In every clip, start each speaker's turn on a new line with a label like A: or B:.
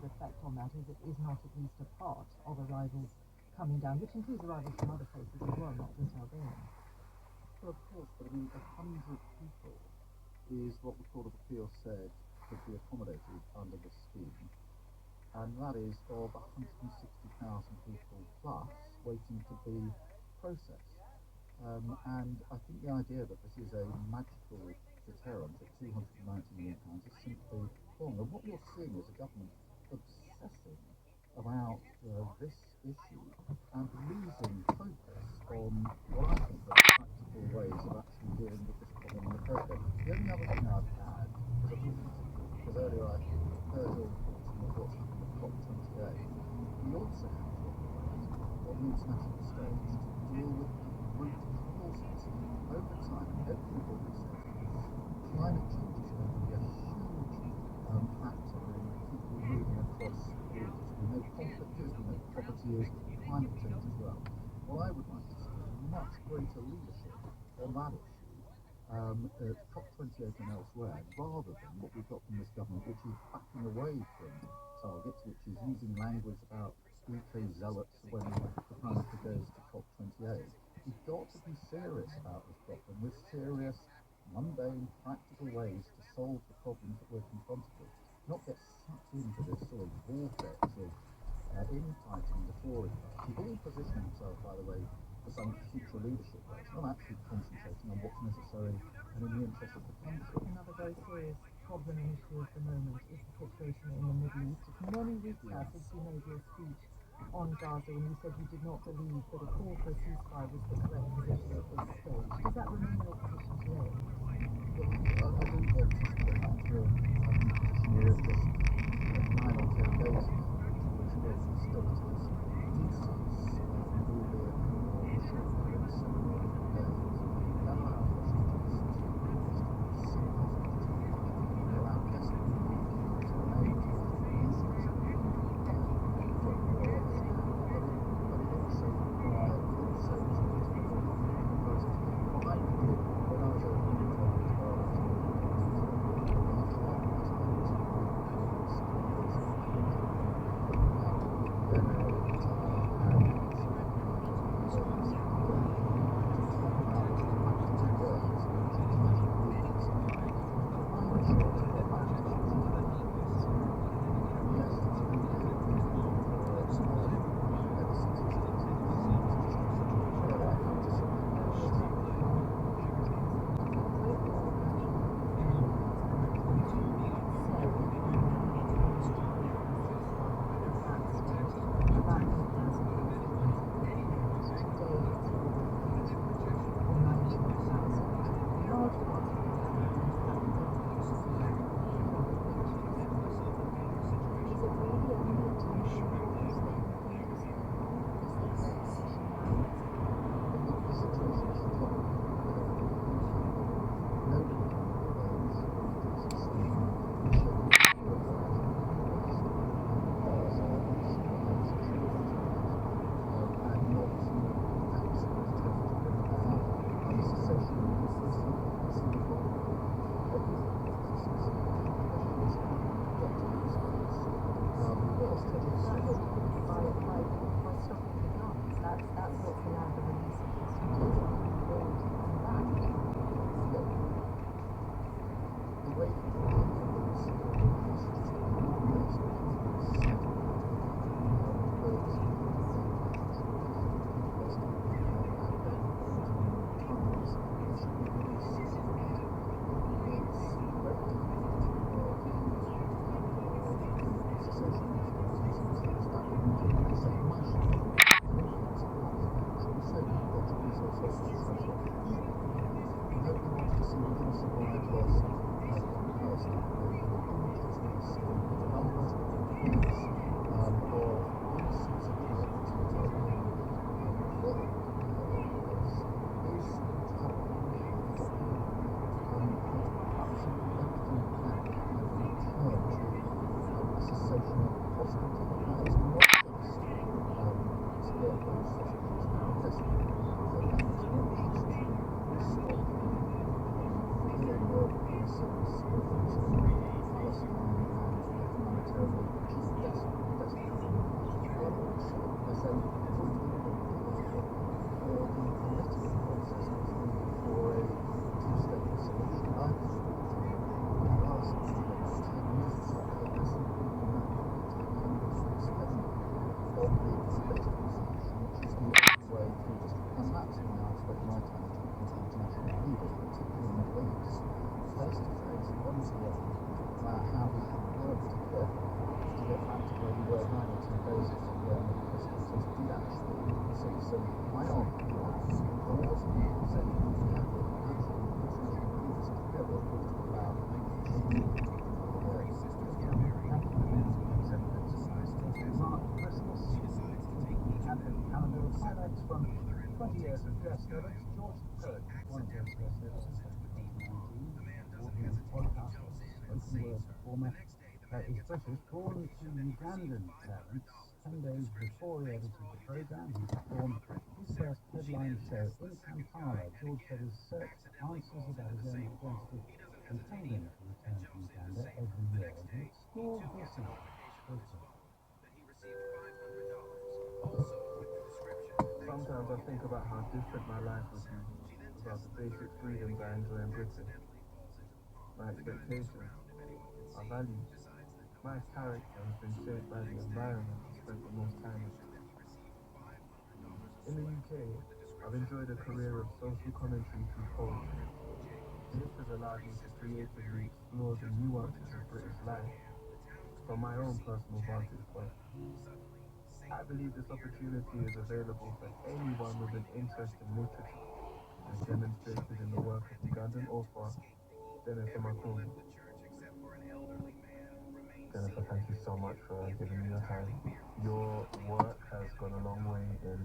A: reflect on that is not at least a part of arrivals coming down, which includes arrivals from other places as well, not just Albania.
B: Well, of course, but I mean, 100 people is what the Court of Appeal said could be accommodated under the scheme, and that is of 160,000 people plus waiting to be processed. And I think the idea that this is a magical deterrent at £290 million is simply wrong. And what you're seeing is a government obsessing about this issue and losing focus on what I think are practical ways of actually dealing with this problem in the first place. The only other thing I'd add is a because earlier I heard your thoughts on what's happened at COP28. We also have to operate on the international stage to deal with the root causes. Over time, everybody says climate change is going to be a huge factor in people moving across borders. We know conflict is, we know poverty is, climate change as well. What I would like to see is much greater leadership on that issue at COP28 and elsewhere, rather than what we've got from this government, which is backing away from targets, which is using language about eco-zealots when the Prime Minister goes to COP28. We've got to be serious about this problem with serious, mundane, practical ways to solve the problems that we're confronted with. Not get sucked into this sort of vortex of infighting the Tory party, all positioning themselves, by the way, for some future leadership race, not actually concentrating on what's necessary and in the interest of the country.
A: Another very serious problem and issue at the moment is the situation in the Middle East. It's many weeks now since you made your speech on Gaza when you said you did not believe that a call for a ceasefire was the correct position at this stage. Does that remain your position today?
B: Well, I don't want to go back to a position here of just 9 or 10 days ago, which was hostilities cease, albeit for a short period of 7 or 8 days, and allow hostages to see hostages and allow desperate people to remain to pieces from war on this now. But it also required, it also was a political process. What I did when I was over in Qatar how we can work together to get back to where we were 9 or 10 days ago, where many Muslims did actually see some minority rights. There was people saying that we have it, actually, Muslims can do this together, but it's about making the world.
C: Mark Christmas, Advent calendar of highlights from 20 years of Dress Notice. George Perk, one of those Dress Notices from 2019, award-winning podcast host, spoken word performer, is British, born to Ugandan parents. 10 days before he edited the programme, he performed his first headline show in Kampala. George said his search for answers about his own identity compelled him to return to Uganda every year, and he explored this year.
D: Sometimes I think about how different my life would be without the basic freedoms I enjoy in Britain. My expectations, my values, my character has been shaped by the environment I spent the most time in. In the UK, I've enjoyed a career of social commentary through poetry. This has allowed me to creatively explore the nuances of British life from my own personal vantage point. I believe this opportunity is available for anyone with an interest in literature, as demonstrated in the work of Ugandan author Jennifer Makumbi. Jennifer, thank you so much for giving me your time. Your work has gone a long way in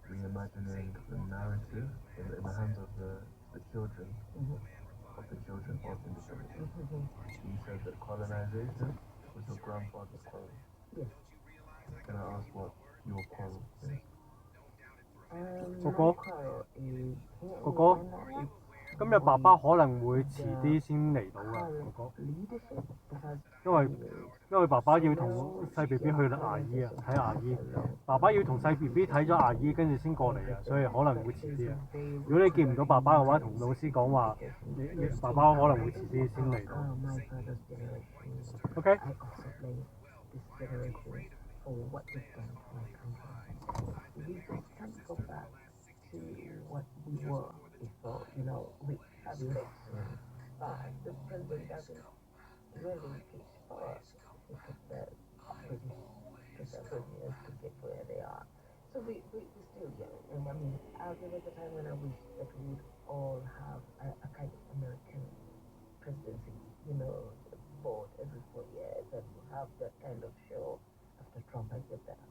D: reimagining the narrative in the hands of the children, of the children of independence. You said that colonization was your grandfather's quarrel.
A: Yes.
D: Can I ask what your quarrel is?
A: My quarrel is
E: 哥哥，今日爸爸可能會遲啲先嚟到㗎，哥哥。
A: leadership has
E: 因為爸爸要同細 B B 去牙醫啊，睇牙醫。爸爸要同細 B B 睇咗牙醫，跟住先過嚟啊，所以可能會遲啲啊。如果你見唔到爸爸嘅話，同老師講話，你爸爸可能會遲啲先嚟到。
A: my brother's generation.
E: OK。
A: I also blame this generation for what they've done to my country. We just can't go back to what we were before, we have elections, but the president doesn't really pitch for us because they're British to get where they are. So we're still young, and there was a time when I wish that we would all have a kind of American presidency, board every 4 years, and have that kind of show after Trump has did that.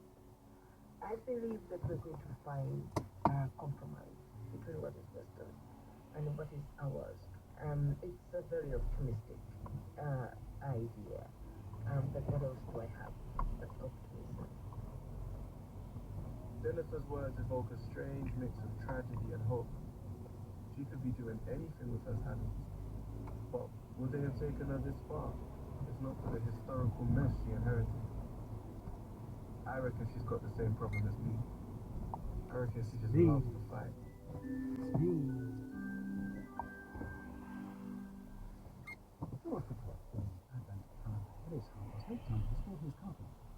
A: I believe that we're going to find a compromise between what is Western and what is ours. It's a very optimistic idea. But what else do I have but optimism?
D: Jennifer's words evoke a strange mix of tragedy and hope. She could be doing anything with her talents, but would they have taken her this far if not for the historical mess she inherited? I reckon she's got the same problem as me. I reckon she just loves to fight.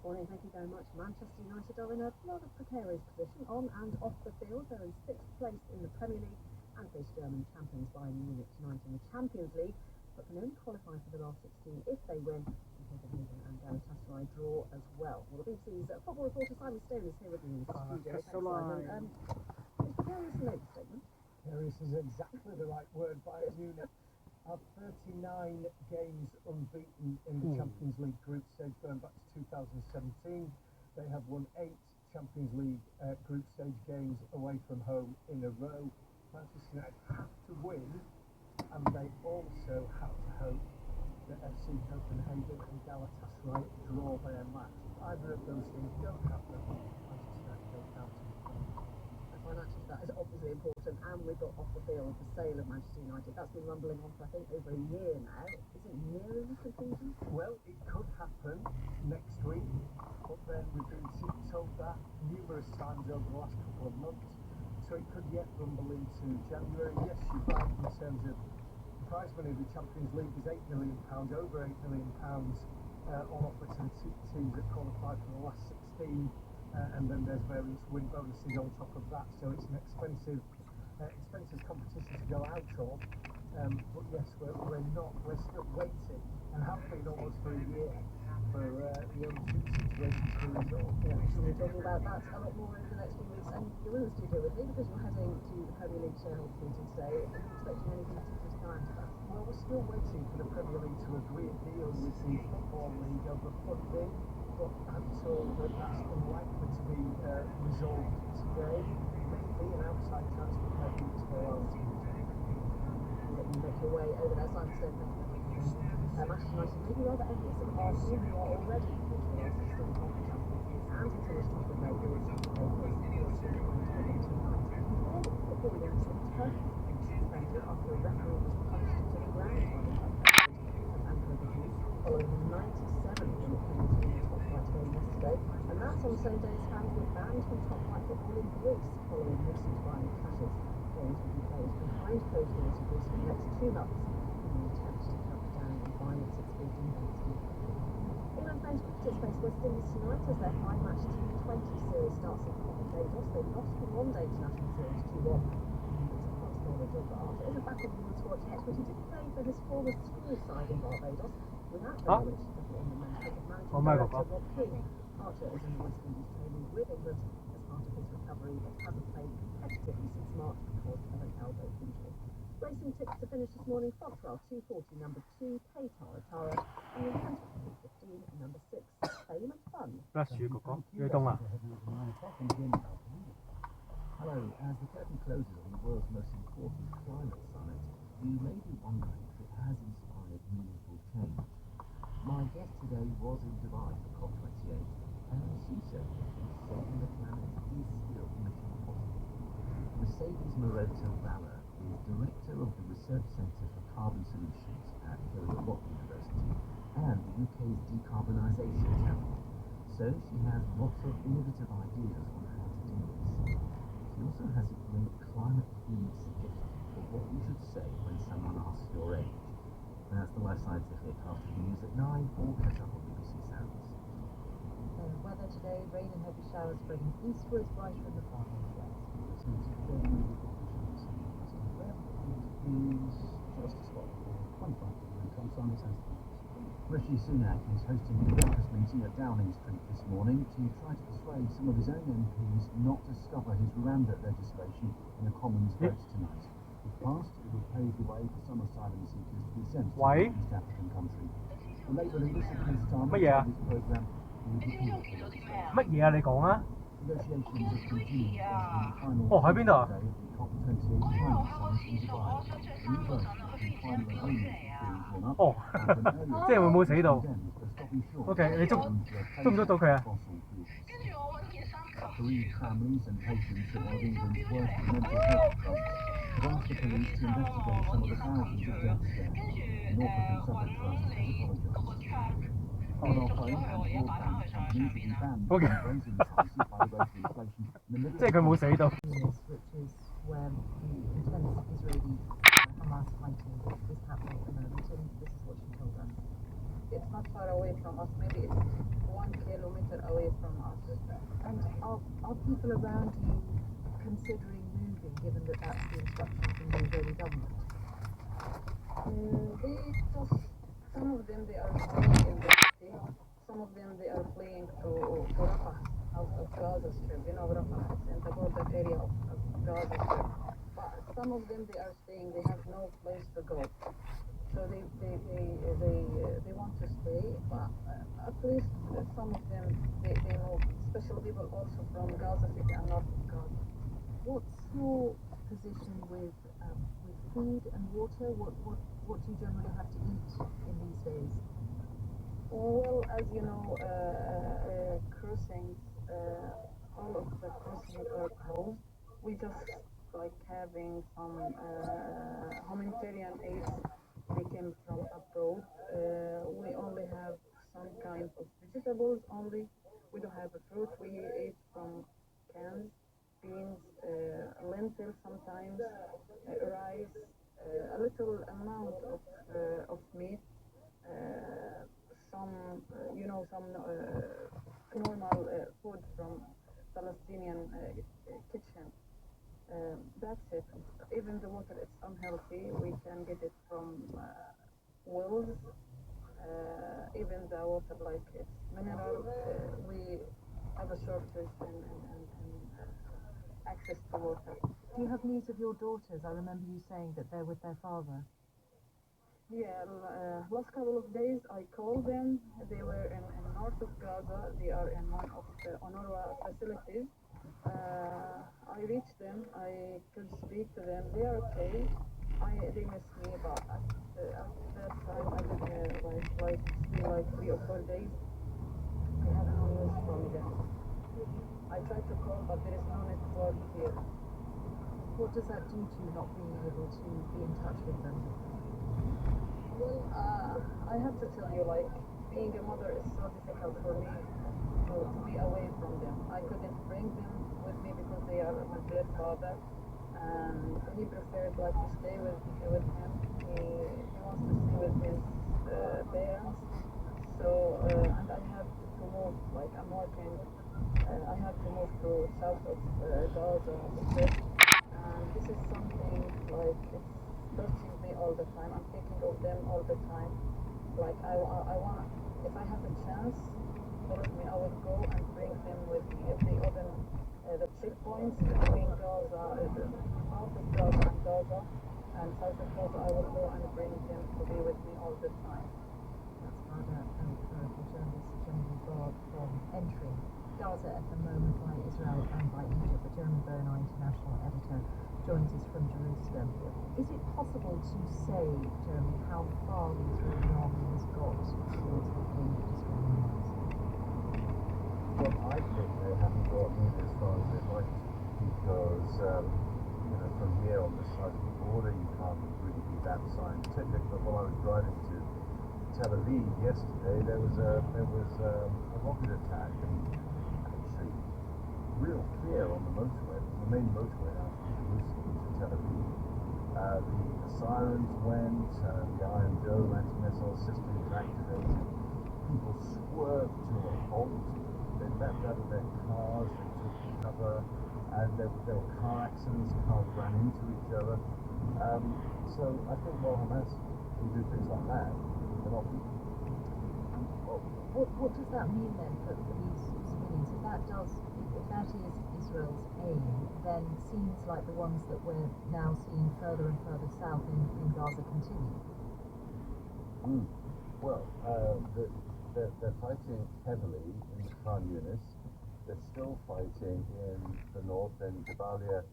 F: Morning, thank you very much. Manchester United are in a rather precarious position on and off the field. They're in 6th place in the Premier League and face German champions Bayern Munich tonight in the Champions League, but can only qualify for the last 16 if they win, in case of Wigan and Galatasaray draw as well. Well, the BBC's football reporter Simon Stone is here with me in the studio. Thanks, Simon. Is precarious a late statement?
C: Precarious is exactly the right word. Bayern Munich have 39 games unbeaten in the Champions League group stage going back to 2017. They have won 8 Champions League group stage games away from home in a row. Manchester United have to win, and they also have to hope that FC Copenhagen and Galatasaray draw their match. If either of those things don't happen, Manchester United go down to the final.
F: Financially, that is obviously important, and we've got off the field the sale of Manchester United. That's been rumbling on for, I think, over a year now. Is it nearing the conclusion?
C: Well, it could happen next week, but then we've been told that numerous times over the last couple of months, so it could yet rumble into January. Yes, you're right in terms of the prize money of the Champions League is £8 million, over £8 million on offer to the teams that qualified for the last 16. And then there's various win bonuses on top of that, so it's an expensive competition to go out of. But yes, we're still waiting and hopefully in almost for a year for the situation to be resolved.
F: Yeah, so we're talking about that a lot more over the next few weeks, and you're in the studio with me because you're heading to the Premier League shareholders meeting today. Are you expecting anything particular to come out of that?
C: Well, we're still waiting for the Premier League to agree a deal with the Football League over funding, but I'm told that that's unlikely to be resolved today. Maybe an outside transfer might be tomorrow.
F: That you make your way over there, Simon Stone, thank you very much. Manchester United may be rather envious of Arsenal, who are already visualised as still top champions, and until a transfer made with Naples, PSG and tonight. Then, before we go into it, Turkey suspended after a referee was punched to the ground by the club president of Ankara Gücü following a 97-minute penalty in the top flight game yesterday, and that's on the same day as fans were banned from top flight football in Greece following recent violent clashes. Games will be played behind closed doors in Greece for the next 2 months in an attempt to crack down on violence at sporting events. England men's cricketers face West Indies tonight as their 5-match T20 series starts in Barbados. They lost the one-day international series 2-1. It's a fast bowler, Joe Arthur isn't back on the Women's squad yet, but he did play for his former school side in Barbados without the knowledge of the England men's cricket managing director Rob King. Archer is in the West Indies training with England as part of his recovery, but hasn't played competitively since March because of an elbow injury. Racing tips to finish this morning: Foxwell 240, number 2, Paytara Tara, and the 15, number 6, Fame and Fun.
E: 不樹哥哥，要凍啊！
B: Hello, as the curtain closes on the world's most important climate summit, you may be wondering if it has inspired meaningful change. My guest today was in Dubai for COP28, and she said saving the planet is still mission possible. Mercedes Marotta Valler is Director of the Research Centre for Carbon Solutions at Watt University and the UK's Decarbonisation Channel. So she has lots of innovative ideas on how to do this. She also has a great climate-themed suggestion for what you should say when someone asks your age. That's the Life Science Affairs after the news at 9, all catch up on BBC Sounds.
A: Weather today, rain and heavy showers spreading eastwards, brighter in the far northwest.
C: Is just a spot. 25 degrees. I'm Simon Stone.
B: Rishi Sunak is hosting a breakfast meeting at Downing Street this morning to try to persuade some of his own MPs not to scupper his Rwanda legislation in a Commons vote tonight. If passed, it would pave the way for some asylum seekers to be sent to the East African country. The Labour leader, Sir Keir Starmer, said this programme will repeal the legislation.
E: 乜嘢啊？你講啊？
B: Negotiations have continued on the final
E: 喺邊度啊？
B: day of the COP28 climate summit in Dubai. A new version of the final agreement is being drawn up.
E: 即係會唔會死到 ？OK， 你捉唔捉到佢啊？
B: Bereaved families and patients at one of England's worst mental health clubs have asked the police to investigate some of the thousands of deaths there. The North African Suffrage Trust has apologised. Mobile phones and broadband companies have been banned from raising prices by the rate of inflation in the middle
E: 即係佢冇死到。
A: Which is where the intense Israeli Hamas fighting is happening at the moment, and this is what she told us.
G: It's not far away from us, maybe it's 1 kilometer away from us.
A: And are people around you considering moving, given that that's the instruction from the Israeli government?
G: They just, some of them they are staying in the city, some of them they are fleeing to Rafah, out of Gaza Strip. You know Rafah, it's in the border area of Gaza Strip. But some of them they are staying, they have no place to go. So they want to stay, but at least some of them they move, especially people also from Gaza City and north of Gaza.
A: What's your position with food and water? What do you generally have to eat in these days?
G: Well, as you know, crossings, all of the crossings are closed. We just like having some humanitarian aid. They came from abroad. We only have some kind of vegetables only. We don't have a fruit. We eat from cans, beans, lentils sometimes, rice, a little amount of meat, some, some normal food from Palestinian kitchen. That's it. Even the water is unhealthy. We can get it from wells, even the water, like it's mineral, we have a shortage in access to water.
A: Do you have news of your daughters? I remember you saying that they're with their father.
G: Yeah, last couple of days I called them. They were in north of Gaza. They are in one of the UNRWA facilities. I reached them. I could speak to them. They are okay. They miss me, but at that time I did still like 3 or 4 days. I have no news from them. I tried to call, but there is no network here.
A: What does that do to you not being able to be in touch with them?
G: Well, I have to tell you, like, being a mother is so difficult for me to be away from them. I couldn't bring them with me because they are with their father, and he preferred like to stay with him. He wants to stay with his parents. So, and I have to move. Like, I'm working. I have to move to south of Gaza, and this is something like it's touching me all the time. I'm thinking of them all the time. Like I want, if I have a chance, believe me, I will go and bring them with me. If they open the checkpoints between Gaza, north of Gaza and Gaza, and south of Gaza, I will go and bring them to be with me all the time.
A: That's Ghada al-Kurdi journalist Genevieve Bard from entering Gaza at the moment by Israel and by Egypt. The Jeremy Bernard, international editor, joins us from Jerusalem. Is it possible to say, Jeremy, how far the Israeli army has got towards the aid Israeli armies?
B: Well, I think they haven't got nearly as far as they'd like to, because, from here on this side of the border, you can't really be that scientific. But while I was driving to Tel Aviv yesterday, there was a rocket attack, and actually real clear on the motorway, the main motorway out from Jerusalem to Tel Aviv. The sirens went, the Iron Dome anti-missile system was activated. People swerved to a halt. They leapt out of their cars, they took cover, and there were car accidents, cars ran into each other. So I think while Hamas can do things like that, they're not people.
A: What does that mean then for these civilians? If that is Israel's aim, then seems like the ones that we're now seeing further and further south in Gaza continue.
B: Well, they're fighting heavily in Khan Yunis. They're still fighting in the north in Jabalia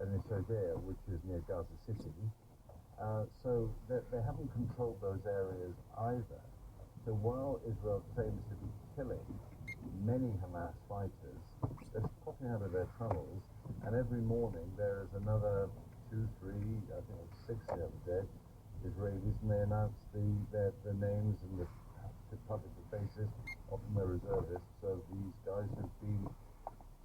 B: and in Shodea, which is near Gaza City. So they haven't controlled those areas either. So while Israel claims to be killing many Hamas fighters, they're popping out of their tunnels, and every morning there is another 2, 3, I think it was 6 the other day, Israelis, and they announce the names and the public faces, often they're reservists, of these guys who've been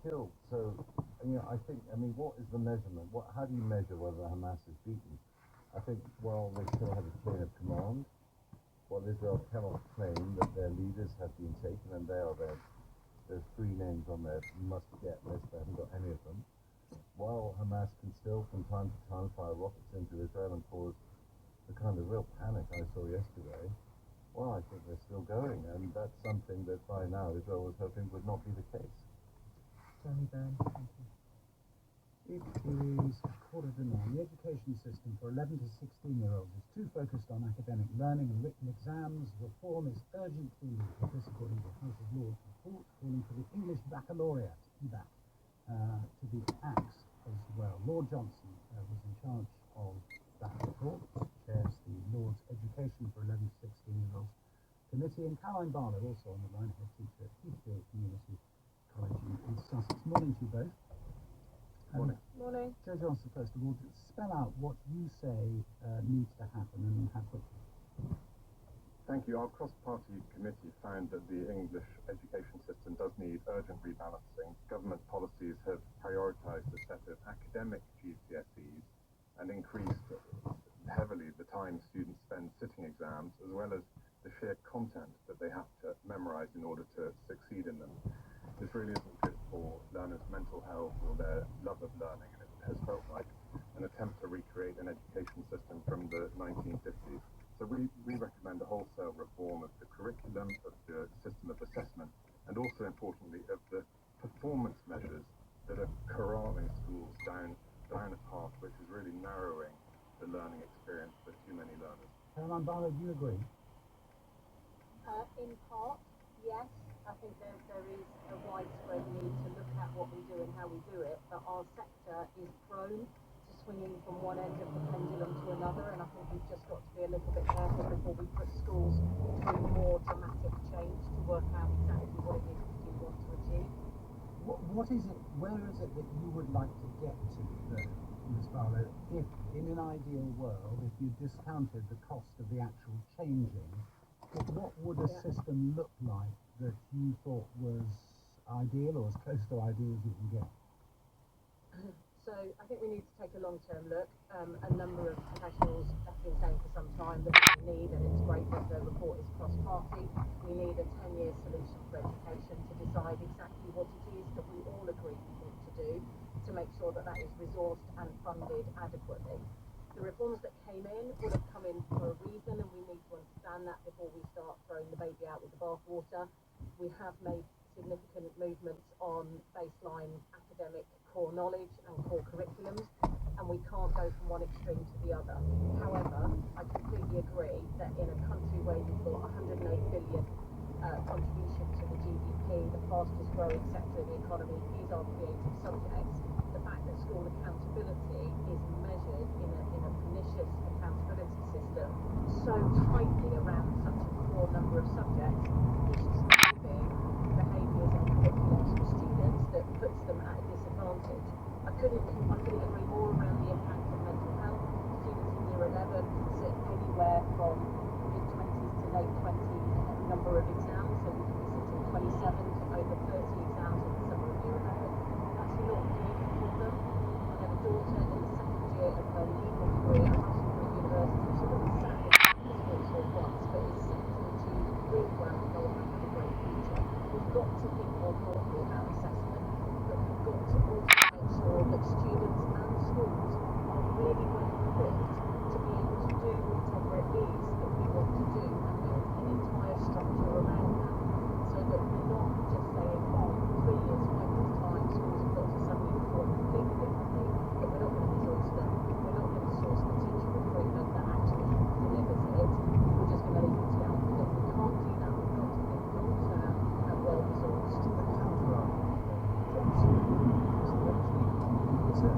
B: killed. So, what is the measurement? How do you measure whether Hamas is beaten? I think, they still have a chain of command. Israel cannot claim that their leaders have been taken, and they are there. There's 3 names on their must-get list. They haven't got any of them. While Hamas can still, from time to time, fire rockets into Israel and cause the kind of real panic I saw yesterday, I think they're still going, and that's something that by now Israel was hoping would not be the case.
A: Jeremy Byrne, thank you.
C: It is 9:15. The education system for 11 to 16-year-olds is too focused on academic learning and written exams. Reform is urgently needed. This according to House of Lords report calling for the English Baccalaureate, EBAC, to be axed as well. Lord Johnson was in charge of that report, chairs the Lords Education for 11 to 16-year-olds Committee, and Caroline Barlow, also on the line, head teacher at Heathfield Community College in Sussex. Morning to you both.
B: Morning.
G: Morning.
C: Joe Johnson, first of all, spell out what you say needs to happen and how quickly.
H: Thank you. Our cross-party committee found that the English education system does need urgent rebalancing. Government policies have prioritised a set of academic GCSEs and increased heavily the time students spend sitting exams, as well as the sheer content that they have to memorise in order to succeed in them. This really isn't good for learners' mental health or their love of learning, and it has felt like an attempt to recreate an education system from the 1950s. So we recommend a wholesale reform of the curriculum, of the system of assessment, and also importantly of the performance measures that are corralling schools down a path which is really narrowing the learning experience for too many learners.
C: Caroline Barlow, do you agree?
F: In part, yes. I think there is a widespread need to look at what we do and how we do it, but our sector is prone to swinging from one end of the pendulum to another, and I think we've just got to be a little bit careful before we put schools through more dramatic change to work out exactly what it is we do want to achieve.
C: What is it, where is it that you would like to get to, Ms. Barlow, if in an ideal world, if you discounted the cost of the actual changing, what would a system look like that you thought was ideal or as close to ideal as you can get?
F: So I think we need to take a long-term look. A number of professionals have been saying for some time that we need, and it's great that the report is cross-party, we need a 10-year solution for education to decide exactly what it is that we all agree we want to do to make sure that that is resourced and funded adequately. The reforms that came in would have come in for a reason, and we need to understand that before we start throwing the baby out with the bathwater. We have made significant movements on baseline academic core knowledge and core curriculums, and we can't go from one extreme to the other. However, I completely agree that in a country where you've got 108 billion contribution to the GDP, the fastest growing sector in the economy is our creative subjects. The fact that school accountability is measured in a pernicious accountability system so tightly around such a core number of subjects is driving behaviours and curriculums for students that puts them at a disadvantage. I couldn't agree more around the impact of mental health. Students in year 11 can sit anywhere from mid-20s to late 20s number of exams, so we can be sitting 27 to over 30 exams in the summer of year 11. That's not good for them. I have a daughter in the second year of her legal career at Russell University. She wasn't sat in the sports hall once, but is set to achieve really well and go on and have a great future. We've got to think more broadly about assessment, but we've got to also make sure that students and schools are really well equipped to be able to do whatever it is that we want to do, and build an entire structure around that, so that we're not just saying, oh, 3 years, 5 years time, schools have got to suddenly perform completely differently, but we're not going to resource them. We're not going to source the teacher recruitment that actually delivers it. We're just going to leave it to the applicant. We can't do that. We've got to think long-term and well-resourced.
C: The counter-argument Johnson is that actually it's a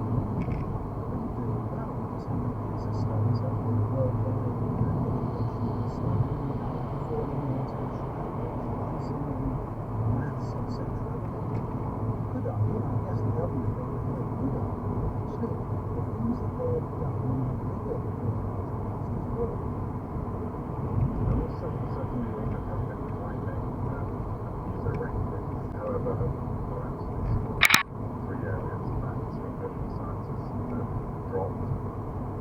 C: when you do development, it's a studies of the world of education, study for orientation, pricing, maths, etc. Could argue, I guess the government could argue, actually, the things that they have done in bigger is work.
H: And also, certainly we have been finding user rankings. However, for instance, 3 areas, maths, English and sciences, dropped.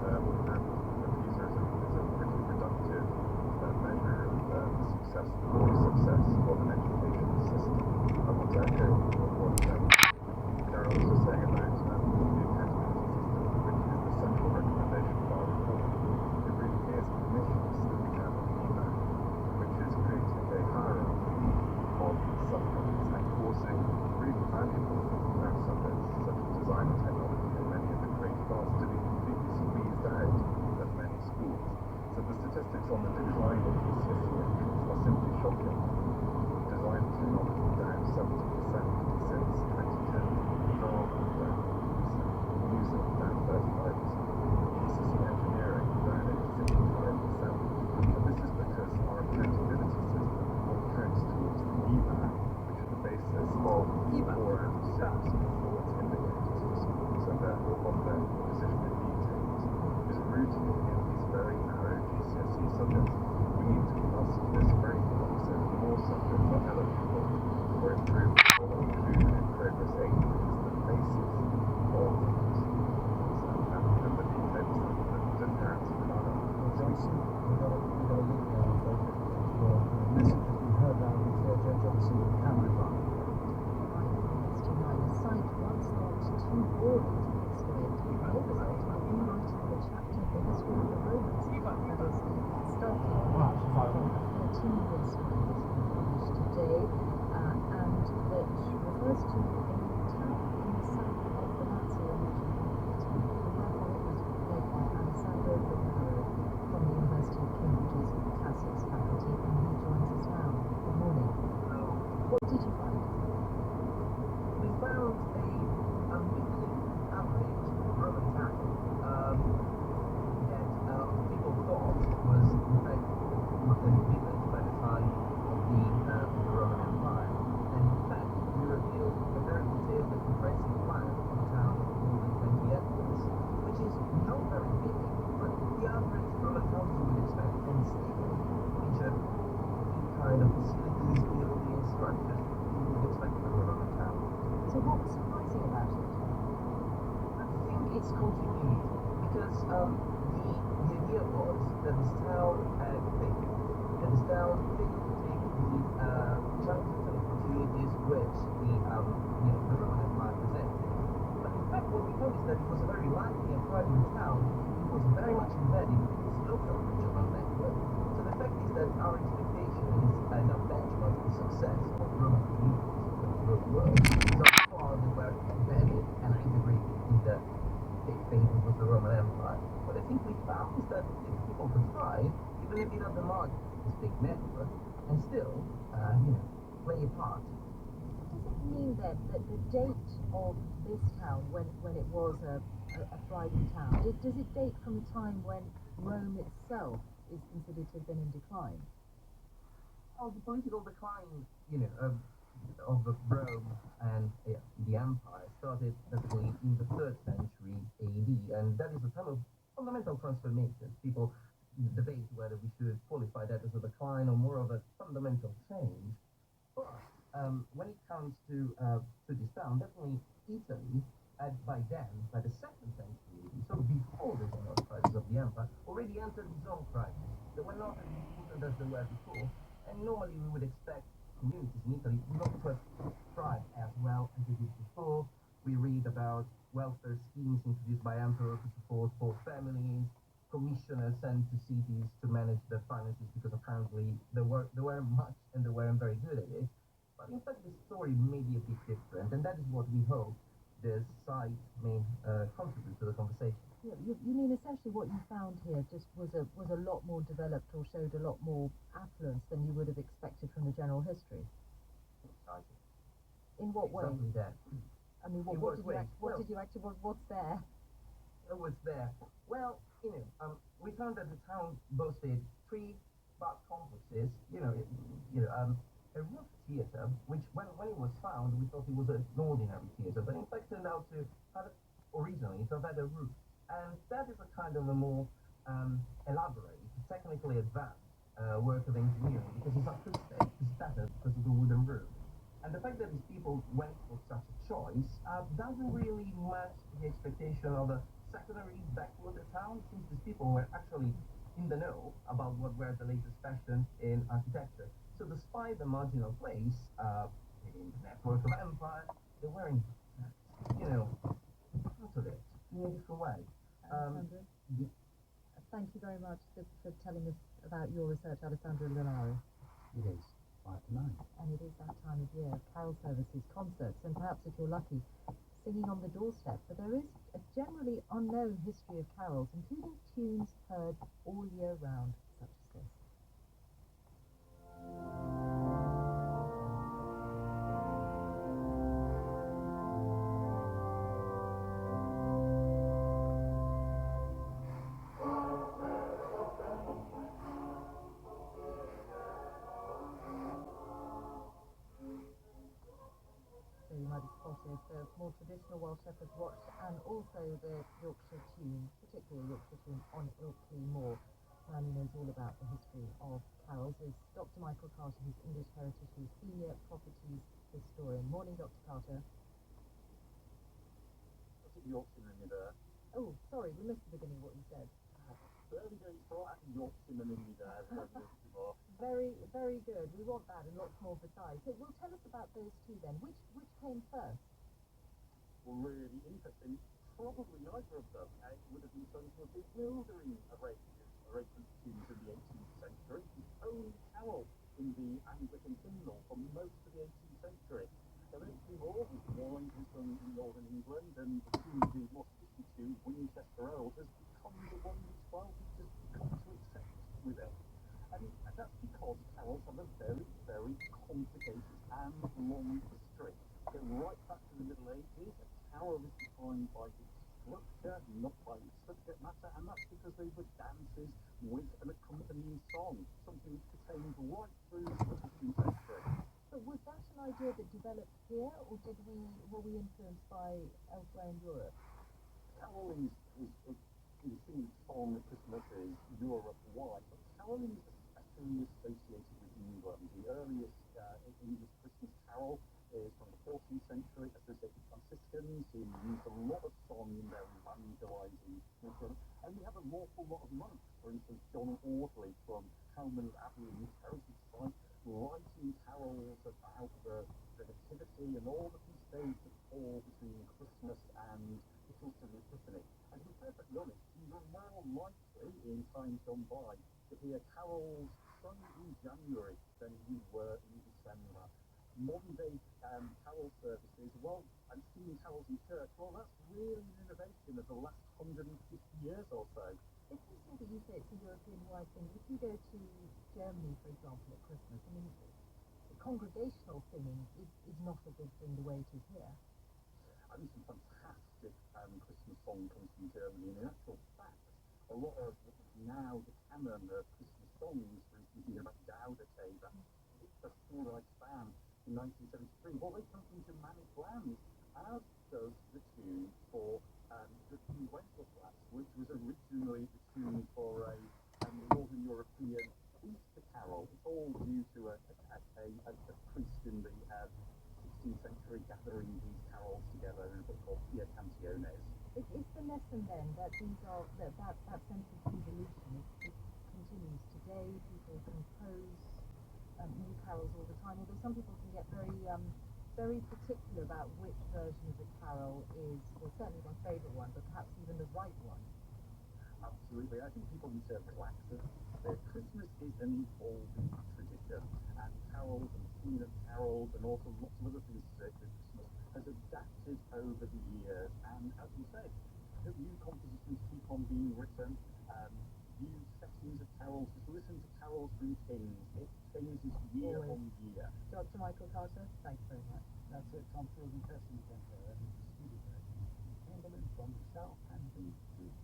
H: And the PISA is a pretty reductive measure of the success or success of an education system. I want to echo what Carol was just saying about the accountability system, which is the central recommendation of our report. It really is a mission system and feedback, which is creating a hierarchy of subjects and causing really valuable subjects such as design and technology and many of the creative arts to be completely squeezed out of many schools. So the statistics on the decline of GCSE entrants are simply shocking. Design and technology down 70% since 2010, drama down 40%, music down 35%, GCSE engineering down 65%. And this is because our accountability system all counts towards the EVA, which is the basis of 4 out of 6 performance indicators for schools and therefore of their position in league tables, is rooted in these very narrow GCSE subjects. We need to grasp this framework so that more subjects are eligible for improvement or included in Progress 8, which is the basis of schools and the
F: Latin yesterday has been published today, and that refers to a town in the south of the Lazio region, and therefore it was led by Alessandro Lunaro from the University of Cambridge's Classics faculty, and he joins us now. Good morning. What did you find?
C: We found a really average Roman town that people thought was in fact a village by the time of the Roman Empire. And in fact, we revealed a very detailed and comprehensive plan of a town of more than 20 hectares, which is not very big, but the average Roman town you would expect, and still feature the kind of facilities, buildings, structures you would expect from a Roman town.
F: So what was surprising about it?
C: I think it's continuity because the idea was that this town fit to take the challenges and opportunities which the Roman Empire presented. But in fact, what we found is that it was a very lively and thriving town. It was very much embedded in its local regional network. So the fact is that our expectations and our benchmark for success of Roman communities across the world is how far they were embedded and integrated in the big thing that was the Roman Empire. What I think we found is that if people could thrive, even if it at the margin, this big network, and still, play a part.
F: Does it mean then that the date of this town, when it was a thriving town, does it date from the time when Rome itself is considered to have been in decline?
C: Oh, the political decline, of Rome and the empire started basically in the 3rd century AD, and that is a time of fundamental transformation. People debate whether we should qualify that as a decline or more of a fundamental change. But when it comes to this town, definitely Italy, by then, by the 2nd century AD, so before the general crisis of the empire, already entered its own crisis. They were not as important as they were before, and normally we would expect communities in Italy not to have thrived as well as they did before. We read about welfare schemes introduced by emperor to support poor families, commissioners sent to cities to manage their finances because apparently they weren't much and they weren't very good at it. But in fact, the story may be a bit different, and that is what we hope this site may contribute to the conversation.
F: You mean essentially what you found here just was a lot more developed or showed a lot more affluence than you would have expected from the general history?
C: Precisely.
F: In what way?
C: Exactly that.
F: I mean,
C: In
F: what's there?
C: What's there? Well, we found that the town boasted 3 bath complexes, a roof theatre, which when it was found, we thought it was an ordinary theatre, but in fact turned out to have originally to have had a roof. And that is a kind of a more elaborate, technically advanced work of engineering, because it's acoustic, it's better because of the wooden roof. And the fact that these people went for such a choice doesn't really match the expectation of a secondary backwater town, since these people were actually in the know about what were the latest fashion in architecture. So despite the marginal place in the network of empire, they were in part of it in a different way.
F: Alessandro, thank you very much for telling us about your research, Alessandro Lunaro.
B: It is 5 to 9.
F: And it is that time of year, carol services, concerts, and perhaps if you're lucky, singing on the doorstep. But there is a generally unknown history of carols, including tunes heard all year round, such as this. So you might have spotted the more traditional Welsh Shepherd's Watch and also the Yorkshire tune, particularly Yorkshire tune on Ilkley Moor. Man who knows all about the history of carols is Dr. Michael Carter, who's English Heritage Senior Properties Historian. Morning, Dr. Carter.
H: Yorkshire in there.
F: Oh, sorry, we missed the beginning of what you said.
H: Early days thought I think Yorkshire in there.
F: Very, very good. We want that and lots more besides. So, well, tell us about those two then. Which came first?
H: Well, really interesting. Probably neither of them. It would have been some sort of bewildering array of tunes in the 18th century. The only carol in the Anglican hymnal for most of the 18th century. There are two more, with Warrington from northern England, and the more sophisticated tune, Winchester Old, has become the one which, well, we just come to accept with it. And that's because carols have a very, very complicated and long history. Go right back to the Middle Ages. A carol is defined by its structure, not by its subject matter, and that's because they were dances with an accompanying song, something which pertained right through the 15th century.
A: But was that an idea that developed here, or were we influenced by elsewhere in Europe?
H: Caroling is singing song at Christmas is Europe-wide, but caroling is especially associated with England. The earliest English Christmas carol is from the 14th century, associated with Franciscans who used a lot of song in their evangelizing mission. And we have an awful lot of monks, for instance, John Audley from Helmond Abbey in his heritage site, writing carols about the nativity and all the feast days that fall between Christmas and the Feast of the Epiphany. And to be perfectly honest, you were more likely in times gone by to hear carols sung in January than you were in December. Modern day carol services, well, and singing carols in church, well, that's really an innovation of the last 150 years or so.
A: It's interesting that you say it's a European-wide thing. If you go to Germany, for example, at Christmas, I mean, congregational singing is not a big thing the way it is here.
H: I mean, some fantastic Christmas song comes from Germany. In actual fact, a lot of now the canon of Christmas songs, for instance, you hear about Gauderkäse, the Storreich Band in 1973. Well, they come from Germanic lands, as does the tune for the Two Wenceslas, which was originally the tune for a Northern European Easter carol. It's all due to a priest in the 16th century gathering these carols together in a book called Pia Canciones.
A: It's the lesson then that that sense of evolution it continues today. People compose new carols all the time, although some people can get very particular about which version of the carol is, well, certainly my favourite one, but perhaps even the right one.
H: Absolutely. I think people need to relax it. Christmas is an evolving tradition, and carols and singing of carols and also lots of other things associated with Christmas has adapted over the years. And as you said, new compositions keep on being written, new settings of carols. Just listen to carols from Kings. It changes year on year.
A: Dr. Michael Carter, thanks very much.
C: That's it, Tom Field and Kirsten Kemper, and the studio. Chamberlain from the South and the Green.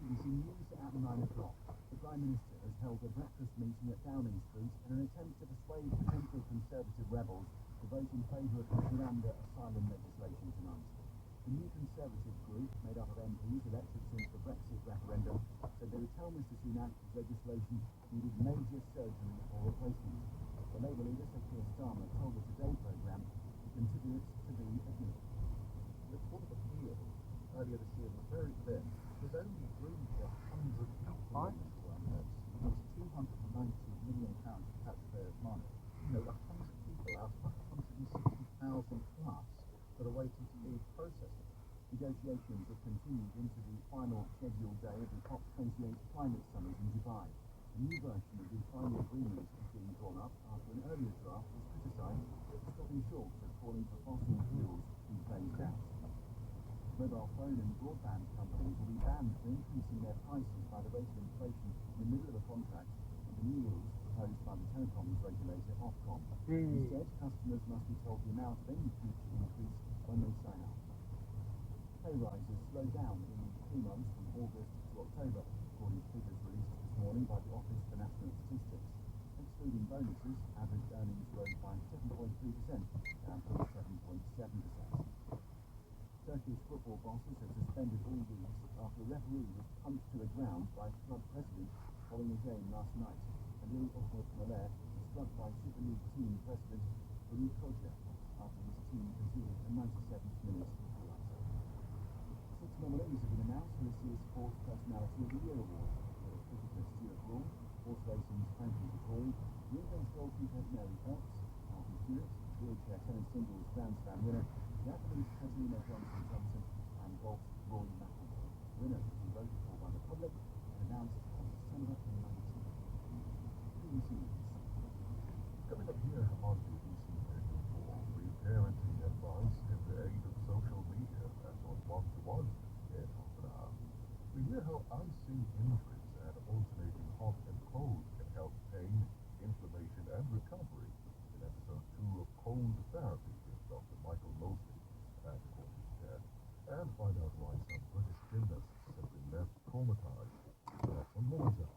C: BBC News at 9 o'clock. The Prime Minister has held a breakfast meeting at Downing Street in an attempt to persuade potential Conservative rebels to vote in favour of the Rwanda asylum legislation tonight. The new Conservative group, made up of MPs elected since the Brexit referendum, said they would tell Mr Sunak his legislation needed major surgery or replacement. The Labour leader, Sir Keir Starmer, told the Today programme he considers it to be a deal.
B: The Court of Appeal earlier this year was very clear. There's only room for 100 people in this one. It's £290 million of taxpayers' money. You know, 100 people out of 160,000 plus that are waiting to be processed. Negotiations have continued into the final scheduled day of the COP28 climate summit in Dubai. A new version of the final agreement is being drawn up after an earlier draft was criticised for stopping short of calling for fossil fuels to be phased out. Mobile phone and broadband companies will be banned from increasing their prices by the rate of inflation in the middle of a contract, with the new rules proposed by the telecoms regulator Ofcom. Instead, customers must be told the amount of any future increase when they sign up. Pay rises slow down in 3 months from August to October, according to figures released this morning by the Office for National Statistics. Excluding bonuses, average earnings rose by 7.3%, down from 7.7%. Turkish football bosses have suspended all leagues after a referee was punched to the ground by club president following a game last night. Halil Ahmedmaler was struck by Super League team president Ali Koca after his team conceded a 97th minute equaliser. 6 nominees have been announced for this year's Sports Personality of the Year Award. Cricketer Stuart Broad, horse racing's Frankie Dettori, Wimbledon's goalkeeper Mary Phelps, Martin Stewart, wheelchair tennis singles Grand Slam winner, Japanese Katarina Johnson-Thompson, and golf's Roy Mackey.
H: hear how unseen injuries and alternating hot and cold can help pain, inflammation, and recovery in episode 2 of Cold Therapy with Dr. Michael Mosley at Cornish Care, and find out why some British gymnasts simply left traumatized. That's on later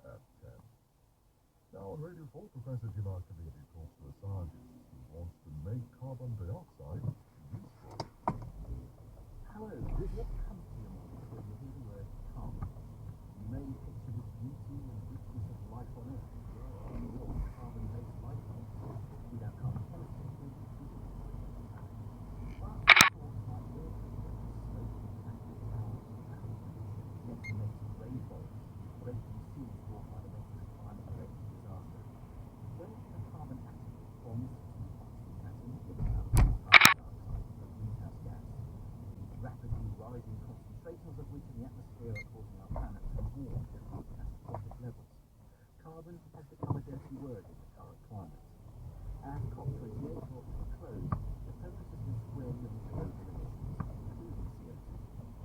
H: at 10. Now on Radio 4, Professor Jim Archimedes talks to a scientist who wants to make carbon dioxide useful.
C: Hello, what comes to your mind when you hear the word carbon? You may picture the beauty and richness of life on Earth. Or carbon-based life forms without carbon chemistry would be difficult. But forms like earthquakes, smoke, active powers, estimated rainfall, breaking seas brought by the latest climate-related disaster. When a carbon atom forms two oxygen atoms with about carbon dioxide, a greenhouse gas, rapidly rising concentrations of which in the atmosphere are causing our planet to warm to catastrophic levels. Carbon has become a dirty word in the current climate. As COP28 brought to a close, the focus has been squarely on global emissions, including CO2.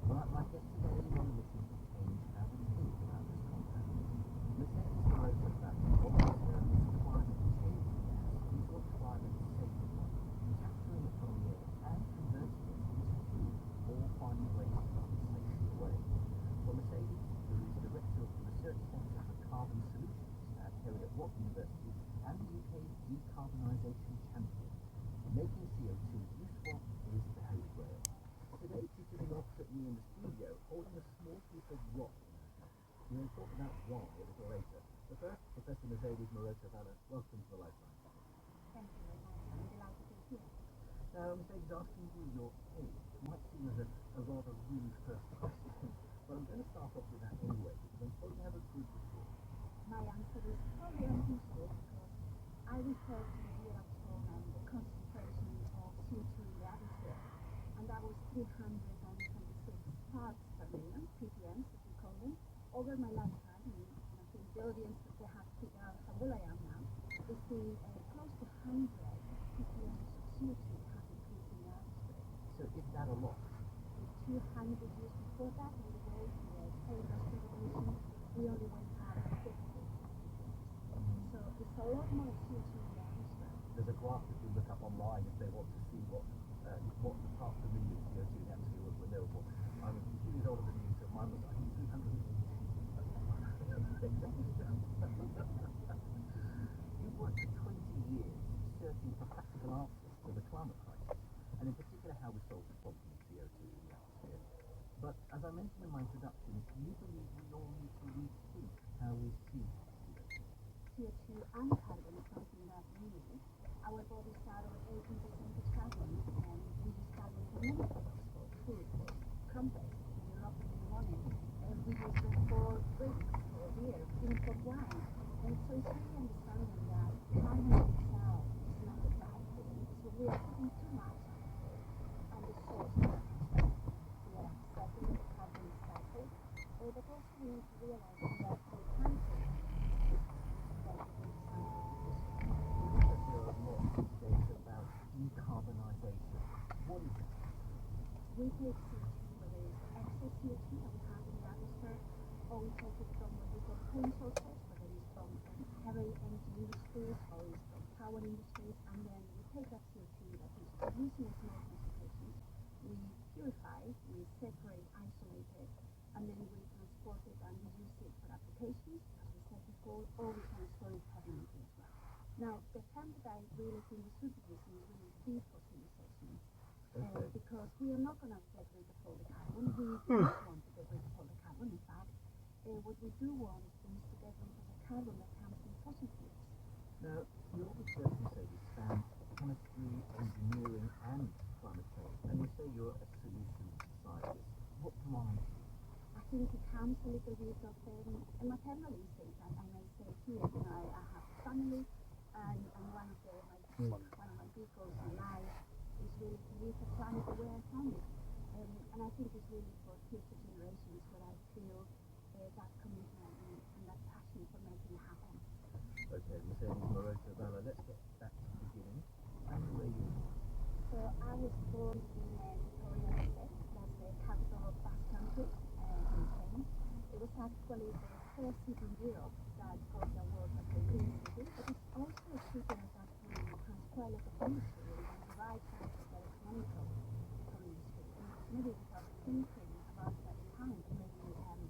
C: But like yesterday, non-emissions have changed how we think about this compound. Mercedes wrote that what we term as climate changing gas is what climate saving one, capturing it from the air and converting it into fuel, or finding ways to keep it safely away. For Mercedes, who is director of the Research Centre for Carbon Solutions at Heriot-Watt University and the UK's decarbonisation champion, making CO2 useful is the Holy Grail. Today, she's sitting opposite me in the studio, holding a small piece of rock in her hand. We'll talk about why a little later. But first, Professor Mercedes Moreto-Valla, welcome to the Lifeline.
F: Thank you very much. I'm delighted to be here.
C: Now, Mercedes, asking you your age might seem as a rather rude first question, but I'm going to start off with that anyway, because I'm supposed to have a good report.
F: My answer is probably unusual because I refer to the year of storm and the concentration of CO2 in the atmosphere, and that was 326 parts per million, ppm, as we call them, over my lifetime. And I think the audience that they have figured out how well I am now, we've seen close to 100 ppm of CO2 have increased in the atmosphere.
C: So is that a lot?
F: 200 years before that, in the world, the industrial revolution, we only went out 50. So it's a lot more CO2 in the atmosphere.
C: There's a graph that you look up online if they want to see what the parts per million CO2 in the atmosphere was when they were born. I'm a few years older than you, so mine was, I think, 380. You've worked for 20 years searching for practical answers to the climate crisis, and in particular how we solve the problem of CO2 in the atmosphere. But as I mentioned in my introduction, you believe we all need to rethink how we see CO2.
F: CO2 and carbon is something that we use. Our bodies are 80% of carbon, and we use carbon for many things, for food, for crumpets. When you're up in the morning, we use them for drinks, for beer, even for wine. And so it's really understanding that carbon itself is not a bad thing. So we are putting too much on the source of it. We are upsetting the carbon cycle, but also we need to realize that the country
C: Decarbonisation. What is it?
F: we take CO2, whether it's excess CO2 that we have in the atmosphere, or we take it from what we call clean sources, whether it's from heavy energy industries or it's from power industries, and then we take that CO2 that is producing a small concentration, we purify, we separate, isolate it, and then we transport it and we use it for applications, as we said before, or we can store it permanently as well. Now, the term that I really think we should be using is really defossilization. Because we are not going to get rid of all the carbon. We don't want to get rid of all the carbon. In fact, what we do want is to get rid of the carbon that comes from fossil fuels.
C: Now, your research, Mercedes, spans chemistry, engineering, and climate change, and you say you're a solutions scientist. What drives you?
F: I think it comes a little bit of a maternal instinct, and I may say here, I have a family, and one of my big goals in life is really to leave the planet the way I found it. And I think it's really for future generations where I feel that commitment and that passion for making it happen.
C: Okay, Mercedes Moreto-Valla, let's get back to the beginning. And where you were?
F: So I was born in Vitoria-Gasteiz, that's the capital of Basque Country in Spain. actually the person in Europe that got the award of the Green City, but it's also a city that has quite a lot of industry and the right kind of the economical industry. And maybe we have thinking about that time, and maybe we can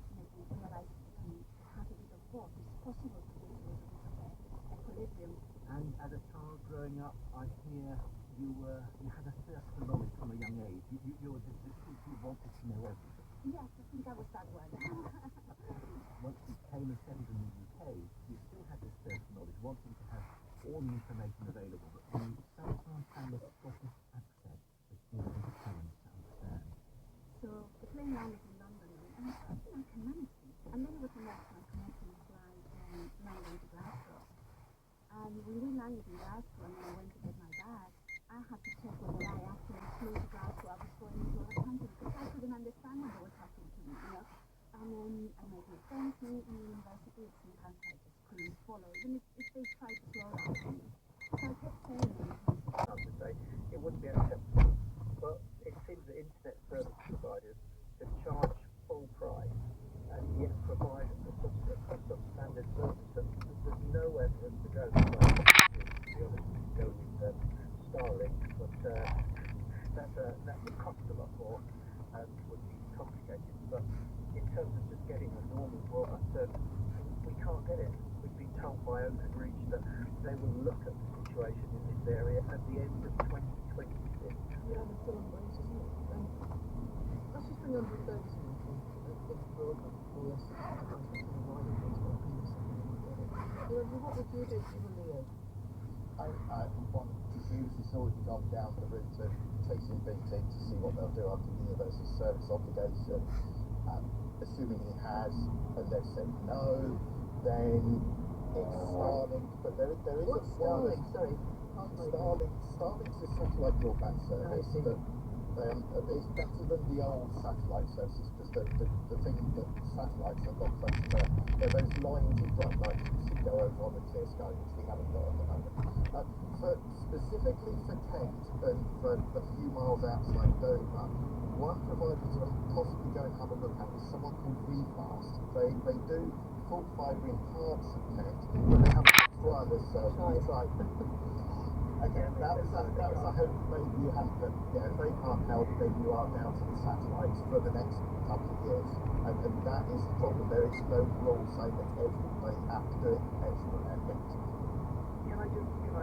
F: realize we can have a bit of both. It's possible to do a little bit of equilibrium.
C: And as a child growing up, I hear you had a thirst for knowledge from a young age. You were the kid who wanted to know everything.
F: Yes, I think that was that one.
C: Once you came and settled in the UK, you still had this thirst for knowledge, wanting to have all the information available, but you sometimes found a Scottish accent as difficult to understand.
F: So between London and London, and I think I can manage it. And then it was a matter of connecting flight and London to Glasgow. And when we landed in Glasgow and I went to get my bag, I had to check whether I actually flew to Glasgow. I was going into other country because I couldn't understand what they were talking to me, you know. And then I made my friends in university. Sometimes I just couldn't follow, even if they tried to slow down for me. So I kept saying
C: I would say it wouldn't be acceptable, but it seems that internet service providers can charge full price and yet provide a substandard service. And there's nowhere for us to go. To be honest, we could go with Starlink, but that would cost a lot more and would be complicated. But in terms of just getting a normal broadband service, we can't get it. We've been told by Openreach that they will look at the situation in this area at the end of 2026.
A: Yeah, that's still on wait, isn't it? Let's just bring on the service meeting. The broadband for your what would you do if you were Leo?
B: I want to see this has already gone down the route of chasing BT to see what they'll do under universal service obligation. Assuming he has, and they've said no, then it's Starlink, but there is
A: What's
B: a
A: Starlink? Sorry.
B: Starlink's a satellite broadband service that it's better than the old satellite services because the thing that satellites have got close to they're those lines of bright lights you see go over on the clear sky, which we haven't got at the moment. Specifically for Kent and for a few miles outside Dover, one provider that I'm possibly going to have a look at is someone called Refast. They do full fibre in parts of Kent, but they have a wireless service. Right. Again, that was a hope maybe you have, but yeah, if they can't help, then you are down to the satellites for the next couple of years. And that is the problem. There is no rule saying that everybody have to do it everywhere.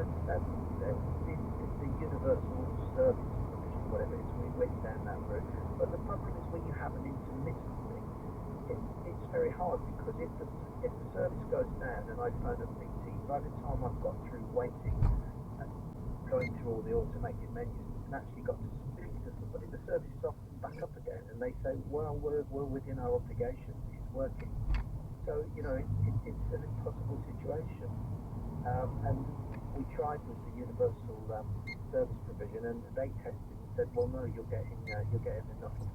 C: It's the universal service provision, whatever it is, we went down that route. But the problem is when you have an intermittent thing, it's very hard because if the service goes down and I phone up BT, by the time I've got through waiting and going through all the automated menus and actually got to speak to somebody, the service is often back up again and they say, well, we're within our obligation, it's working. So, you know, it's an impossible situation. And we tried with the universal service provision, and they tested and said, well, no, you're getting enough,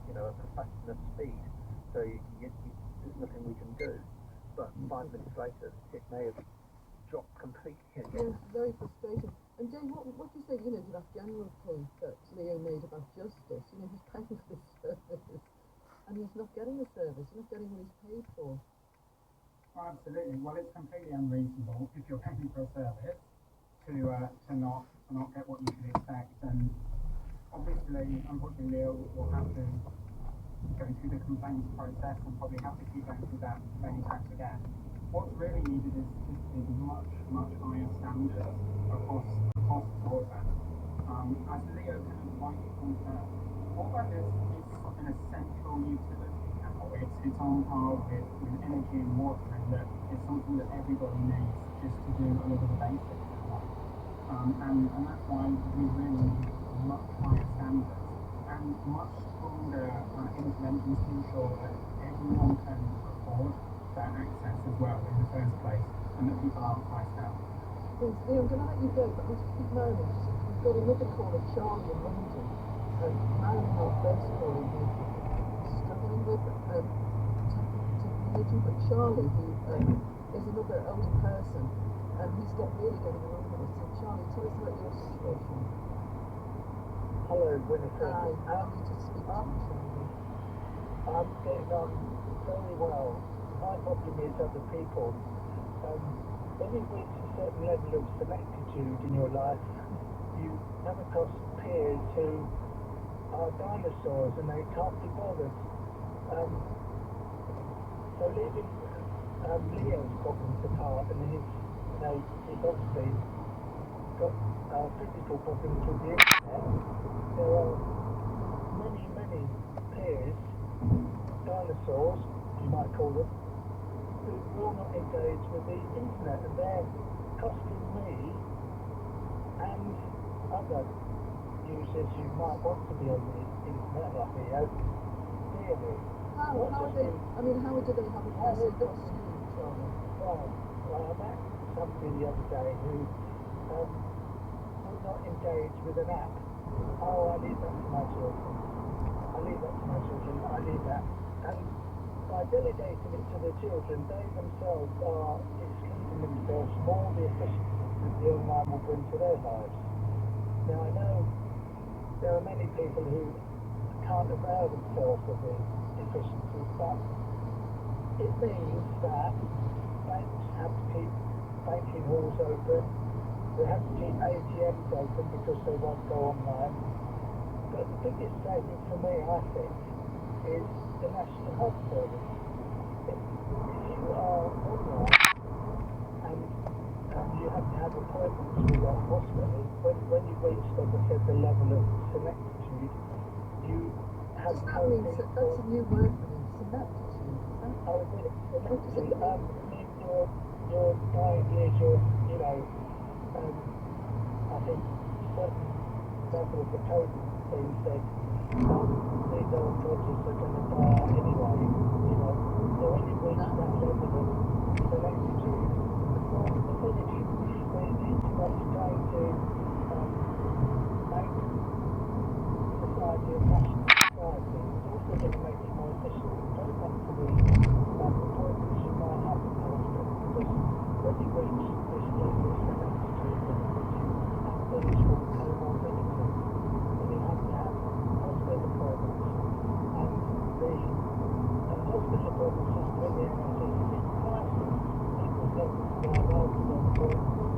C: you know, a fast enough speed, so there's nothing we can do. But 5 minutes later, it may have dropped completely again.
A: Yeah, very frustrating. And Jay, what do you say, you know, to that general point that Leo made about justice? You know, he's paying for this service, and he's not getting the service, he's not getting what he's paid for.
I: Well, absolutely. Well, it's completely unreasonable if you're paying for a service to not get what you should expect. And obviously, unfortunately, Leo will have to go through the complaints process and probably have to keep going through that many times again. What's really needed is much higher standards across broadband. As Leo kind of rightly pointed out, broadband is an essential utility. It's on par with energy and water, and that it's something that everybody needs just to do all of the basics in life. And that's why we really need much higher standards and much stronger interventions to ensure that everyone can afford that access as well in the first place, and that people aren't priced out.
A: Thanks, Leo. I'm going to let you go, but let's keep Marilyn. We've got another caller, Charlie in London. Marilyn, our first caller, struggling with technology, but Charlie, who is another older person, and he's really getting along with us. So Charlie, tell us about your situation.
C: Hello, Winifred.
A: Hi, happy to speak to you, Charlie.
C: I'm getting on very well. my problem is other people. When you reach a certain level of senectitude in your life, you come across peers who are dinosaurs and they can't be bothered. So leaving Leo's problems apart, and he's obviously got physical problems with the internet. There are many peers, dinosaurs, you might call them, who will not engage with the internet, and they're costing me and other users who might want to be on the internet like Leo, dearly.
F: How do they have a person cost you, Charlie?
C: Well, I met somebody the other day who would not engage with an app. Oh, I leave that to my children. I leave that. And by delegating it to the children, they themselves are excluding themselves from all the efficiencies that the online will bring to their lives. Now, I know there are many people who can't avail themselves of the efficiencies, but it means that banks have to keep banking halls open, they have to keep ATMs open because they won't go online. But the biggest saving for me, I think, is the National Health Service. If you are online and you have to have appointments with a hospital, when you reach, like I said, the level of senectitude, you have
F: That means that's a new word for me, synaptitude.
C: Oh, really? Senectitude. Your dying years, I think certain level of the code thing said, these old dodgers are going to die anyway, So when you reach that level of senectitude, the thing is, when the internet is trying to make society a national society, it's also going to make it more efficient. Go back to the appointments you might have in the hospital, because when you reach this level of senectitude, then you have these comorbidities, and you have to have hospital appointments, and the hospital appointment system in the NHS is priceless. People think they are well to their appointments,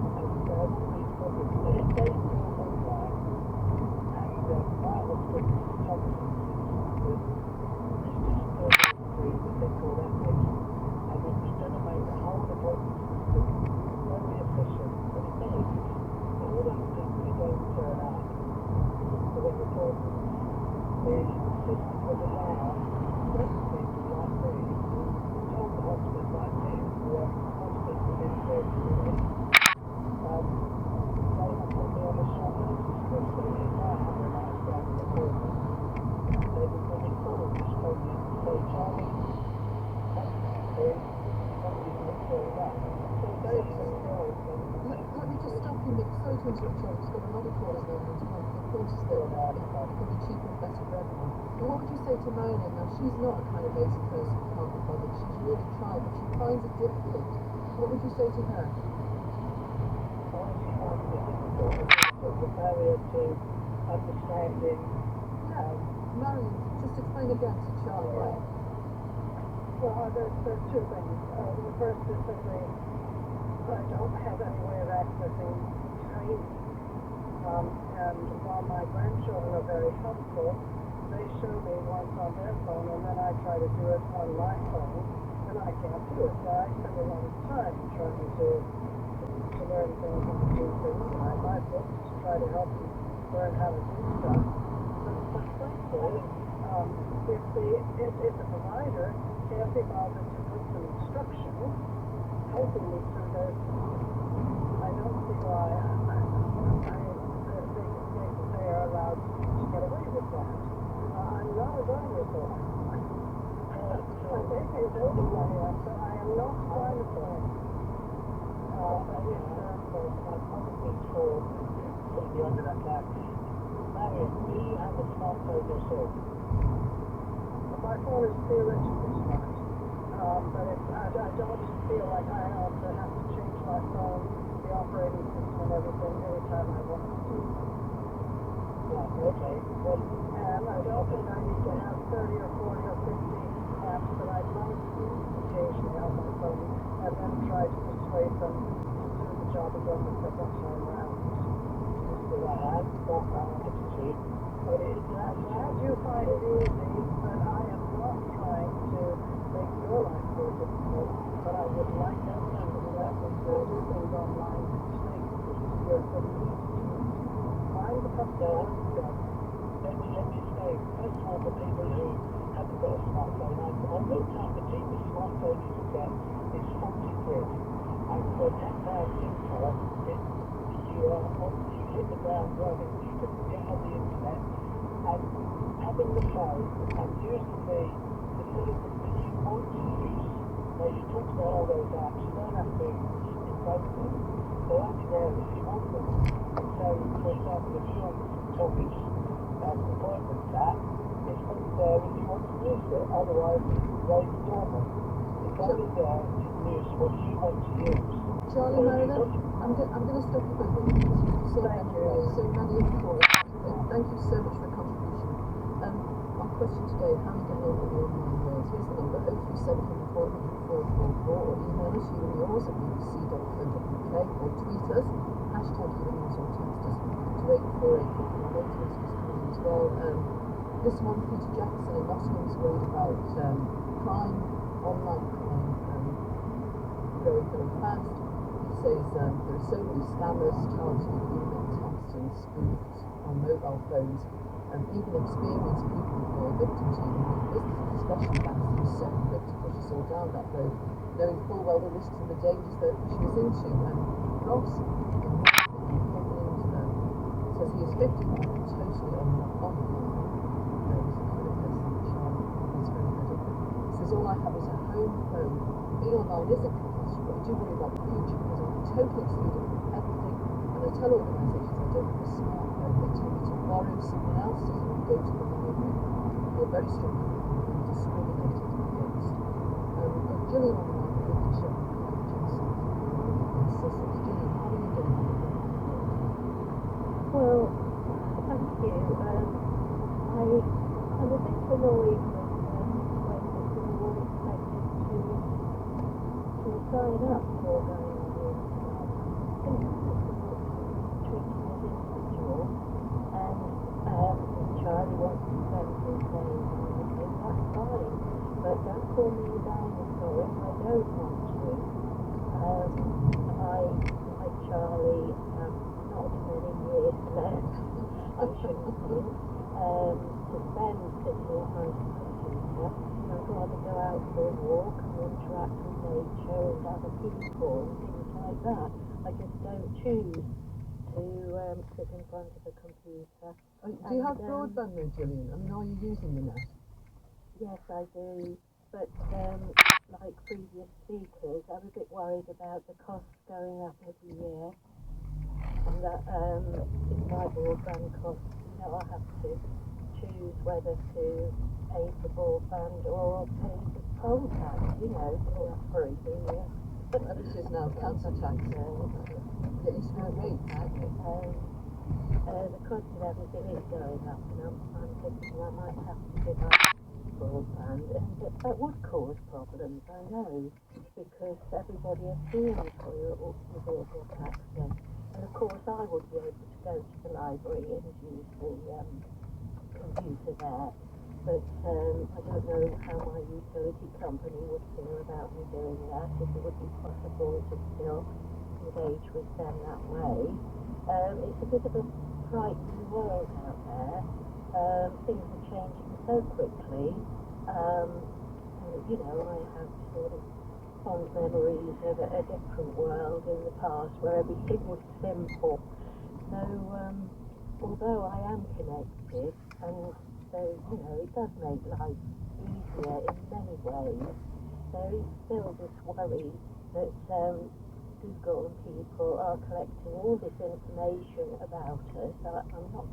C: and they have all these problems. But if they go online, and my hospital competence is this thing called Epic, and it's going to make the whole appointment system very efficient. But it means that all those people who don't turn up for their appointments, the system would allow certain people like me, who told the hospital like me, who are hospital within 30 minutes, they will put me on a short notice list. So if I have an outstanding appointment, they will bring it forward, just phone me and say, Charlie, somebody's not turned up. So they can go
F: Let me just stop you, Nick. Sorry to interrupt you. I've just got another call going on. Of course, it can be cheaper and better revenue. But what would you say to Marilyn? Now, she's not a kind of lazy person who can't be bothered. She's really tried, but she finds it difficult. What would you say to her?
C: The barrier to understanding.
F: Marion, just explain again to Charlie.
G: Well, there's two things. The first is simply I don't have any way of accessing training. And while my grandchildren are very helpful, they show me once on their phone, and then I try to do it on my phone, and I can't do it. So I spend a lot of time trying to learn things and to do things, and I buy books to try to help them learn how to do stuff. But frankly, if the provider can't be bothered to put some instruction helping me through this, I don't see why they are allowed to get away with that. I'm not a dinosaur. I think they build a plan, but I am not a dinosaur.
C: My policies for putting you under that cap. Marion, do you have a smartphone yourself?
G: My phone is theoretically smart, but I don't feel like I have to change my phone, the operating system and everything every time I want to.
C: Right, okay. Well,
G: and I don't think I need to have 30 or 40 or 50 apps that I don't use. away from doing the job of government that got so around. So I got advocacy. But I do find it easy, but I am not trying to make your life more difficult. But I would like that somebody that would do things online and you're for me to find the customer. Let me say, first of all, for people who haven't got a smartphone, I looked up the cheapest smartphone you can get is 40 quid. And for 10,000 info, you hit the ground running, you can get on the internet, and having the phone and using the facilities that you want to use. Now you talked about all those apps, you don't have to invoke them. They're actually there if you want them. And so, for example, if you're on Tommy's appointment app, it's only there if you want to use it, otherwise it's very dormant. It's only there to use what you want to use.
A: Charlie Meredith, I'm going to stop you quickly because you've so many of the calls. Thank you so much for your contribution. Our question today, how are you getting on with the online world? Here's the number, 03700 400 or email us, you and yours at bbc.co.uk, or tweet us, hashtag you and yours, or text us to 848. Our latest messages coming in as well. This one, Peter Jackson in Nottingham is worried about crime, online crime, growing very fast. He says there are so many scammers targeting email, texts and spoofs on mobile phones, and even experienced people fall victim to them. Businesses especially that seem so quick to push us all down that road, knowing full well the risks and the dangers they're pushing us into. Ross in England says he is 50 totally online. Says all I have is a home phone. Being online isn't compulsory, but I do worry about the future because I'm totally excluded from everything. And I tell organisations I don't have a smartphone. They tell me to borrow someone else's and go to the library. I feel very strongly and discriminated against. Gillian on the line with the show, Johnson in Sussex. Gillian, how are you getting on with that?
J: Well, thank you. I'm a bit annoyed to sign up for going on the internet. I think it's treating as individual, and Charlie wants to spend his days on anything, that's fine. But don't call me a dinosaur if I don't want to. I, like Charlie, have not many years left, I should say, to spend sitting in front of the computer. I'd rather go out for a walk and interact with nature and other people and things like that. I just don't choose to sit in front of a computer.
A: Do you have broadband though, Gillian? I mean, are you using the net?
J: Yes, I do. But like previous speakers, I'm a bit worried about the costs going up every year. And that if my broadband costs, I have to choose whether to pay for broadband or pay for poll tax, for a year.
A: This is now council tax. It used to be a rate,
J: the cost of everything is going up, and I'm thinking I might have to give up broadband, and that would cause problems, I know, because everybody is paying for your vehicle tax then. And of course I would be able to go to the library and use the computer there, but I don't know how my utility company would feel about me doing that, if it would be possible to still engage with them that way. It's a bit of a frightening world out there. Things are changing so quickly. I have sort of fond memories of a different world in the past where everything was simple. So, although I am connected, and so, it does make life easier in many ways, there is still this worry that Google and people are collecting all this information about us. I'm not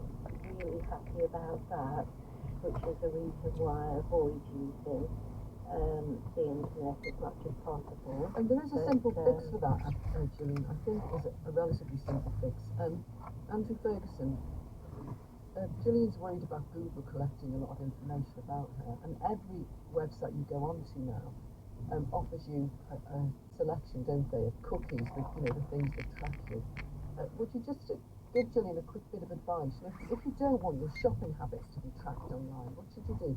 J: really happy about that, which is a reason why I avoid using the internet as much as possible.
A: And there is a simple fix for that, Gillian. I think is a relatively simple fix. Andrew Ferguson, Gillian's worried about Google collecting a lot of information about her, and every website you go onto now offers you a selection, don't they, of cookies with, the things that track you. Would you just give Gillian a quick bit of advice? If you don't want your shopping habits to be tracked online, what should you do?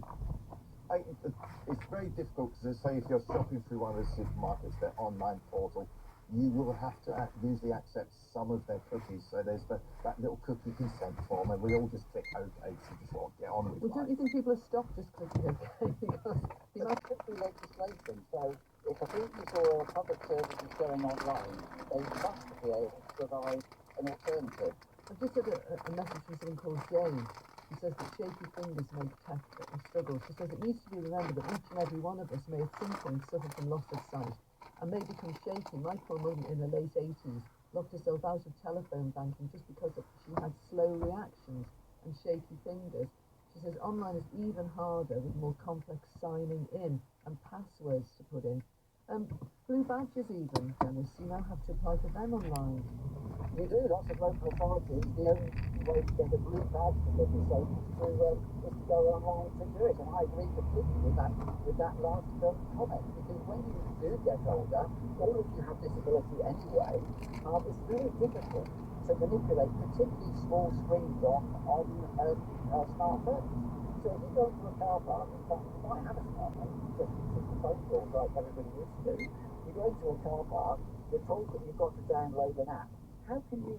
B: It's very difficult because, say, if you're shopping through one of the supermarkets, their online portal, you will have to usually accept some of their cookies. So there's that little cookie consent form, and we all just click OK to just sort of get on with it.
A: Well, don't you think people have stopped just clicking OK? Because
C: There could be legislation. So if a business or a public service is going online, they must be able to provide an alternative.
A: I've just had a message from someone called Jane. She says that shaky fingers make tech a struggle. She says it needs to be remembered that each and every one of us may at some point suffer from loss of sight and may become shaky. My poor mum in her late 80s locked herself out of telephone banking just because she had slow reactions and shaky fingers. She says online is even harder with more complex signing in and passwords to put in. Blue badges even, Dennis, you now have to apply for them online.
C: You do, lots of local authorities. The only way to get a blue badge for living safe is to go online to do it. And I agree completely with that last comment, because when you do get older, or if you have disability anyway, it's very difficult to manipulate particularly small screens on smartphones. So if you go to a car park, in fact, you might have a smartphone, just the phone calls like everybody used to. You go into a car park, you're told that you've got to download an app. How can you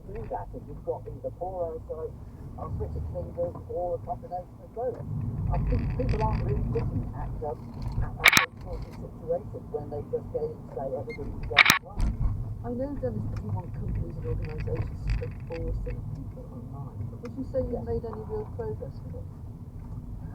C: do that if you've got either poor eyesight, arthritic fingers, or a combination of both? I think people aren't really looking at those sorts of situations when they just go and say everybody's going wrong.
A: I know, Dennis, that you want companies and organisations to stop forcing people online, but would you say you've made any real progress with it?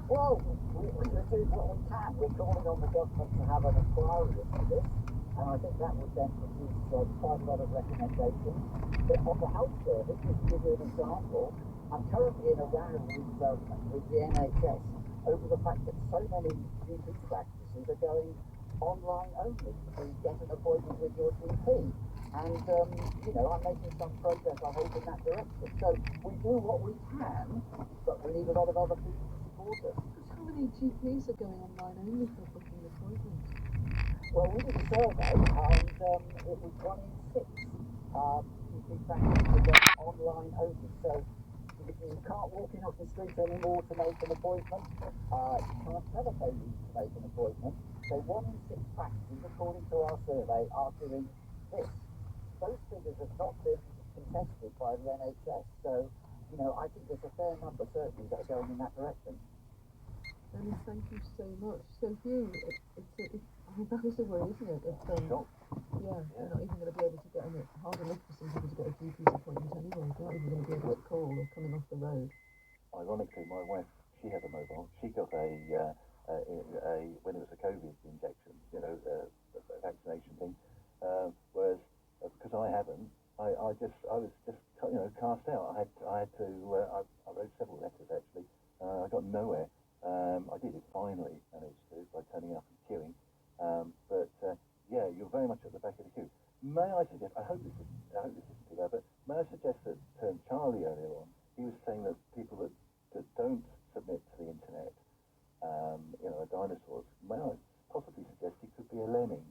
C: Well, we're doing what we can. We're calling on the government to have an inquiry into this, and I think that would then produce quite a lot of recommendations. But on the health service, just to give you an example, I'm currently in a row with the NHS over the fact that so many GP practices are going online only to get an appointment with your GP. And, I'm making some progress, I hope, in that direction. So we do what we can, but we need a lot of other people to support us.
A: How many GPs are going online only for booking appointments?
C: Well, we did a survey, and it was 1 in 6 GP practices are going online only. So you can't walk in off the street anymore to make an appointment. You can't telephone to make an appointment. So 1 in 6 practices, according to our survey, are doing this. Those figures have not been contested by the NHS. So, I think there's a fair number, certainly, that are going in that direction.
A: Dennis, thank you so much. So, Hugh, that is a worry, isn't it?
C: Sure.
A: Yeah, you're not even going to be able to get in it. Hard enough for some people to get a GP's appointment anyway. They're not even going to be able to call or coming off the road.
K: Ironically, my wife, she has a mobile. She got a when it was a COVID injection, a vaccination thing. Whereas because I haven't, I was just cast out. I wrote several letters actually. I got nowhere. I did it finally, managed to by turning up and queuing. Yeah, you're very much at the back of the queue. May I suggest? I hope this isn't too bad, but may I suggest that Charlie earlier on, he was saying that people that don't submit to the internet, are dinosaurs. May I possibly suggest he could be a lemming?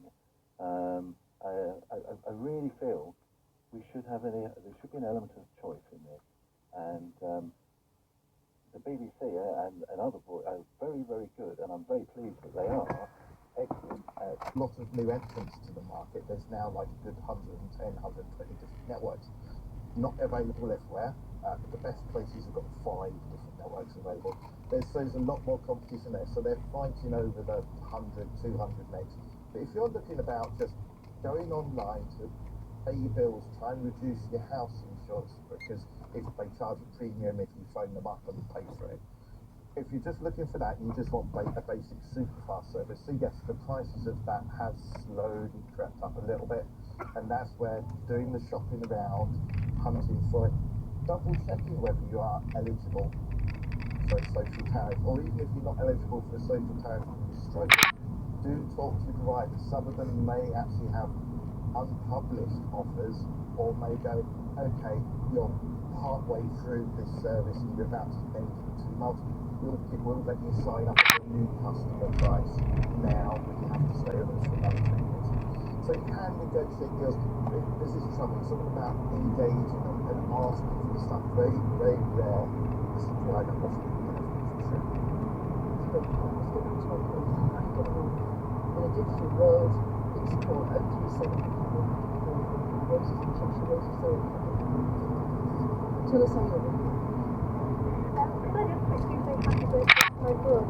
K: I really feel there should be an element of choice in this, and the BBC and other are very, very good, and I'm very pleased that they are.
B: Excellent. Lots of new entrants to the market. There's now like a good 110, 120 different networks. Not available everywhere. The best places have got 5 different networks available. There's a lot more competition there, so they're fighting over the 100, 200 megs. But if you're looking about just going online to pay your bills, try and reduce your house insurance, because if they charge a premium if you phone them up and pay for it. If you're just looking for that, you just want a basic super fast service. So yes, the prices of that have slowly crept up a little bit, and that's where doing the shopping around, hunting for it, double checking whether you are eligible for a social tariff, or even if you're not eligible for a social tariff and you're struggling, do talk to your provider. Some of them may actually have unpublished offers, or may go, okay, you're partway through this service and you're about to enter the 2 months. We'll let you sign up at a new customer price now, but you have to stay So you can negotiate deals. This is the trouble. Talking about engaging and asking for stuff. Very, very rare. This is why I don't watch it.
A: In a digital world, please call 037 Roses and Cheshire Roses. Tell us how you're doing.
J: Could I just quickly say happy birthday to my brother?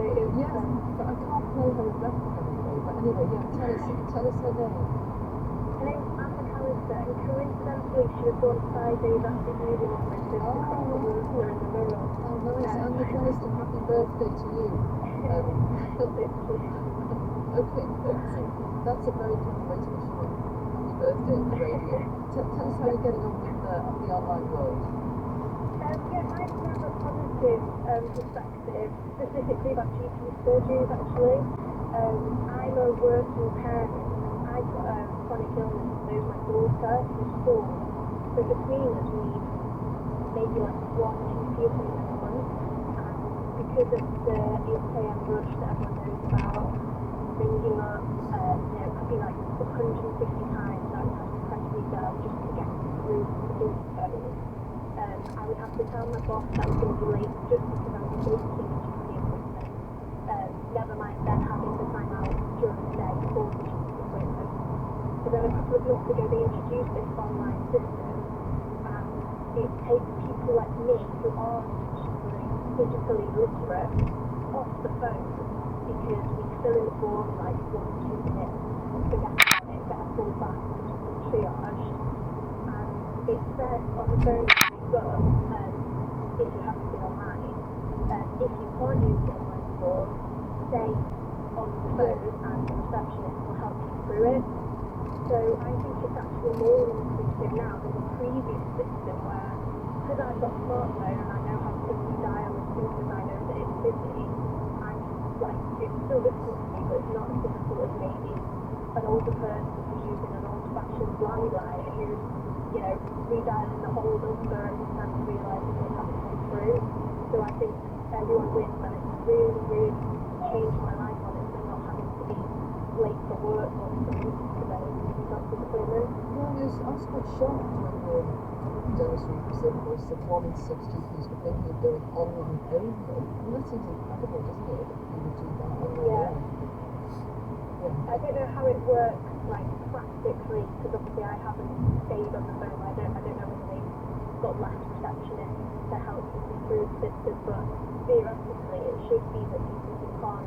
A: Yes, but I can't play her record anyway. But anyway, yeah, tell us her name.
J: Her name's Anne McAllister, and coincidentally she was born 5 days after you did on my sister across the water in the mirror.
A: Oh, nice. Anne McAllister, happy birthday to you. Okay, that's a very good way to wish you a happy birthday on the radio. Tell us how you're getting on with the online world.
J: Yeah, mine's more of a positive perspective, specifically about GP surgeries actually. I'm a working parent. I've got a chronic illness, so my daughter is 4. So between us we maybe like 1 GP appointment a month, and because of the 8 AM rush that everyone knows about, ringing up, could be like 150 times I would have to press redial just to get through to the phone. I would have to tell my boss that I was going to be late just because I was making a GP appointment. Never mind then having the time out during the day for the GP appointment. So then a couple of months ago they introduced this online system, and it takes people like me who are digitally literate off the phone because we fill in the form in like 1-2 minutes, forget about it, get a call back, which is the triage. And it says on the phone but if you have to be online, if you can't use the online form, stay on the phone and the receptionist will help you through it. So I think it's actually more inclusive now than the previous system where, because I've got a smartphone and I know how to redial as soon as I know that it's busy, it's still difficult for me, but it's not as difficult as maybe an older person who's using an old-fashioned landline who's redialing the whole number and then realising it hasn't come through. So I think everyone wins, and it's really, really changed my life on it, and not having to be late for work or something today to doctor's appointment.
A: Yeah, I was quite shocked when Dennis Reed said was that 1 in 6 GPs were thinking of going online only. And that seems incredible, doesn't it? That you would do that online.
J: I don't know how it works practically, because obviously I haven't stayed on the phone. I don't know whether they've got less receptionists to help people through the system, but theoretically it should be that people who can't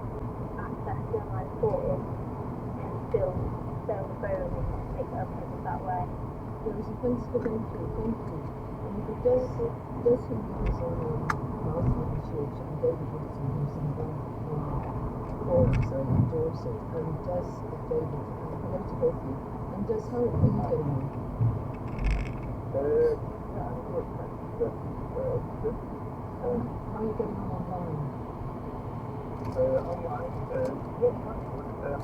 J: access the online form can still stay on the phone and make their appointment that way.
A: Rosie, thanks for going through. Thank you. And it does seem to be so Martha in Yorkshire and David Wilson, who's in the forums endorse it. And Des, David, hello to both of you. And Des, how are you getting on?
H: Yeah, I'm good, thanks. Good.
A: How are you getting on online?
H: Online, yes, that's good.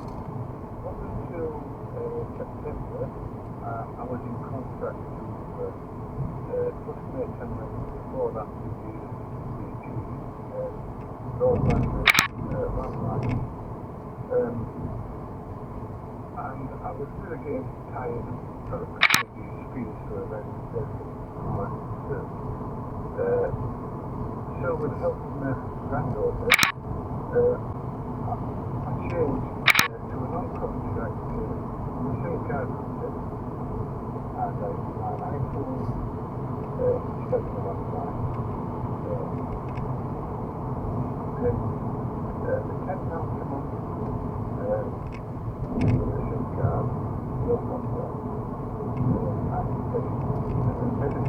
H: Up until September, I was in contract with Postmates, and before that with BT, broadband landline. And I was really getting tired of the speeds for a very service. So with the help of my granddaughter, I changed to a non-contract SIM card concept, and my iPhone instead of the landline. Then the £10 a month with the SIM card, no contract, and better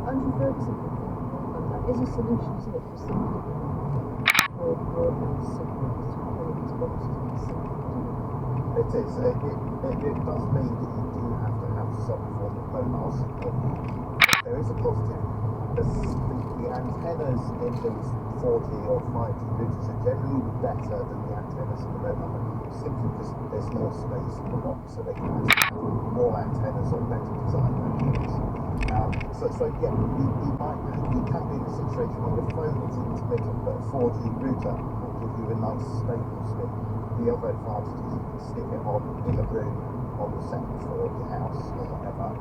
A: Andrew Ferguson from Broadband, that is a solution, isn't it, for some people who have broadband signals to call these boxes and simple.
B: It is. It does mean that you do have to have some form of mobile signal. But there is a positive. The antennas in these 4G or 5G routers are generally better than the antennas in the mobile, simply because there's more space in the box, so they can actually have more antennas or better designed antennas. So yeah, you can be in a situation frustration when your phone is intermittent, but a 4G router will give you a nice stable speed. The other advantage is you can stick it on in the room, on the second floor of your house, or whatever.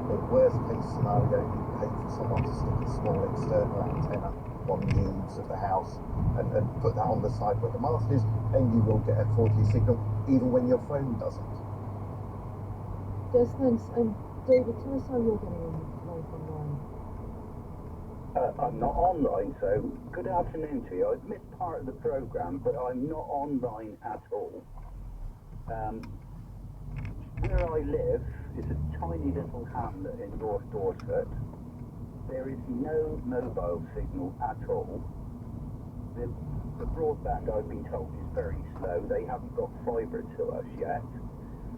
B: The worst case scenario, you pay for someone to stick a small external antenna on the eaves of the house and put that on the side where the mast is, and you will get a 4G signal even when your phone doesn't.
F: Yes, thanks. David, tell us how you're getting on life online.
K: I'm not online, so good afternoon to you. I've missed part of the programme, but I'm not online at all. Where I live is a tiny little hamlet in North Dorset. There is no mobile signal at all. The broadband, I've been told, is very slow. They haven't got fibre to us yet.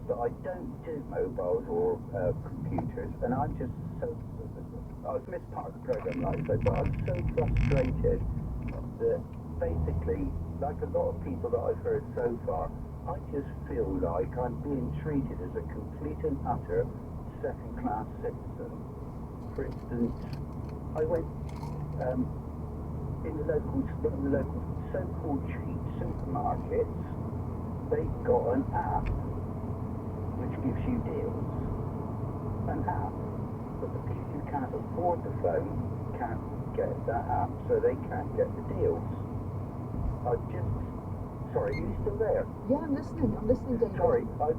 K: But I don't do mobiles or computers, and I'm just so... I've missed part of the programme, like I said, but I'm so frustrated that basically, like a lot of people that I've heard so far, I just feel like I'm being treated as a complete and utter second-class citizen. For instance, I went in the local so-called cheap supermarkets. They've got an app which gives you deals. An app. But the people who can't afford the phone can't get that app, so they can't get the deals. Sorry, are you still there?
F: Yeah, I'm listening, David.
K: Sorry, a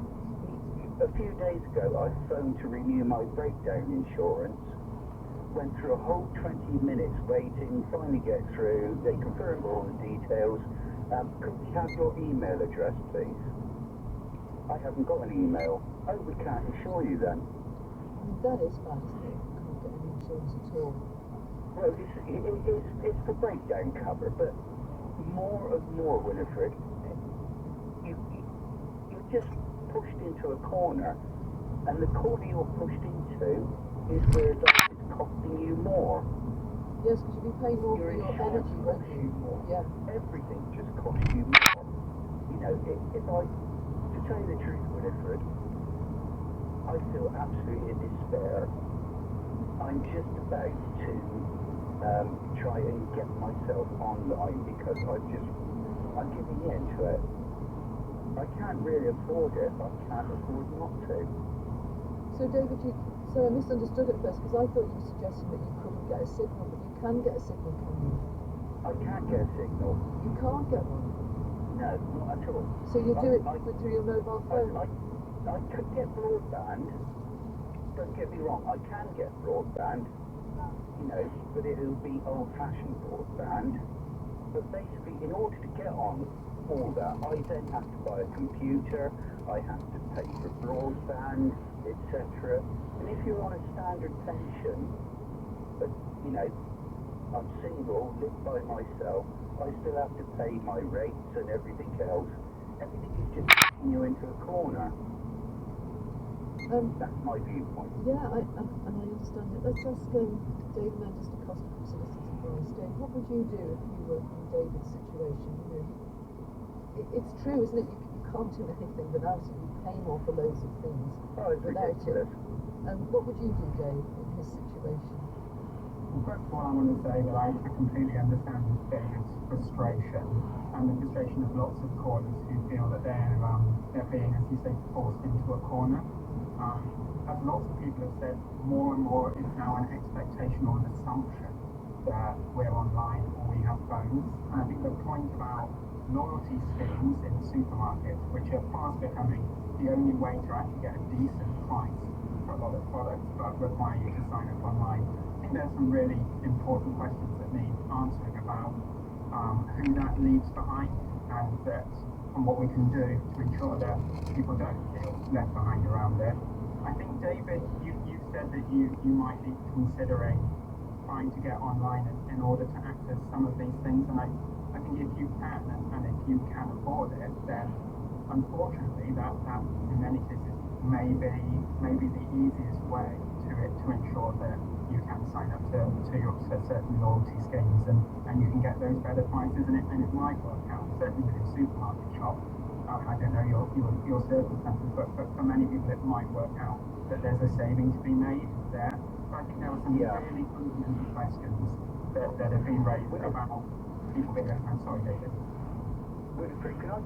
K: few days ago I phoned to renew my breakdown insurance. Went through a whole 20 minutes waiting, finally get through. They confirmed all the details. Could we have your email address, please? I haven't got an email. Oh, we can't insure you then.
F: That is bad, isn't it? You can't get any insurance at all.
K: Well, it's for breakdown cover, but more and more, Winifred, you're just pushed into a corner, and the corner you're pushed into is where life is costing you more.
F: Yes, because you'll be paying more for your energy, won't you? Yeah.
K: Everything just costs you more. You know, to tell you the truth, Winifred, I feel absolutely in despair. I'm just about to try and get myself online because I'm giving in to it. I can't really afford it. I can't afford not to.
F: So David, so I misunderstood at first because I thought you were suggesting that you couldn't get a signal, but you can get a signal, can you?
K: I can't get a signal.
F: You can't get one?
K: No, not at all.
F: So you do it through your mobile phone?
K: I could get broadband. Don't get me wrong, I can get broadband, you know, but it'll be old-fashioned broadband. But basically, in order to get on all that, I then have to buy a computer, I have to pay for broadband, etc. And if you're on a standard pension, but, you know, I'm single, live by myself, I still have to pay my rates and everything else. Everything is just pushing you into a corner. That's my viewpoint.
F: Yeah, and I understand it. Let's ask Dave Mendes to Costa from Solicitors Advice. Dave, what would you do if you were in David's situation? You know, it's true, isn't it? You can't do anything without it. You pay more for loads of things without it. What would you do, Dave, in his situation?
I: Well, first of all, I want to say that I completely understand David's frustration and the frustration of lots of callers who feel that they're being, as you say, forced into a corner. As lots of people have said, more and more is now an expectation or an assumption that we're online or we have phones. And I think the point about loyalty schemes in supermarkets, which are fast becoming the only way to actually get a decent price for a lot of products, but require you to sign up online. I think there's some really important questions that need answering about who that leaves behind and what we can do to ensure that people don't feel left behind around it. I think, David, you said that you might be considering trying to get online in order to access some of these things, and I think if you can and if you can afford it, then unfortunately that in many cases may be the easiest way to ensure that you can sign up to certain loyalty schemes and you can get those better prices, and it might work out, certainly within supermarket shops. I don't know your circumstances, but for many people it might work out that there's a saving to be made there. So I think there were some really fundamental questions that have been raised about people being I'm sorry, David.
K: Winifred, can I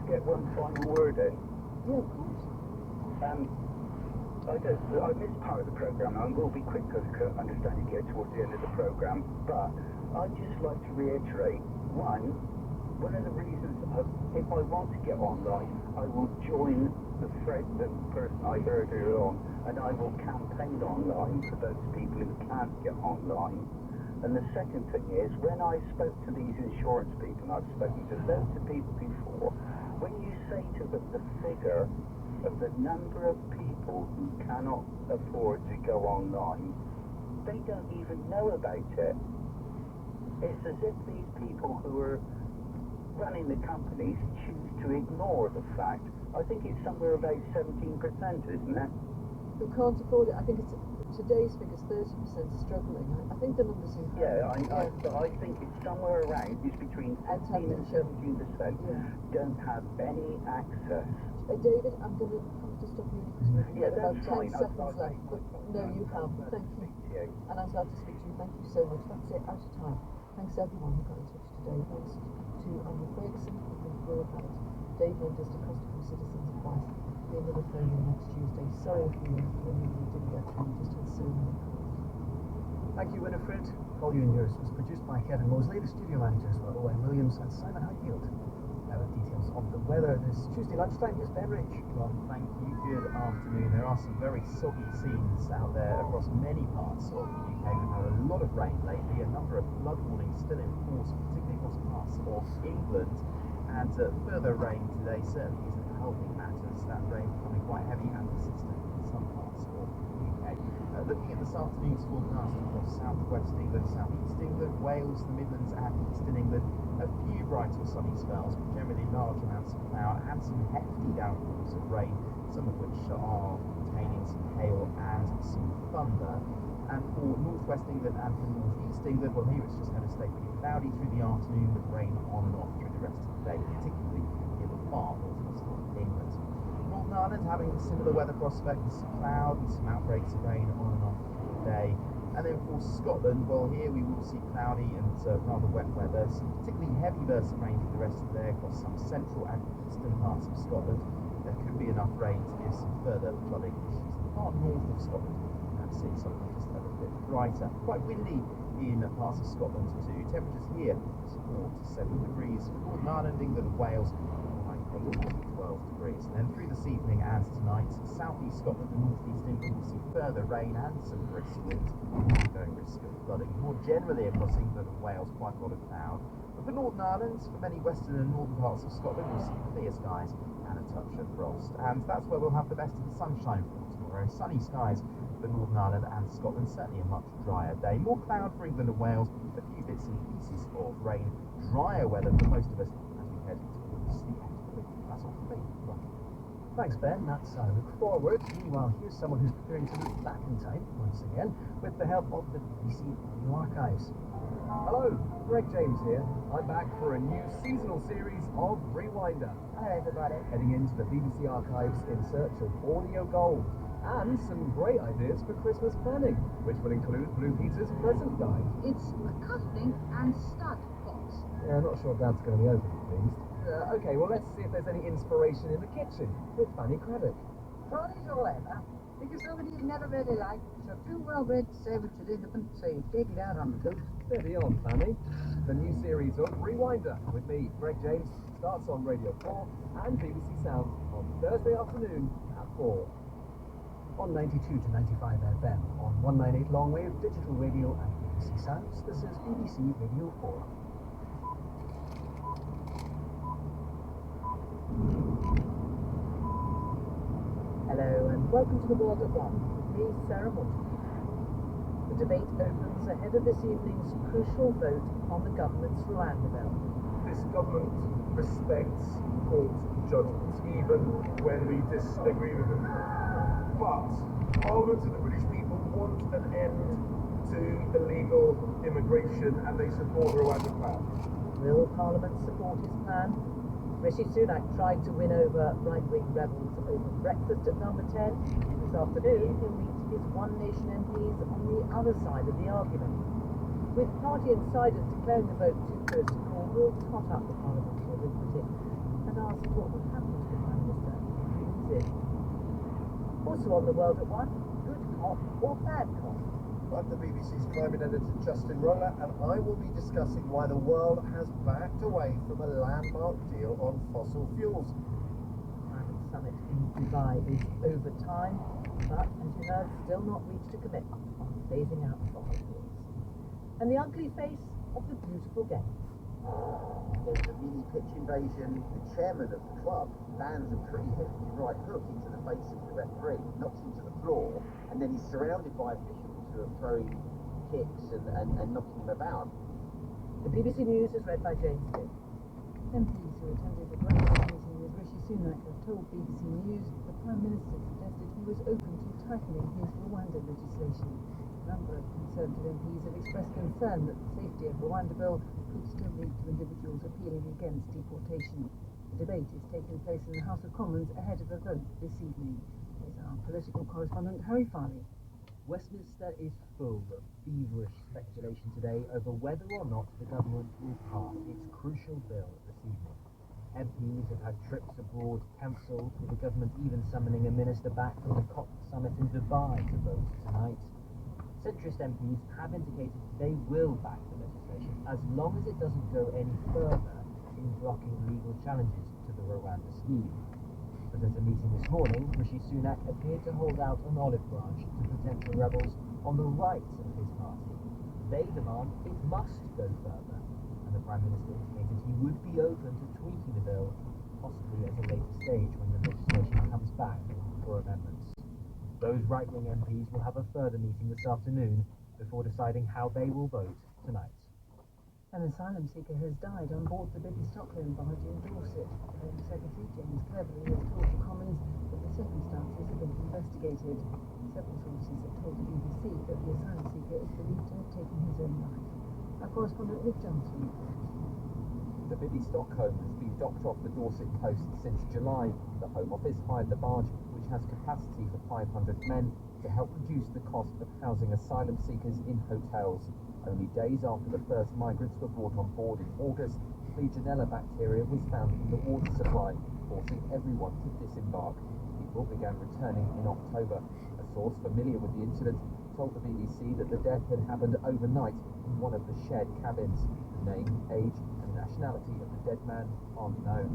K: get one final word in?
F: Yeah, of course.
K: I missed part of the programme. I will be quick because I understand you get towards the end of the programme. But I'd just like to reiterate, one of the reasons, if I want to get online, I will join the person I heard earlier on, and I will campaign online for those people who can't get online. And the second thing is, when I spoke to these insurance people, and I've spoken to loads of people before, when you say to them the figure of the number of people who cannot afford to go online, they don't even know about it. It's as if these people who are running the companies choose to ignore the fact. I think it's somewhere about 17%, isn't it?
F: Who can't afford it? I think it's today's figure's 30% struggling. I think the numbers in
K: But I think it's somewhere around, it's between 15 and 17% don't have any access.
F: David, I'm going to have to stop you because we've got about 10
K: fine.
F: seconds left. But no, you have. Thank you. And I'm glad to speak to you. Thank you so much. That's it. Out of time. Thanks everyone who got in touch today. Thanks to Andrew Ferguson who think broadband. Dave Linders to Customer Citizens Advice. Be another phone in next Tuesday. Sorry if you didn't get through. We just had so many calls.
C: Thank you, Winifred. Call You in Yours was produced by Kevin Mosley. The studio managers were Owen Williams and Simon Highfield. Now the details of the weather this Tuesday lunchtime. Here's Ben Rich.
L: Well, thank you. Good afternoon. There are some very soggy scenes out there across many parts of the UK. We've had a lot of rain lately, a number of flood warnings still in force, particularly across parts of England. And further rain today certainly isn't helping matters. That rain becoming quite heavy and persistent in some parts of the UK. Looking at this afternoon's forecast across south-west England, south-east England, Wales, the Midlands and eastern England, a few bright or sunny spells, but generally large amounts of cloud and some hefty downpours of rain, some of which are containing some hail and some thunder. And for northwest England and for northeast England, well, here it's just going to stay pretty cloudy through the afternoon with rain on and off through the rest of the day, particularly in the far northwest of England. Northern Ireland having similar weather prospects, cloud and some outbreaks of rain on and off through the day. And then for Scotland, well, here we will see cloudy and rather wet weather, some particularly heavy bursts of rain through the rest of the day across some central and eastern parts of Scotland. There could be enough rain to give some further flooding issues in the far north of Scotland. See something just a little bit brighter. Quite windy in parts of Scotland too. Temperatures here 4 to 7 degrees. For Northern Ireland, England and Wales, 8 to 12 degrees. And then through this evening and tonight, southeast Scotland and northeast England will see further rain and some brisk wind, going risk of flooding. More generally across England and Wales, quite a lot of cloud. But for Northern Ireland, for many western and northern parts of Scotland, we'll see clear skies and a touch of frost. And that's where we'll have the best of the sunshine for tomorrow. Sunny skies for Northern Ireland and Scotland, certainly a much drier day. More cloud for England and Wales, a few bits and pieces of rain, drier weather for most of us as we head towards the end of the week. That's all from me.
C: Thanks, Ben. That's Look Forward. Meanwhile, here's someone who's preparing to look back in time once again with the help of the BBC Audio Archives.
M: Hello, Greg James here. I'm back for a new seasonal series of Rewinder.
N: Hello, everybody.
M: Heading into the BBC Archives in search of audio gold and some great ideas for Christmas planning, which will include Blue Peter's present guide.
N: It's a cufflink and stud box.
M: Yeah, I'm not sure Dad's going to be overly pleased. Okay, well, let's see if there's any inspiration in the kitchen with Fanny Craddock.
N: Tony's all ever, because somebody's never really liked, so too well bred to say what you did, so you take it out on the toast.
M: Steady on, Fanny. The new series of Rewinder with me, Greg James, starts on Radio 4 and BBC Sound on Thursday afternoon at 4.
C: On 92 to 95 FM, on 198 longwave, digital radio and BBC Sounds, this is BBC Radio 4.
O: Hello and welcome to the World at One with me, Sarah Morton. The debate opens ahead of this evening's crucial vote on the government's Rwanda bill.
P: This government respects court judgments, even when we disagree with them. But Parliament and the British people want an end to illegal immigration and they support the Rwanda plan.
O: Will Parliament support his plan? Rishi Sunak tried to win over right-wing rebels over breakfast at number 10. This afternoon, he'll meet his One Nation MPs on the other side of the argument. with party insiders declaring the vote too close to call, will tot up the parliamentary arithmetic and ask what would happen to the Prime Minister if he loses it. Also on the World at One, good cop or bad cop?
M: I'm the BBC's climate editor Justin Roller, and I will be discussing why the world has backed away from a landmark deal on fossil fuels.
O: The climate summit in Dubai is over time, but as you heard, still not reached a commitment on phasing out fossil fuels. And the ugly face of the beautiful game.
L: There's a mini pitch invasion. The chairman of the club lands a pretty hefty right hook into the face of the referee, knocks him to the floor, and then he's surrounded by officials who are throwing kicks and knocking him about.
O: The BBC News is read by James Gibb.
F: MPs who attended the Brussels meeting with Rishi Sunak have told BBC News the Prime Minister suggested he was open to tightening his Rwanda legislation. A number of Conservative MPs have expressed concern that the safety of Rwanda bill could still lead to individuals appealing against deportation. The debate is taking place in the House of Commons ahead of a vote this evening. Here's our political correspondent Harry Farley.
Q: Westminster is full of feverish speculation today over whether or not the government will pass its crucial bill this evening. MPs have had trips abroad cancelled, with the government even summoning a minister back from the COP summit in Dubai to vote tonight. Centrist MPs have indicated they will back the legislation as long as it doesn't go any further in blocking legal challenges to the Rwanda scheme. But at a meeting this morning, Rishi Sunak appeared to hold out an olive branch to potential rebels on the right of his party. They demand it must go further, and the Prime Minister indicated he would be open to tweaking the bill, possibly at a later stage when the legislation comes back for amendments. Those right-wing MPs will have a further meeting this afternoon before deciding how they will vote tonight.
F: An asylum seeker has died on board the Bibby Stockholm barge in Dorset. Home Secretary James Cleverly has told the Commons that the circumstances are being investigated. Several sources have told the BBC that the asylum seeker is believed to have taken his own life. Our correspondent Nick Johnson reports.
R: The Bibby Stockholm has been docked off the Dorset coast since July. The Home Office hired the barge, which has capacity for 500 men, to help reduce the cost of housing asylum seekers in hotels. Only days after the first migrants were brought on board in August, Legionella bacteria was found in the water supply, forcing everyone to disembark. People began returning in October. A source familiar with the incident told the BBC that the death had happened overnight in one of the shared cabins. The name, age and nationality of the dead man aren't known.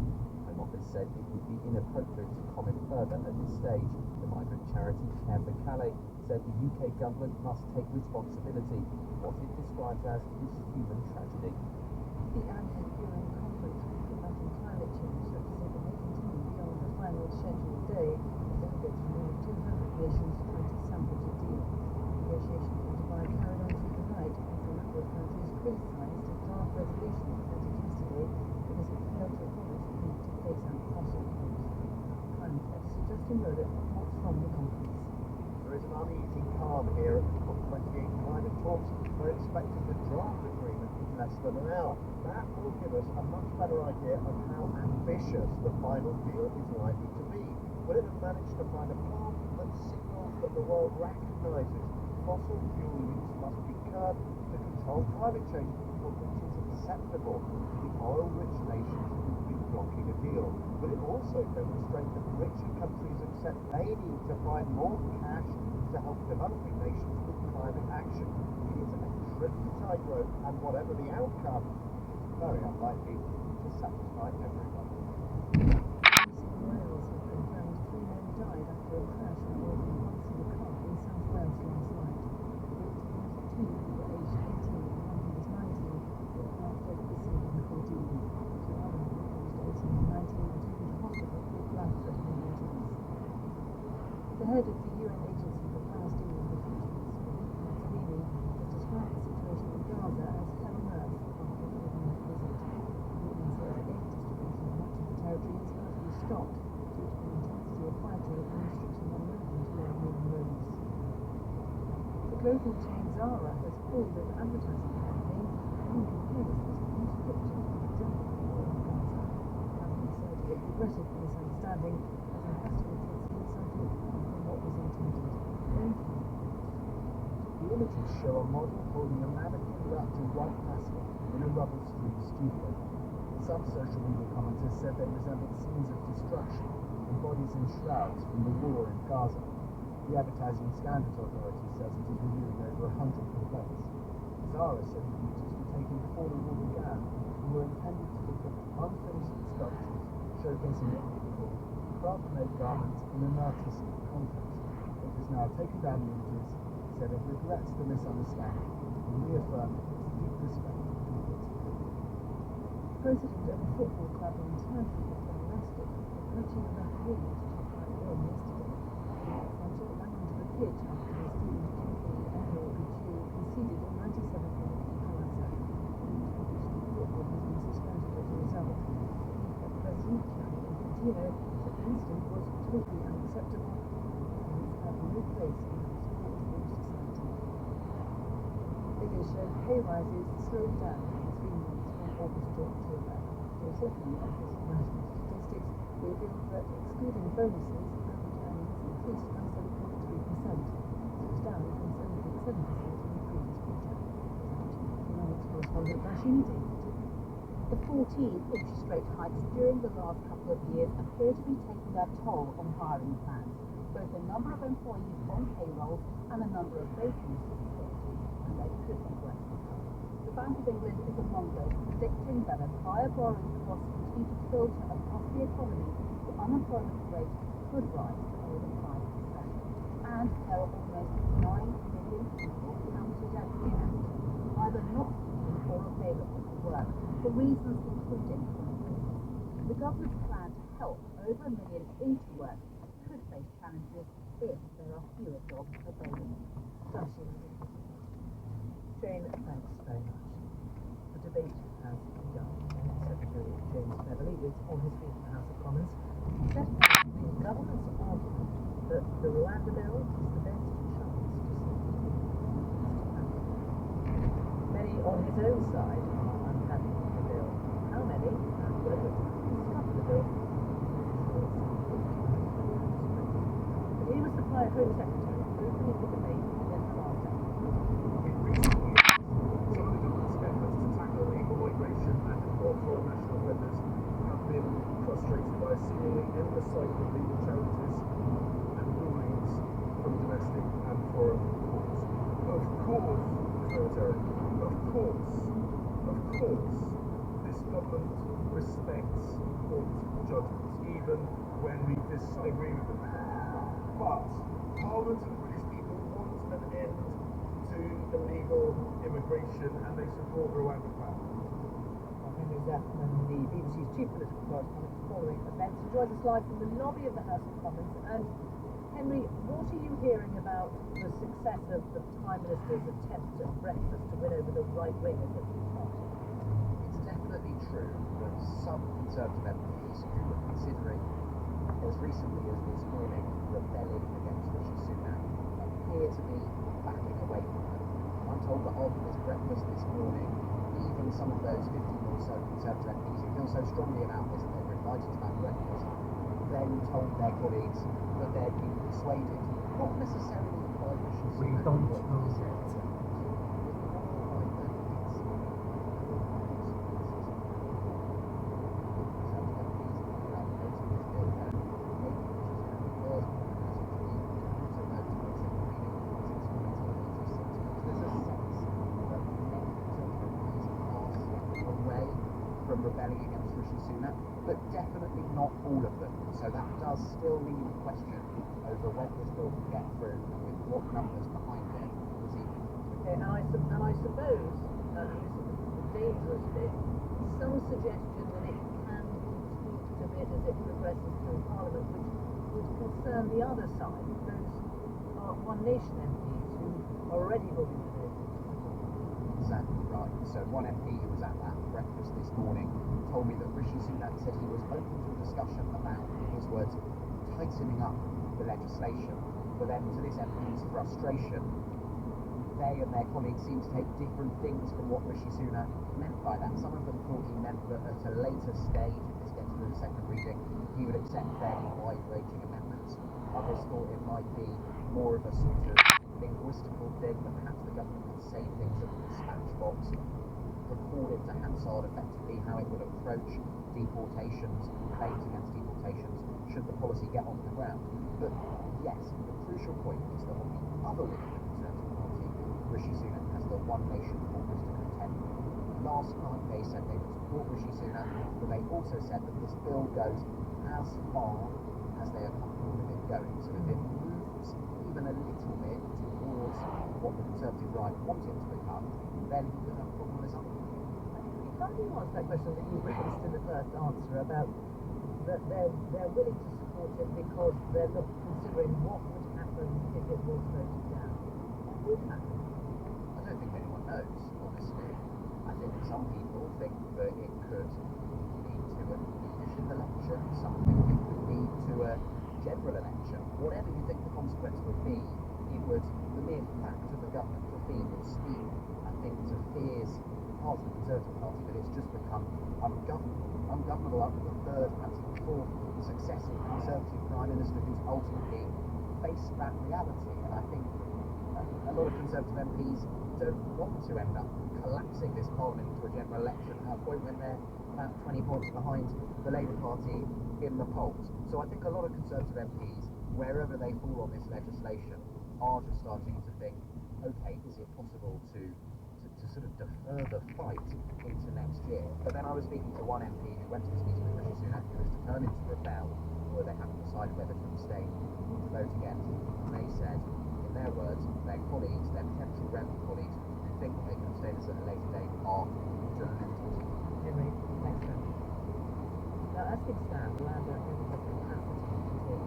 R: Home Office said it would be inappropriate to comment further at this stage. The migrant charity Care for Calais said the UK government must take responsibility for what it describes as this human tragedy.
F: The anti-UN conference on combating climate change looks as if it may continue beyond the final scheduled day. Delegates from more than 200 nations trying to salvage a deal. Negotiations in Dubai carried on through the night after a number of countries criticised a draft resolution presented yesterday because it failed to acknowledge the need to phase out fossil fuels. Climate editor Justin Roder reports from the conference.
M: There is an uneasy calm here at the COP28 climate talks. We're expecting the draft agreement in less than an hour. That will give us a much better idea of how ambitious the final deal is likely to be. Will it have managed to find a path that signals that the world recognises fossil fuel use must be curbed to control climate change, or which is acceptable to the oil-rich nations who've been blocking a deal? Will it also demonstrate that richer countries accept they need to find more cash to help developing nations with climate action? It is a tricky tightrope, and whatever the outcome, it's very unlikely to satisfy everyone.
F: Wales have confirmed 3 men died after a crash involving parts of a car in South Wales last night. The victims, 2 who were aged 18 and 1 who was 19, were found dead at the scene in Cordini. 2 other men, aged 18 and 19, were taken to hospital with life-threatening injuries. The head of the UN Agency for Palestinian Refugees, Salini, has described the situation in Gaza as hell on earth after a 4-night visit. UN says aid distribution in much of the territory is largely stopped due to the intensity of fighting and restrictions on movement along main roads. The clothing chain Zara has pulled an advertising campaign and compares this false picture of example of war in Gaza. The company said it regretted the misunderstanding as investigators had seen something far from what was intended.
M: The
L: Images show a model holding a mannequin wrapped in white plastic in a rubble-strewn studio. Some social media commenters said they resembled scenes of destruction and bodies in shrouds from the war in Gaza. The Advertising Standards Authority says it is reviewing over 100 complaints. Zara said the images were taken before the war began and were intended to depict unfinished sculptures showcasing what it called craft-made garments in an artistic context. It has now taken down the images, said it regrets the misunderstanding and reaffirmed its deep respect towards it.
O: President of a football club in Turkey has been arrested for coaching a referee to top right win yesterday. Frontal ran onto the pitch after his team's GP Emre Gücü conceded a 97th-minute equaliser. Football has been suspended as a result. President Gianni Infantino said the incident was totally unacceptable and it's had no place in our sport or society. Figures show pay rises slowed down in 3 months from August to October. Data from the Office of National Statistics revealed that excluding bonuses, average earnings increased by 7.3%, so it's down from 7.7% in the previous quarter. Economics correspondent Rasheen David.
S: The 14 interest rate hikes during the last couple of years appear to be taking their toll on hiring plans, both the number of employees on payroll and the number of vacancies, and they could be growing. The Bank of England is among those predicting that as higher borrowing costs continue to filter across the economy, the unemployment rate could rise to over 5%, and there are almost 9 million people counted as inactive, either not seeking or available for work, for reasons including employment. The government's plan to help over 1 million into work could face challenges if there are fewer jobs available.
O: Jane, thanks very much. The debate has begun. Secretary James Cleverly is on his feet in the House of Commons. He said the government's argument that the Rwanda bill is the best chance to save peace. Many on his own side are unhappy with the bill. How many and whether it's time to scrap the bill? But here was the Home Secretary opening the debate against the last day.
P: Some of the government's efforts to tackle illegal migration and import foreign national offenders have been frustrated by a seemingly endless cycle of legal challenges and rulings from domestic and foreign courts. Of course, this government respects court judgments, even when we disagree with them. But Parliament and the British people want an end to illegal immigration and they support Rwanda plan.
O: Henry Zafman, the BBC's chief political correspondent following events, joins us live from the lobby of the House of Commons. And Henry, what are you hearing about the success of the Prime Minister's attempt at breakfast to win over the right wing of the party?
L: It's definitely true that some Conservative MPs who were considering, as recently as this morning, rebelling against Rishi Sunak appear to be backing away from them. I'm told that on this breakfast this morning, even some of those 15 or so Conservative MPs who feel so strongly about this that they were invited to that breakfast, then told their colleagues that they'd been persuaded, not necessarily by Rishi Sunak.
E: We don't know yet.
L: Rebelling against Rishi Sunak, but definitely not all of them. So that does still leave a question over when this bill can get through and with what numbers behind it this evening.
O: Okay, and I suppose, this is the dangerous bit, some suggestion that it can be tweaked a bit as it progresses through Parliament, which would concern the other side, those One Nation MPs who are already voting for this.
L: Exactly right. So one MP who was at that breakfast this morning told me that Rishi Sunak said he was open to a discussion about, in his words, tightening up the legislation. But then, to this MP's frustration, they and their colleagues seem to take different things from what Rishi Sunak meant by that. Some of them thought he meant that at a later stage, if this gets through the second reading, he would accept fairly wide-ranging amendments. Others thought it might be more of a sort of linguistical thing that perhaps the government could say things in the dispatch box, recorded to Hansard effectively how it would approach deportations, claims against deportations, should the policy get on the ground. But yes, the crucial point is that on the other wing of the Conservative Party, Rishi Sunak has the One Nation caucus to contend with. Last night they said they would support Rishi Sunak, but they also said that this bill goes as far as they are comfortable with it going. So if it moves even a little bit towards what the Conservative right want it to become, then we'll have a problem with this other.
O: How do you answer that question that you raised in the first answer about that they're willing to support it because they're not considering what would happen if it was voted down? What would happen?
L: I don't think anyone knows, honestly. I think some people think that it could lead to a leadership election, some think it could lead to a general election. Whatever you think the consequence would be, it would, the mere fact of the government defeating Steve, I think, interferes part of the Conservative Party, but it's just become ungovernable after the third, perhaps even fourth, successive Conservative Prime Minister who's ultimately faced that reality. And I think a lot of Conservative MPs don't want to end up collapsing this Parliament into a general election at a point when they're about 20 points behind the Labour Party in the polls. So I think a lot of Conservative MPs, wherever they fall on this legislation, are just starting to think, okay, is it possible to sort of defer the fight into next year? But then I was speaking to one MP who went to this meeting with Rishi Sunak who was determined to rebel, or they haven't decided whether to abstain or to vote against. And they said, in their words, their colleagues, their potential rep colleagues who think that they can abstain at a later date are delusional.
O: Henry, next one. Now, as things stand, the land don't really have capacity to take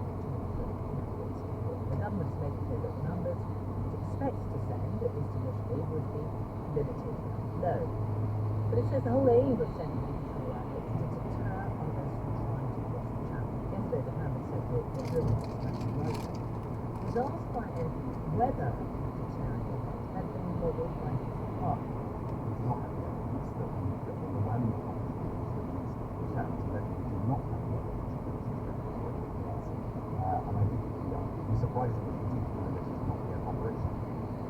O: the government's made it clear that the numbers it expects to send, at least initially, would be limited, low. But it says the whole aim of sending these land is to deter others from trying to cross the channel. Yesterday, the Cabinet said that the German international road was asked by MPs whether deterrent effects had been modelled by Hazel Park.
L: It's not had the evidence that the land deterrent effects do not have the evidence and I think it'd be surprising if you did know this is not yet operational.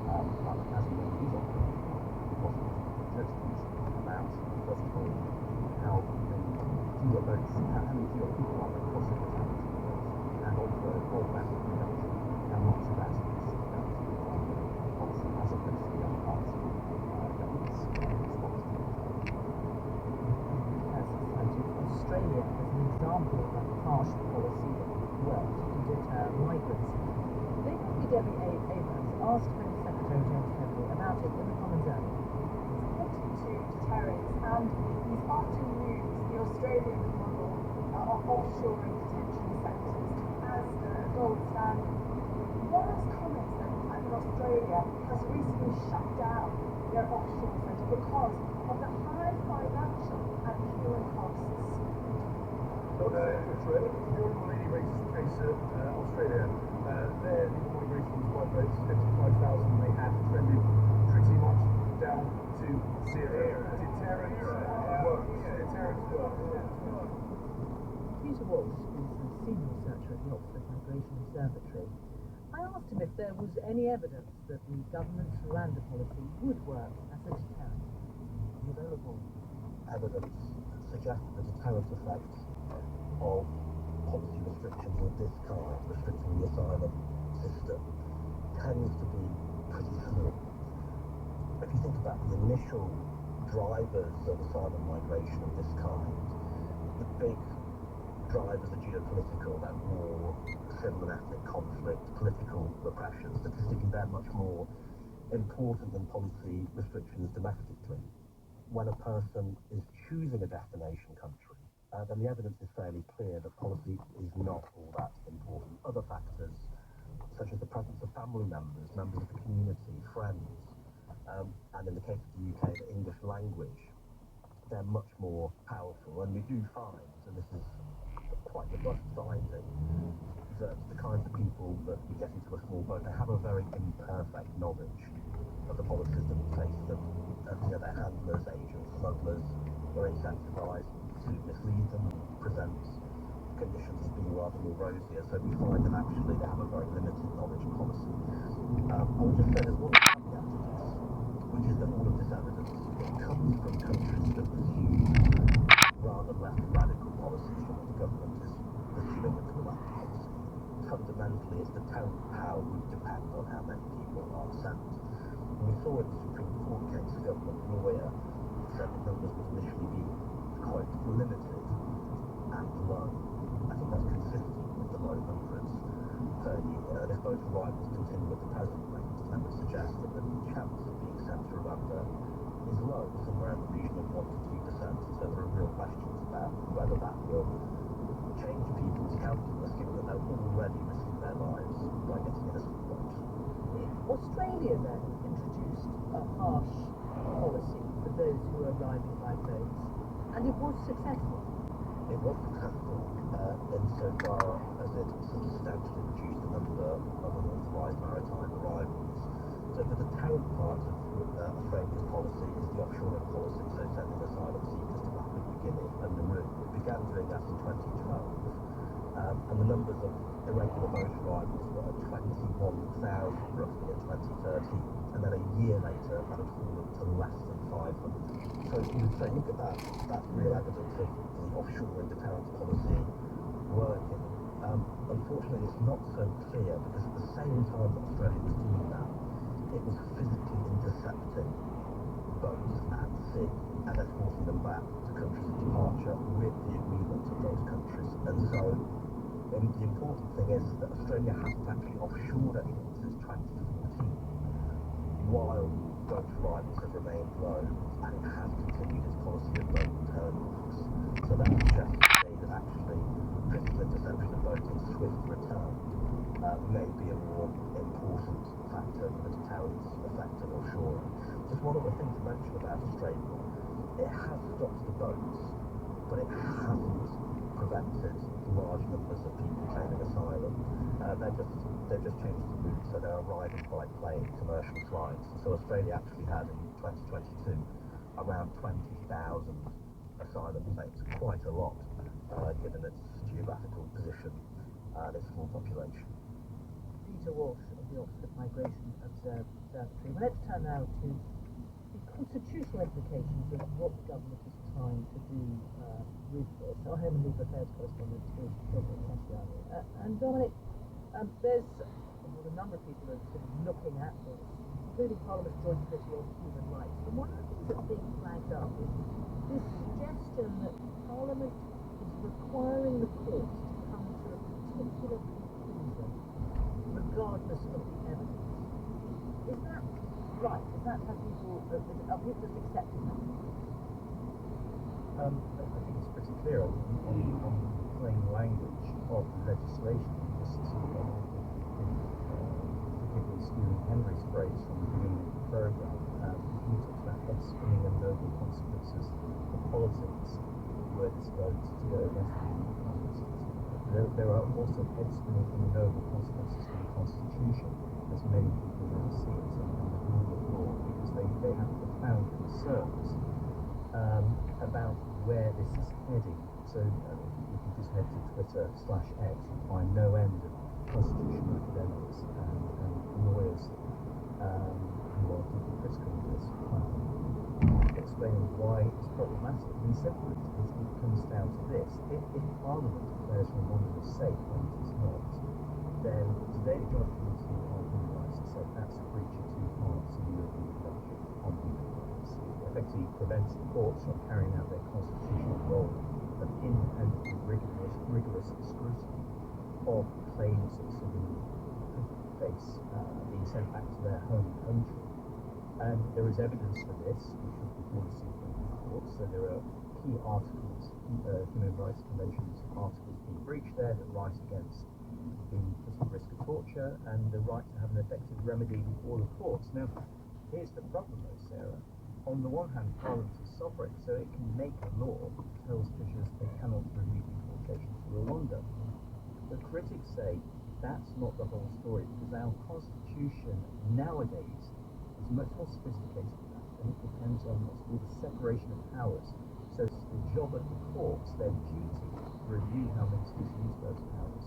L: But as it is operational, because of judgments about, first of all, how many fewer boats, how many fewer people are crossing the channel, and also broadband reduction, how much of that is policy as opposed to the other parts of government's response to it.
O: As cited Australia as an example of a harsh policy that would work to deter migrants. Lady Debbie Abrams asked Home Secretary James Kennedy about it in the Commons earlier.
T: Committed to deterrence, and he's often used the Australian model of offshoring detention centres as the gold standard. There is comments that the fact that Australia has recently shut down their offshore centre because of the high financial and human costs.
P: So, Australia, the Honourable Lady raises the case at Australia. Their legal migration was by votes 55,000. They had trended pretty much down to zero. Deterrence works. Deterrence works.
O: Peter Walsh is a senior researcher at the Oxford Migration Observatory. I asked him if there was any evidence that the government's Rwanda policy would work as a deterrent.
L: The available evidence suggests the deterrent effect of policy restrictions of this kind, restricting the asylum system, tends to be pretty small. If you think about the initial drivers of asylum migration of this kind, the big drivers are geopolitical, that war, civil and ethnic conflict, political repression. Statistically, they're much more important than policy restrictions domestically. When a person is choosing a destination country, then the evidence is fairly clear that policy is not all that important. Other factors, such as the presence of family members, members of the community, friends, and in the case of the UK, the English language, they're much more powerful. And we do find, and this is quite robust finding, that the kinds of people that we get into a small boat, they have a very imperfect knowledge of the policies that we face them. Their handlers, agents, smugglers are incentivized to mislead them and present conditions as being rather more rosier, so we find that actually they have a very limited knowledge policy. I would just say there's one caveat to this, which is that all of this evidence, it comes from countries that pursue rather less radical policies than what the government is pursuing with the Rwanda policy. Fundamentally, it's the total power would depend on how many people are sent. And we saw in the Supreme Court case, a government lawyer said the numbers would initially be, quote, limited and low. I think that's consistent with the low numbers per year. And if both arrivals continue at the present rate, that would suggest that the chance of being sent to Rwanda is low, somewhere in the region of 1 to 2%. So there are real questions about whether that will change people's calculus, given that they'll already risk their lives by getting innocent votes.
O: Australia then introduced a harsh policy for those who are arriving by boat, and it was successful.
L: It was successful insofar as it substantially reduced the number of unauthorised maritime arrivals. So for the tail part of Australia's policy is the offshoring policy, so sending asylum seekers to Papua New Guinea and Nauru. It began doing that in 2012, and the numbers of irregular boat arrivals were at 21,000 roughly in 2013, and then a year later that had fallen to less than 500. So you would say, look at that, that's real evidence of the offshoring deterrence policy working. Unfortunately, it's not so clear because at the same time that Australia was doing that, it was physically intercepting boats at sea and escorting them back to countries of departure with the agreement of those countries. And so the important thing is that Australia hasn't actually offshored anything since 2014, while boat arrivals have remained low, and it has continued its policy of boat terminals. So that suggests to me that actually physical interception of boats in swift return may be a more important factor in the deterrence effect of offshoring. Just one other thing to mention about Australia, it has stopped the boats, but it hasn't prevented large numbers of people claiming asylum. They've just changed the route, so they're arriving by plane, commercial flights. So Australia actually had in 2022 around 20,000 asylum claims, quite a lot, given its geographical position and its full population.
O: Peter Walsh of the Oxford Migration Observatory. Well, let's turn now to the constitutional implications of what the government is trying to do with this. Our Home and Legal Affairs correspondent is Dominic Cassiani. And Dominic, there's a number of people are sort of looking at this, including Parliament's Joint Committee on Human Rights. And one of the things that's being flagged up is this suggestion that Parliament is requiring the courts to come to a particular conclusion regardless of the evidence. Is that right? Is that how people are people just accepting that?
L: I think it's pretty clear on the plain language of the legislation. Just to forgive me stealing Henry's phrase from the beginning of the programme, he talks about head spinning and noble consequences for politics were this vote to go against the Union Constitution. There are also head spinning and noble consequences for the Constitution, as many people now see it, and the rule of law, because they have profound concerns about where this is heading. So if you just head to Twitter/X, you find no end of constitutional academics and lawyers who are deeply critical of this, explaining why it's problematic. And simply it comes down to this: if Parliament declares Rwanda is safe when it is not, then today the Joint Committee on Human Rights has said that's a breach of two parts of the European Convention on Human Rights. It effectively prevents the courts from carrying out their constitutional role of independent and rigorous scrutiny of claims that civilians face being sent back to their home country. And there is evidence for this, which was before the Supreme Court. So there are key articles, Human Rights Convention's articles being breached there that write against being put at risk of torture and the right to have an effective remedy before the courts. Now, here's the problem though, Sarah. On the one hand, Parliament is sovereign, so it can make a law that tells officials they cannot review deportation to Rwanda. But critics say that's not the whole story, because our constitution nowadays is much more sophisticated than that, and it depends on what's called the separation of powers. So it's the job of the courts, their duty, review how ministers use those powers,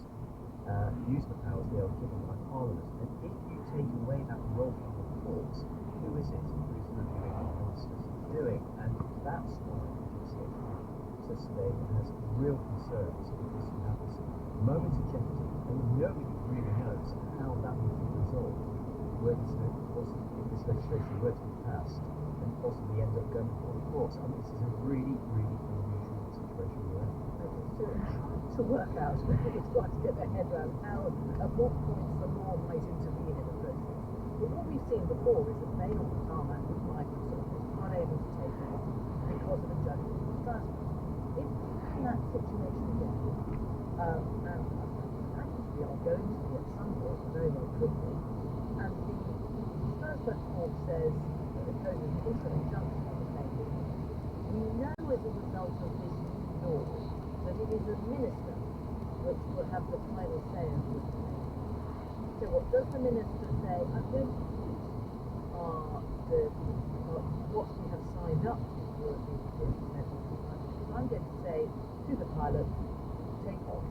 L: use the powers they are given by Parliament. And if you take away that role from the courts, who is it who is reviewing what ministers are doing? And that's why the GCHQ says today it has real concerns, because you have this moment of jeopardy, and nobody really knows how that will be resolved. Where this, if this legislation were to be passed and possibly end up going before the courts, I mean, this is a really, really unusual situation we're in.
O: To work out, it's trying to get their head around how, at what points the law might intervene in the process. But what we've seen before is that Mayor or Tarmac with Microsoft was unable to take off because of a judgment in Strasbourg. If we have that situation again, and I think we are going to be at some point, very well could be, and the Strasbourg court says that imposes an interim injunction on the table, we know as a result of this new law that it is the minister which will have the final say over the case. So what does the minister say? I'm going to use what we have signed up to the European Union, because I'm going to say to the pilot, take off.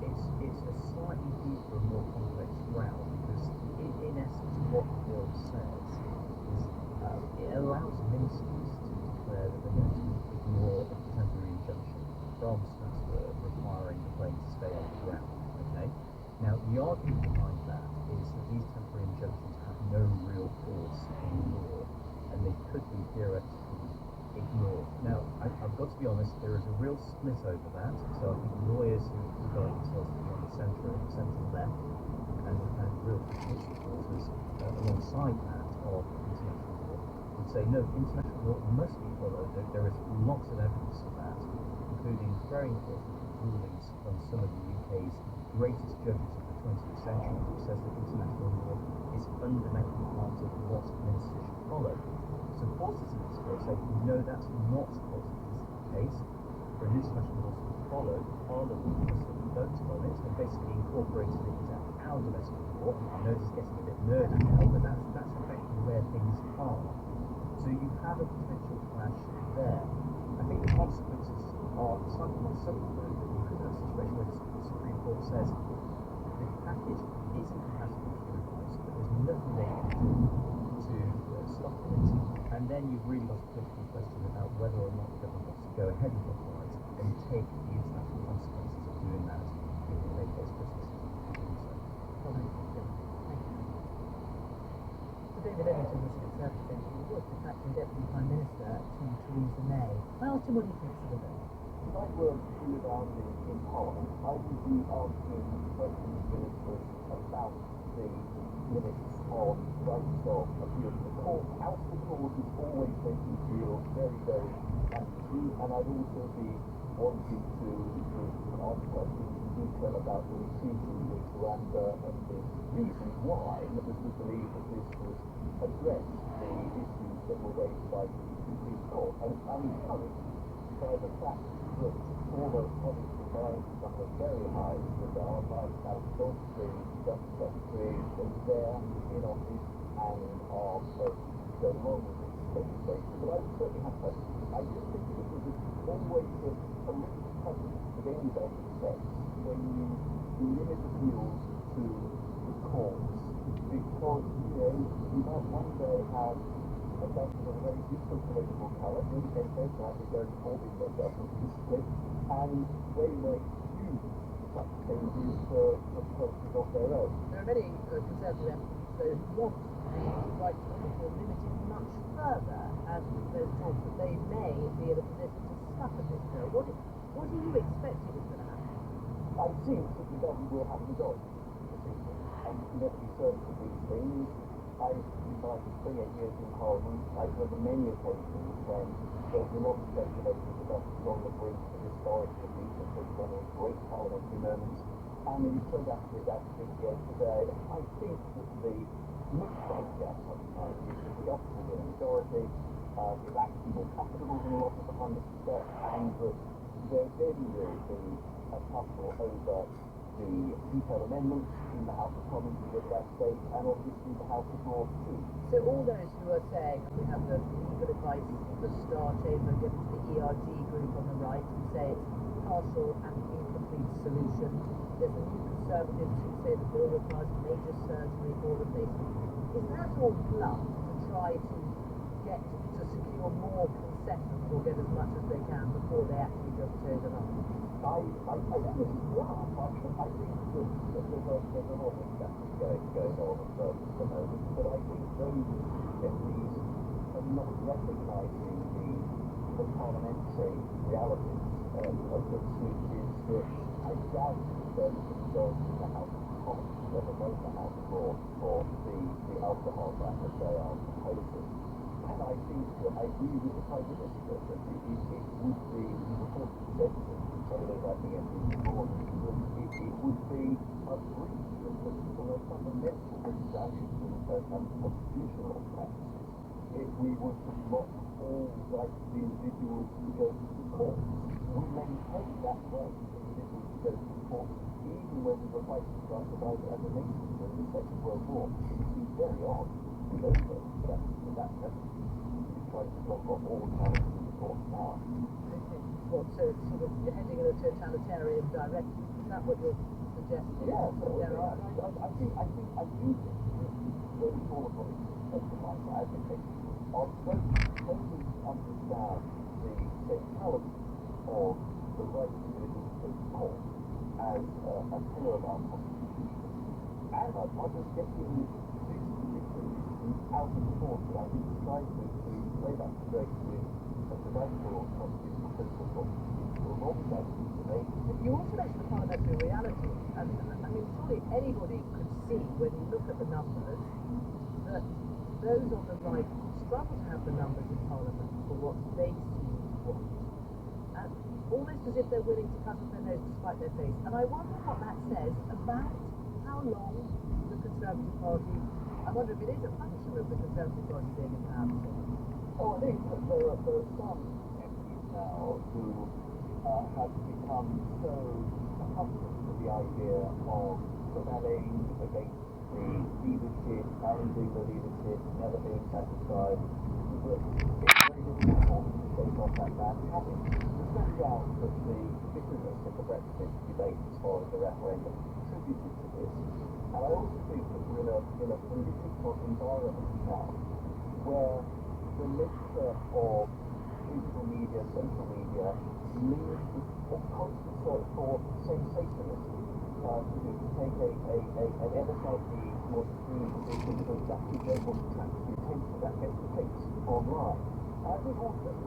L: It's a slightly deeper and more complex ground, because in essence what the bill says is it allows ministers to declare that they're going to ignore a temporary injunction from Strasbourg requiring the plane to stay on the ground. Okay? Now the argument behind that is that these temporary injunctions have no real force in law, and they could be theoretically ignored. Now I've got to be honest, there is a real split over that. So I think lawyers who regard themselves to be on the centre left, and real constitutional supporters alongside that of international law would say no, international law must be followed. There is lots of evidence of that, including very important rulings from some of the UK's greatest judges of the 20th century, who says that international law is fundamental part of what ministers should follow. Supporters of this bill say no, that's not what is the case. For an international law to be followed, Parliament must have voted on it and basically incorporated it into our domestic law. I know this is getting a bit nerdy now, but that's effectively where things are. So you have a potential clash there. I think the consequences are slightly more subtle, though. You could have a situation where the Supreme Court says the package is incompatible with human rights, but there's nothing they can do to stop it. And then you've really got a political question about whether or not the government wants to go ahead with the rights and take the international consequences of doing that if they face Christmas to do so.
O: David Eddington was a Conservative, he was the acting Deputy Prime Minister to Theresa May. I asked him what he thinks of the bill.
U: If I were Julia Downing in Parliament, I would be asking questions to ministers about the limits on rights of appeal to the court. House of Lords is always making me feel very, very angry, and I'd also be wanting to ask questions in detail about the procedure with Rwanda and the reasons why members would believe that this was addressed the issues that were raised by the Supreme Court. And I'm encouraged by the fact that former colleagues of mine who have a very high regard, like Alex Goldstein, Justice Secretary, was there in office and are go along with this legislation. But I would certainly have questions. I just think that it was always a little trouble with any basic sense when you limit appeals to the courts, because, you might one day have a government of a very different political colour, in the case they might be going Corbyn their government is split, and they may use such changes for purposes of their own.
O: There are many Conservative MPs, though, who want the right to appeal limited much further, and there's talk that they may be in a position to scupper this bill. What are you expecting is going to happen?
U: I think that the government will have a majority this evening, and you can never be certain of these things. I've been for 28 years in Parliament. I've heard on many occasions when there's a lot of speculation that the government's on the brink of historic defeat, and there's one of great parliamentary moments. And then you turned out to be that big again today. I think that the looks like that sometimes is that the government will get a majority, it will actually more comfortable than a lot of the Prime Minister, and that there then will be a tussle over the detailed amendments in the House of Commons to get that state, and obviously the House of Lords too.
O: So all those who are saying, and we have the political advice for Star Chamber given to the ERG group on the right, who say it's partial and incomplete solution. There's the New Conservatives who say the bill requires major surgery or replacement. Is that all bluff to try to secure more concessions or get as much as they can before they actually just toe the line?
U: I think it's bluff. I think that there's a lot of discussion going on at the moment, but I think those MPs are not recognising the parliamentary realities of this, which is that I doubt that the majority of the House of Commons will ever vote the House for the alcohol ban that they are proposing. And I think that I agree with the Prime Minister that it would be, before he said some of those I think MPs before, that it would be a breach of a fundamental British values and constitutional practices if we were to block all rights of the individuals to go to the court. We maintain that right for individuals to go to the court, even when we were fighting for our survival as a nation during the Second World War. It seems very odd with those that president who tries to block off all channels in the court now.
O: What, so it's sort of heading in a totalitarian direction? Is that what you're suggesting?
U: Yeah, so I do think those sort of exercise for advocacy are totally understand the centrality of the right of individuals to go to court as a pillar of our constitution. And I'm just getting this particular issue out of the court, but I think trying to play that straight with the radical constitutional principle for a long time.
O: You also mentioned the parliamentary reality. I mean, surely anybody could see when you look at the numbers that those on the right struggle to have the numbers in Parliament for what they seem to want. And almost as if they're willing to cut off their nose to spite their face. And I wonder what that says about how long the Conservative Party, I wonder if it is a function of the Conservative Party being in power.
U: Oh, I think that there are some MPs now who have become so accustomed to the idea of rebelling against the leadership, challenging the leadership, never being satisfied, that it's very difficult to shake off that bad habit. There's no doubt that the bitterness of the Brexit debate as far as the referendum contributed to this. And I also think that we're in a political environment now where the mixture of digital media, social media, leads to constant search for sensationalism. To take an ever slightly more extreme position to exactly get what attracts the attention that gets the clicks online. And I think also that the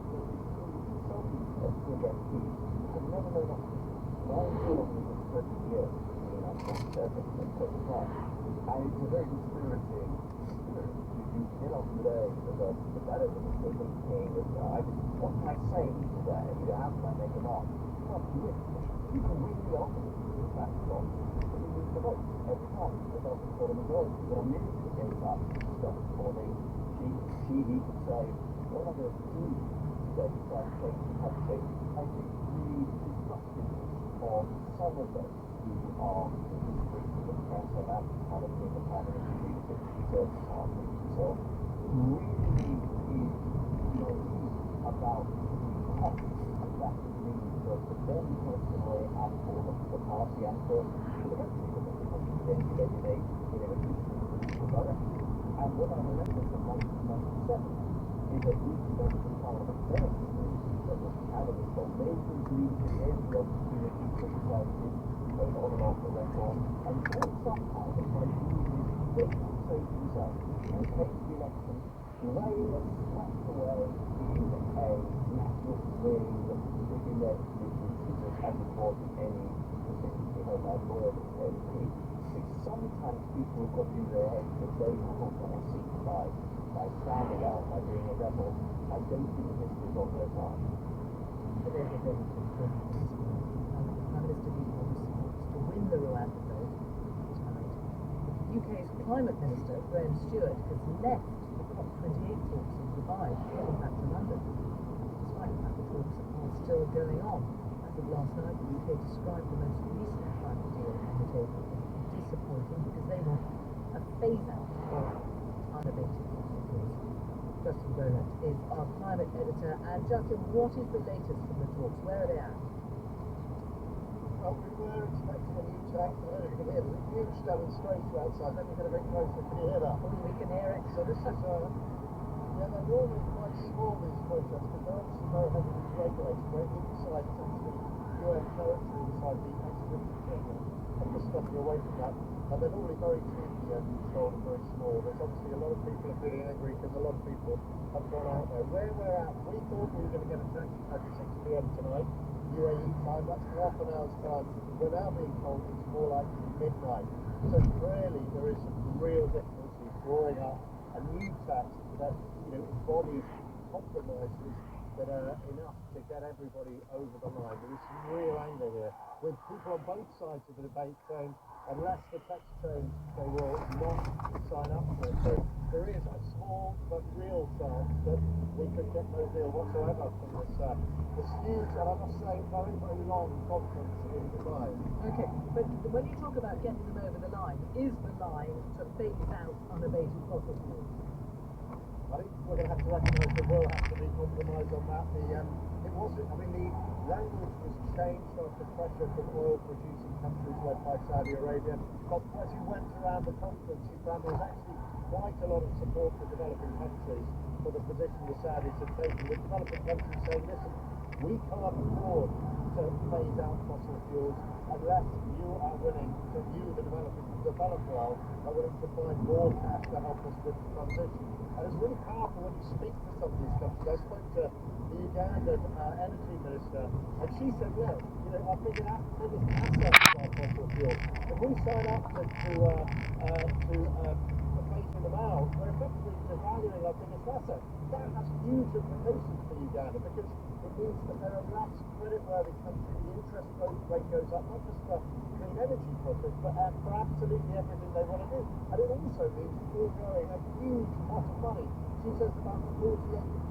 U: Conservative MPs have never known opposition. Now I've been on for 30 years in the National Conservative and it's a very dispiriting experience. You get on today with the better than the thinking that what can I say today? How can I make a mark? Well, you can win the argument with that job, but you lose the vote every time. The Belgian got a majority. But a minister gave up stuff this morning. He could say, what am I going to do today to try and change the country? I think the destructiveness of some of those who are in the streets of the press and advocating the parliamentary leadership of the Conservative Party so really is naive about the cost of that means for them personally and for the party and for the country, because the country is then in a political direction. And what I remember from 1997 is that we spent the Parliament there that was cannabis on Nathan's leadership, every opportunity to criticize him, both on and off the record, and then somehow the Prime Minister quick to say to himself, and came to the election, Labour was swept away in a national swing, thinking that it was as important any specifically Homeland Lawyer as MP. Sometimes people have got in their heads that they will hold on a seat by standing out, by being a rebel. I don't think this is on their part.
O: The Prime Minister wants to win the Rwanda vote tonight. The UK's Climate Minister, Graham Stewart, has left the COP28 talks in Dubai, heading back to London, despite the fact the talks are still going on. As of last night, the UK described the most recent climate deal on the table disappointing because they want a phase-out of unabated fossil fuels. Justin Bowlett is our climate editor. And Justin, what is the latest from the talks? Where are they at?
M: Well, we were expecting a new tank. I don't know if you can hear. There's a huge demonstration outside. Let me get a bit closer. Can you hear that?
O: We can hear it.
M: So this is, yeah, they're normally quite small, these protests, but they're obviously very heavily regulated. We're inside, it's actually UN territory inside the ex-British area. I'm just stepping away from that. And they're normally very cleanly controlled and very small. There's obviously a lot of people are feeling angry because a lot of people have gone out there. Where we're at, we thought we were going to get a taxi at 6 p.m. tonight, UAE time. That's half an hour's time. We're now being told it's more like midnight. So clearly there is some real difficulty drawing up a new tax that, embodies compromises that are enough to get everybody over the line. There is some real anger here, with people on both sides of the debate saying, unless the tax change, they will not sign up for it. So there is a small but real chance that we could get no deal whatsoever from this huge, and I must say, very, very long conference in Dubai.
O: Okay, but when you talk about getting them over the line, is the line to phase out unabated fossil fuels?
M: I think we're going to have to recognise there will have to be compromise on that. The language was changed after pressure from oil-producing countries led by Saudi Arabia. But as you went around the conference, you found there was actually quite a lot of support for developing countries for the position the Saudis have taken, with developing countries saying, listen, we can't afford to phase out fossil fuels unless you are willing to, the developed world, are willing to find more cash to help us with the transition. And it's really powerful when you speak to some of these countries. I spoke to the Ugandan energy minister, and she said, look, our biggest asset is our fossil fuels. If we sign up to phasing them out, we're effectively devaluing our biggest asset. That has huge implications for Uganda, because it means that they're a less credit-worthy country. The interest rate goes up, not just for clean energy projects, but for absolutely everything they want to do. And it also means foregoing a huge pot of money. She says about $48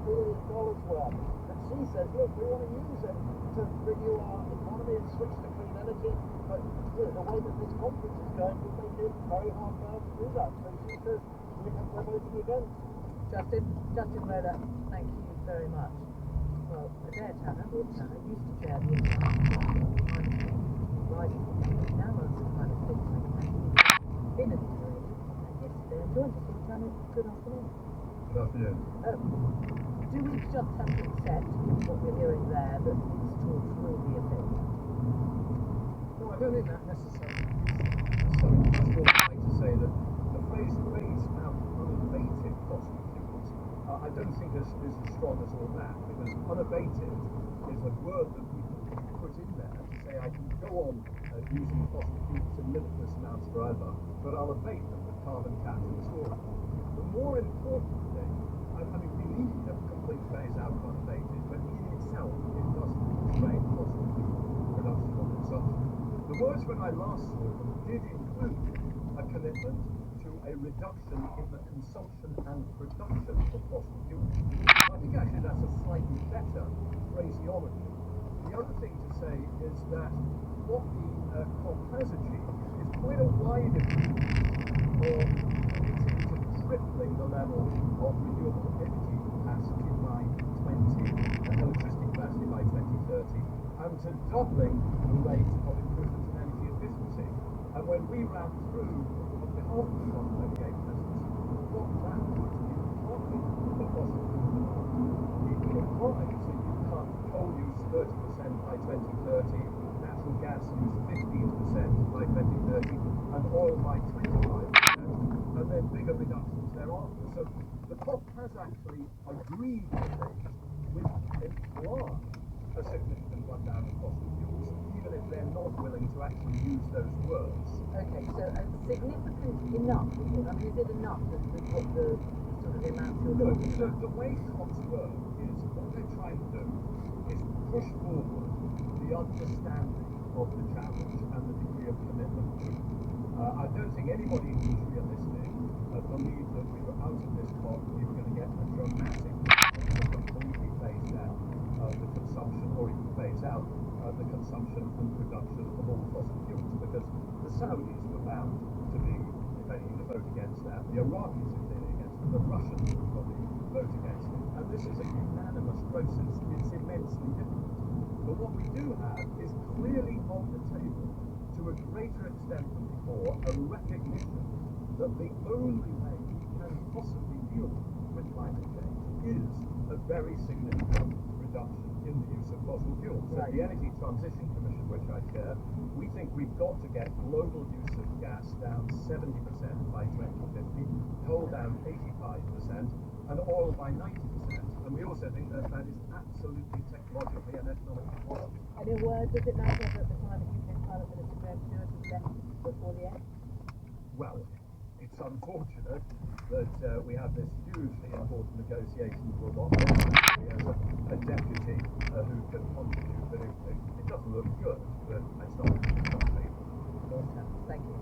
M: billion worth. And she says, look, we want to use it to renew our economy and switch to clean energy. But the way that this conference is going will make it very hard for her to do that. So she says, we're voting against.
O: Justin Bowlett, thank you very much. Well, Adair Tanner used to chair the International Rising now runs the kind of think tank in an Israeli yesterday and joined us. Tanner, good afternoon.
P: Good afternoon.
O: Do we just have to accept, given what we're hearing there, that these talks will be a failure?
P: No, I don't think that necessarily is. So first of all, I'd like to say that the phrase out unabated fossil fuels, I don't think is as strong as all that, because unabated is a word that we put in there to say I can go on using fossil fuels in limitless amounts forever, but I'll abate them with carbon capture and storage. The more important thing, we need a complete phase out of unabated, but in itself it doesn't constrain fossil fuel production or consumption. The words when I last saw them did include a commitment to a reduction in the consumption and production of fossil fuels. I think actually that's a slightly better phraseology. The other thing to say is that what the COP has achieved is quite a wide agreement for committing to tripling the level of renewable energy capacity by 20, and electricity capacity by 2030, and to doubling the rate of improvement in energy efficiency. And when we ran through on behalf of the COP28 presidency what that would imply for fossil fuel demand, it implies that you cut coal use 30% by 2030, natural gas use 15% by 2030, and oil by 25%, and then bigger reductions thereafter. So the COP has actually agreed to things which imply a significant rundown of fossil fuels, even if they're not willing to actually use those words.
O: Okay, so significant enough, is it enough with what the sort of amount you're talking about?
P: The way COPs work is what they're trying to do is push forward the understanding of the challenge and the degree of commitment to it. I don't think anybody who's realistic believed that we were out of this COP, we were going to get a dramatic completely phase down the consumption, or even phase out the consumption and production of all fossil fuels, because the Saudis were bound to be, if anything, to vote against that. The Iraqis are clearly against it. The Russians will probably
M: vote against it. And this is a unanimous process. It's immensely difficult. But what we do have is clearly on the table, to a greater extent than before, a recognition that the only way we can possibly deal with climate change is a very significant reduction in the use of fossil fuels. So the Energy Transition Commission, which I chair, we think we've got to get global use of gas down 70% by 2050, coal down 85%, and oil by 90%. And we also think that that is absolutely technologically and economically possible.
O: And in words, does it matter that the time UK Climate Minister Graham Stewart is left before the end?
M: Well, it's unfortunate that we have this hugely important negotiation for what as a deputy who can contribute, but it doesn't look good, but it's not me.
O: Thank you.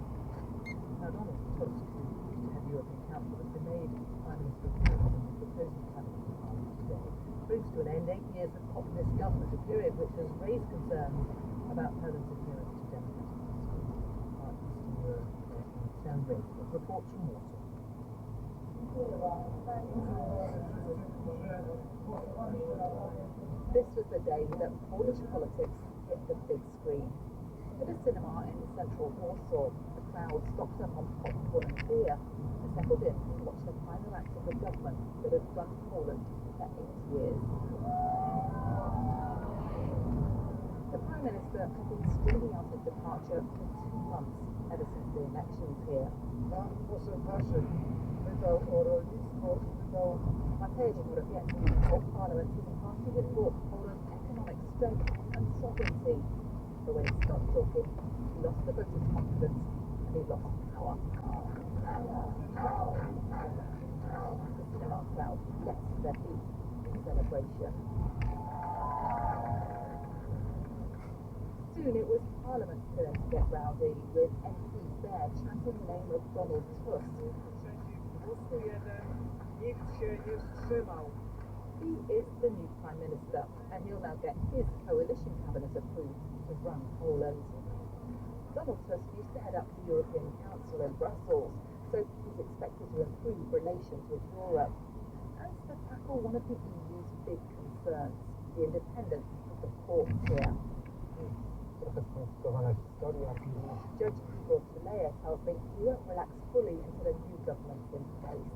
O: Now, Donald Tusk, who used to have European Council, has been made Prime Minister of Europe and is proposing cabinet to Parliament today, brings to an end 8 years of populist government, a period which has raised concerns about Poland's adherence to democratic principles. Eastern Europe and Sam Brady reports from Warsaw. This was the day that Polish politics hit the big screen. At a cinema in central Warsaw, the crowd stocked up on popcorn and beer and settled in to watch the final act of the government that had run Poland for 8 years. The Prime Minister had been stringing out his departure for 2 months ever since the elections here. Mateusz Morawiecki told Parliament his party had brought Poland economic strength and sovereignty. But when he stopped talking, he lost the voters' confidence and he lost power. The cinema crowd leapt to their feet in celebration. Soon it was Parliament's turn to get rowdy, with MPs there chanting the name of Donald Tusk. He is the new Prime Minister, and he'll now get his coalition cabinet approved to run Poland. Donald Tusk used to head up the European Council in Brussels, so he's expected to improve relations with Europe and to tackle one of the EU's big concerns, the independence of the courts here. Judge Igor Tuleya tells me he won't relax fully until a new government's in place.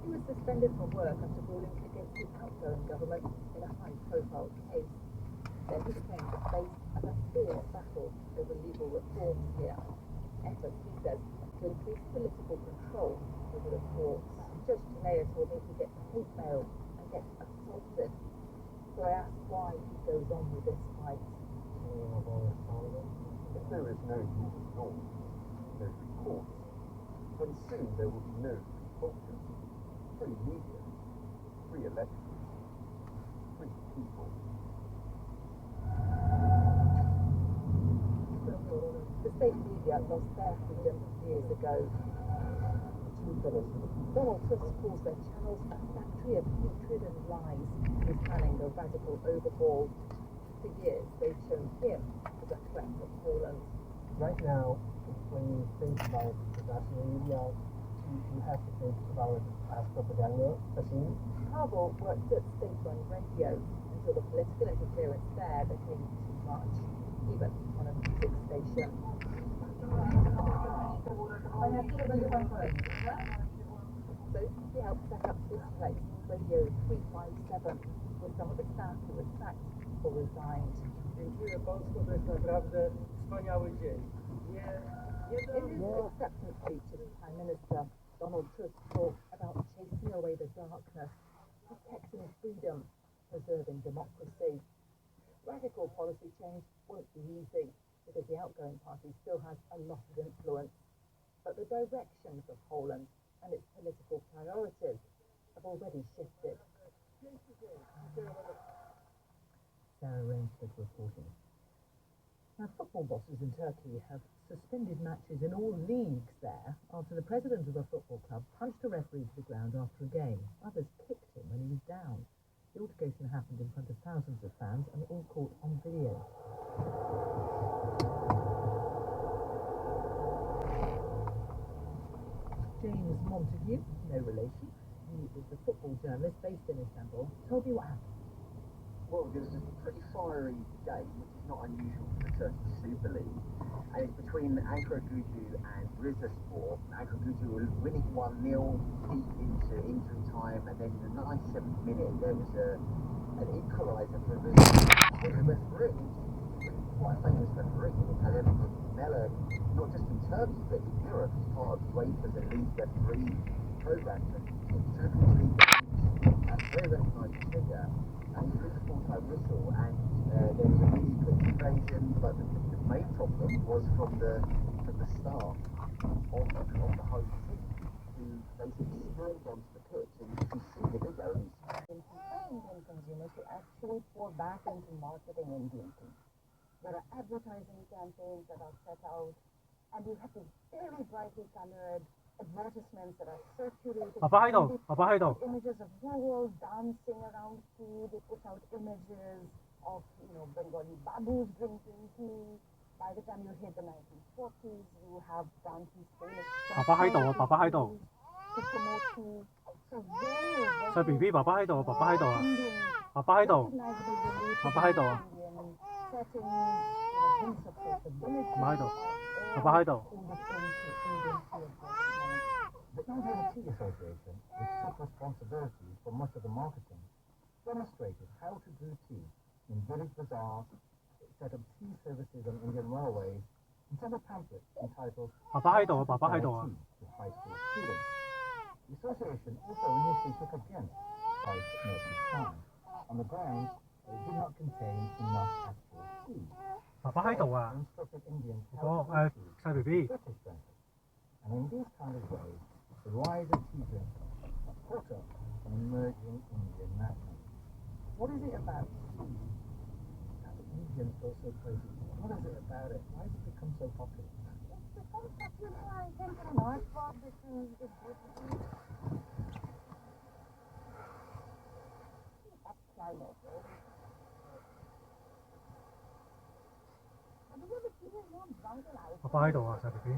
O: He was suspended from work after ruling against the outgoing government in a high-profile case. Then he became the face of a fierce battle over legal reforms here. Efforts, he says, to increase political control over the courts. Judge Tuleya told me he gets hate mail and gets assaulted. So I asked why he goes on with this fight.
U: If there is no rule of law, no free courts, then soon there will be no free culture, free media, free elections, free people.
O: The state media lost their freedom years ago. Donald Tusk calls their channels a factory of hatred and lies. He's planning a radical overhaul. For years, they've shown him as a threat to Poland.
D: Right now, when you think about the national media, you have to think about it as propaganda machine.
O: Harbour worked at state-run radio until the political interference there became too much, even on a music station. So he helped set up this place, Radio 357, with some of the staff who were sacked or resigned.
E: Dziękuję Polsko, to jest naprawdę wspaniały dzień.
O: In his acceptance speech as Prime Minister, Donald Tusk talked about chasing away the darkness, protecting freedom, preserving democracy. Radical policy change won't be easy, because the outgoing party still has a lot of influence. But the direction for Poland and its political priorities have already shifted. Sarah Rainsford reporting. Now, football bosses in Turkey have suspended matches in all leagues there after the president of the football club punched a referee to the ground after a game. Others kicked him when he was down. The altercation happened in front of thousands of fans and all caught on video. James Montague, no relation, He is a football journalist based in Istanbul. Toby, what happened?
U: Well, there was a pretty fiery game, which is not unusual for the Turkish Super League. And it's between Ankara Gücü and Rizespor. Ankara Gücü were winning 1-0 deep into injury time, and then in the 97th minute there was an equaliser for the referee. Quite a famous referee, Kalem Mela, not just in Turkey but in Europe. He's part of UEFA's elite referee program. Champions League games, a very recognised figure. And he blew the full-time whistle, and there was a really quick invasion, but the main problem was from the start of the home team, who basically stormed onto the pitch, and you can see the videos.
F: Indian consumers to actually pour back into marketing Indian things. There are advertising campaigns that are set out, and you have the very brightly colored advertisements that are circulated. Images of rural dancing around tea. They put out images of, Bengali babus drinking tea. By the time you hit the 1940s, you have Gandhi's famous to promote tea. So very,
E: 細 BB 爸爸喺度，爸爸喺度啊，爸爸喺度，爸爸喺度啊，爸爸喺度，爸爸喺度。
L: The Indian Tea Association, which took responsibility for much of the marketing, demonstrated how to brew tea in village bazaars, set up tea services on Indian railways, and sent a pamphlet entitled
E: 爸爸喺度，爸爸喺度啊。
L: to high school students. The association also initially took against price merchant farms on the grounds that it did not contain enough actual tea.
E: 爸爸喺度啊。
L: Instructed Indians how
E: 嗰
L: to brew
E: 細 BB。
L: British drinkers. And in this kind of way, the rise of tea drinkers brought up an emerging Indian national.
A: What is it about tea that the Indians go so crazy for? What is it about it? Why has it become so popular?
F: it's become popular, I think, in large part because it's that climate. Have
E: 爸爸喺度啊，細 BB。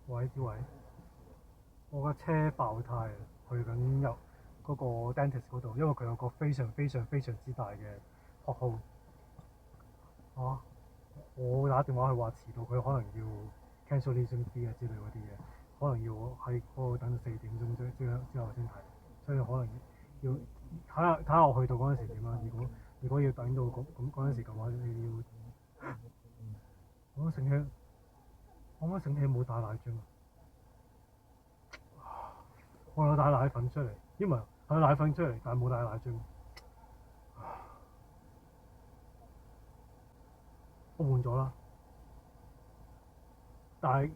E: 喂，子偉，我架車爆胎啊，去緊入嗰個 dentist 嗰度，因為佢有個非常之大嘅撲號。啊！我打電話去話遲到，佢可能要 cancellation fee 啊之類嗰啲嘢，可能要喺嗰度等到4點鐘之後先睇，所以可能要睇下我去到嗰陣時點啦。如果要等到嗰陣時嘅話，你要我醒起冇帶奶樽，我有帶奶粉出嚟，因為有奶粉出嚟，但係冇帶奶樽。我換咗啦，但係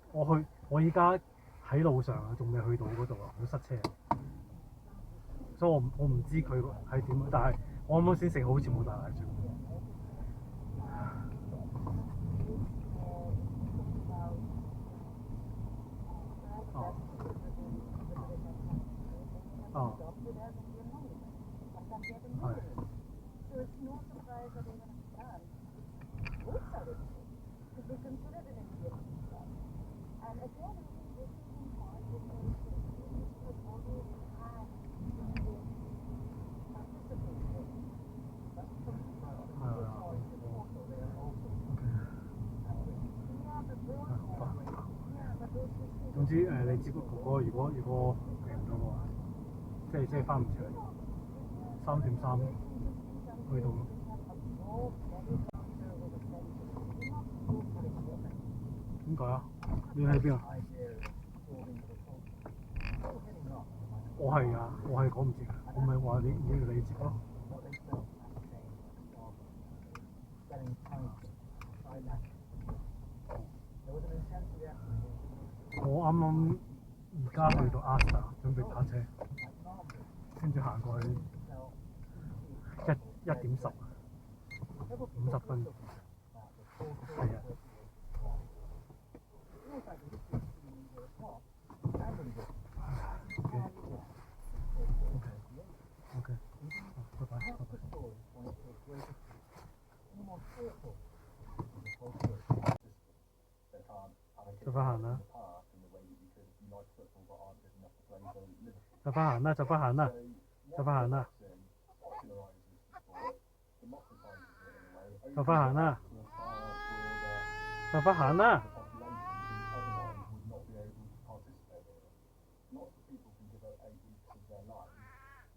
E: 我依家喺路上啊，仲未去到嗰度啊，好塞車，所以我唔知佢係點，但係我啱啱先食好似冇帶奶樽。哦。係。
F: could be considered an Indian food. And again, this is in part because it has always had Indian participation. But
E: 總之你接個哥哥，如果嚟唔到嘅話，即係翻唔出嚟，3點3去到咯。點解啊？你喺邊啊？我係啊，我係趕唔切㗎，我咪話你接咯。我啱啱而家去到 Asta 準備打車，跟住行過去1點10，50分。係啊。OK，拜拜，拜拜。就快行啦！就快行啦！就快行啦！就快行啦！就快行啦！就快行啦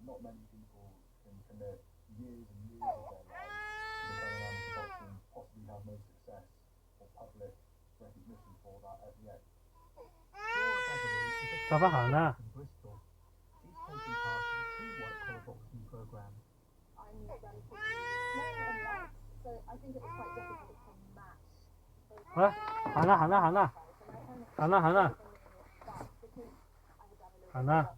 E: ！Not
H: many people can commit years and years of their lives to becoming unboxing, possibly have no success or public recognition for that as yet.
E: 就快行啦！
Q: She's taken part in 2 white-collar boxing programs.
T: I'm very no and light, so I think it was quite difficult to match those
E: 啊！行啦行啦行啦！行啦行啦！行啦！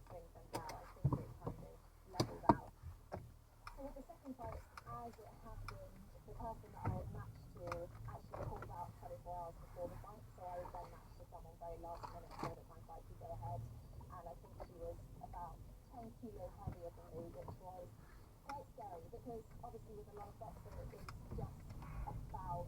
T: So with the second fight, as it happened, the person that I was matched to actually pulled out 24 hours before the fight, so I was then matched to someone very last minute so that my fight could go ahead. And I think she was about 10 kilos heavier than me, which was quite scary because obviously with a lot of boxing it is just about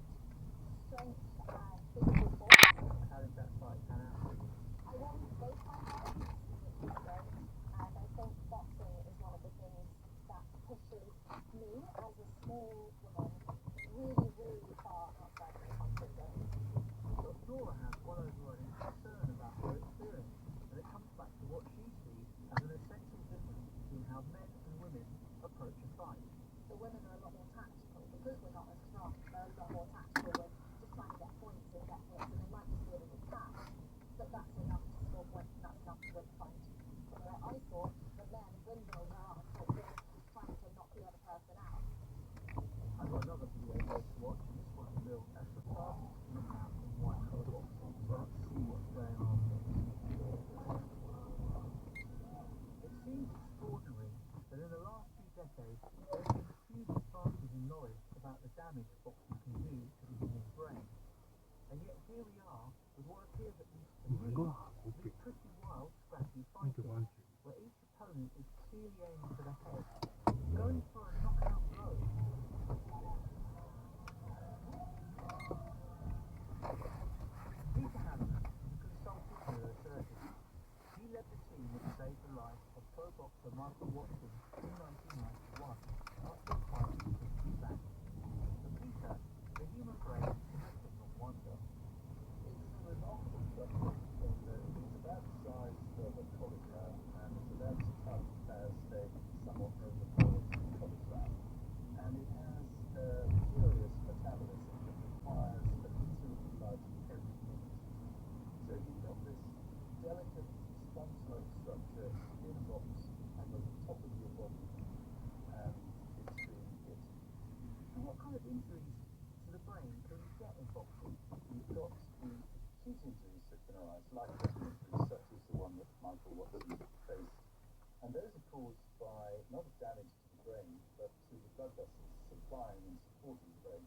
T: strength and physical force.
Q: How did that fight pan out?
T: I won both my fights, which is great, and I think boxing is one of the things that pushes me as a small woman really, really far outside of my comfort zone.
Q: But Nora has one overriding concern about her experience, and it comes back to what she sees as an essential difference between how men and women approach a fight.
T: The women are a lot more tactical because we're not as strong. They're a lot more tactical with just trying to get points and get hits, and they might just do it in attack, but that's enough to score points and that's enough to win the fight. Where I thought the men windmill their arms like this, just trying to knock the other person out.
Q: I've got another video here to watch, and this one's billed as the fastest knockout in white-collar boxing, so let's see what's going on here. It seems extraordinary that in the last few decades there have been few advances in knowledge about the damage boxing can do to the human brain. And yet here we are with what appears at least to me to be pretty wild, scrappy fighting, where each opponent is clearly aiming for the head, going for a knockout blow. Peter Hanna is a consultant neurosurgeon. He led the team that saved the life of pro boxer Michael Watson in 1991 after a fight with his back. For Peter, the human brain is a thing of wonder.
H: It's a remarkable structure in that it's about the size of a college round and it's about as tough as a somewhat overpowered college round. And it has a furious metabolism that requires a liter of blood every minute. So you've got this delicate sponge-like structure in a box and at the top of your body, and it's being hit.
Q: And what kind of injuries to the brain can you get in boxing?
H: You've got the acute injuries that can arise, like injuries such as the one that Michael Watson faced. And those are caused by not damage to the brain, but to the blood vessels supplying and supporting the brain.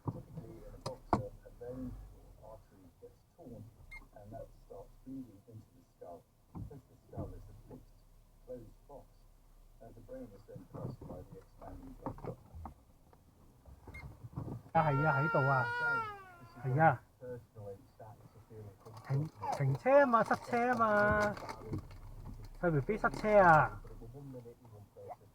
H: Typically in a boxer, a vein or artery gets torn, and that starts bleeding into the skull. Because the skull is a fixed, closed box, and the brain is then crushed by the expanding blood clot.
E: 係啊，喺度啊，係啊，
H: Personally, starting to feel it.
E: 停車啊嘛，塞車啊嘛，細 B B 塞車啊！
H: 1 minute with one person,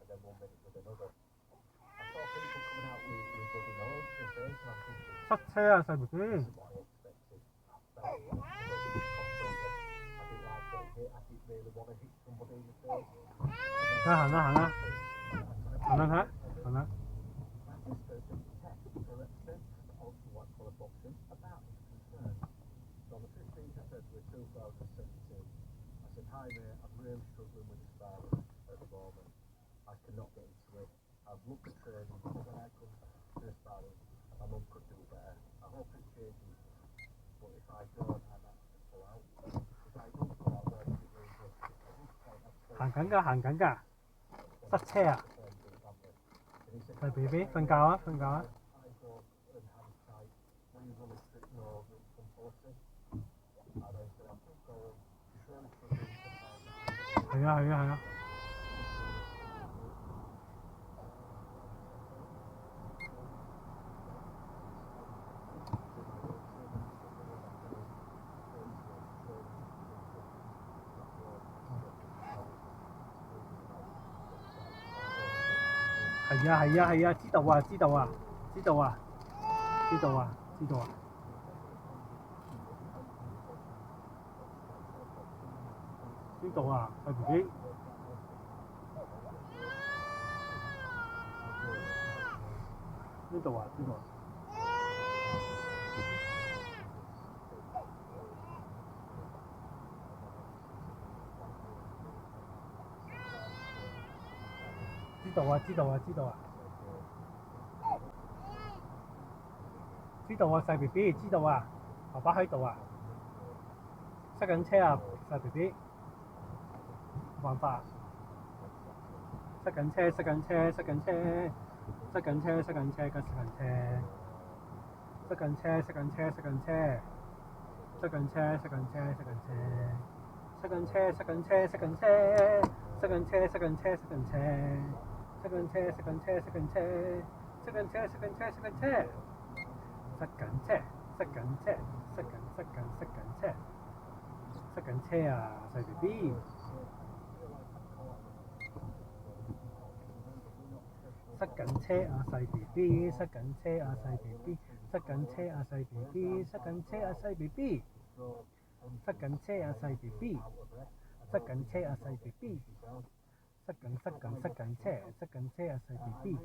H: and then 1 minute with another. I saw people coming out with bloody nose and face, and I'm thinking,
E: 塞車啊，細 B B。
H: this is what I expected. But I didn't like getting hit. I didn't really want to hit somebody in the face.
E: 行啦行啦，行啦睇，行啦。
H: Francisco sent a text to a representative of white-collar boxing about his concerns. So on the 15th, I said to him, 2017, I said, hi mate, I'm really struggling with the sparring at the moment. I cannot get into it. I've looked at training, but when I come to the sparring, my mum could do better.
E: 行緊㗎，行緊㗎，塞車啊！細 B B 瞓覺啊，瞓覺啊！係啊，係啊，係啊！係啊，係啊，係啊！知道啊，知道啊，知道啊，知道啊，知道啊！知道啊，細 B B。知道啊，知道啊。知道啊，知道啊，知道啊。知道啊，細 B B，知道啊，爸爸喺度啊。塞緊車啊，細 B B。冇辦法啊。塞緊車，塞緊車，塞緊車，塞緊車，塞緊車，梗係塞緊車。塞緊車，塞緊車，塞緊車。塞緊車，塞緊車，塞緊車。塞緊車，塞緊車，塞緊車。塞緊車，塞緊車，塞緊車。塞緊車，塞緊車，塞緊車。塞緊車，塞緊車，塞緊車。塞緊車，塞緊車，塞緊車。塞緊車啊，細 B B。塞緊車啊，細 B B，塞緊車啊，細 B B，塞緊車啊，細 B B，塞緊車啊，細 B B，塞緊車啊，細 B B，塞緊車啊，細 B B，塞緊車，塞緊車啊，細 B B，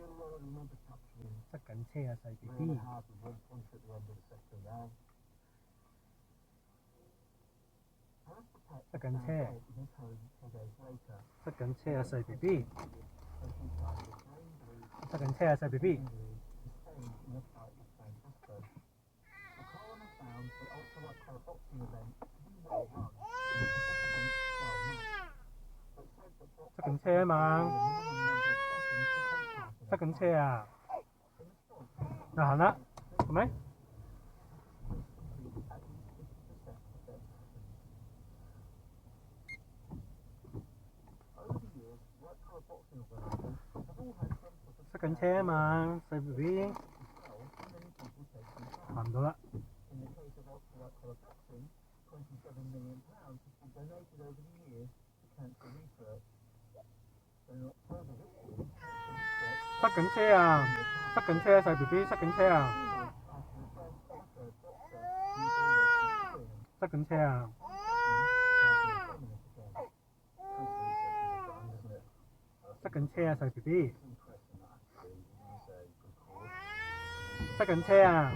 E: 塞緊車啊，細 B B，塞緊車，塞緊車啊，細 B B。塞緊車啊，細 B B。塞緊車啊嘛，塞緊車啊，就行啦，係咪？塞緊車啊嘛，細 B B。行唔到啦。塞緊車啊！塞緊車啊！細 B B 塞緊車啊！塞緊車啊！塞緊車啊！細 B B 塞緊車啊！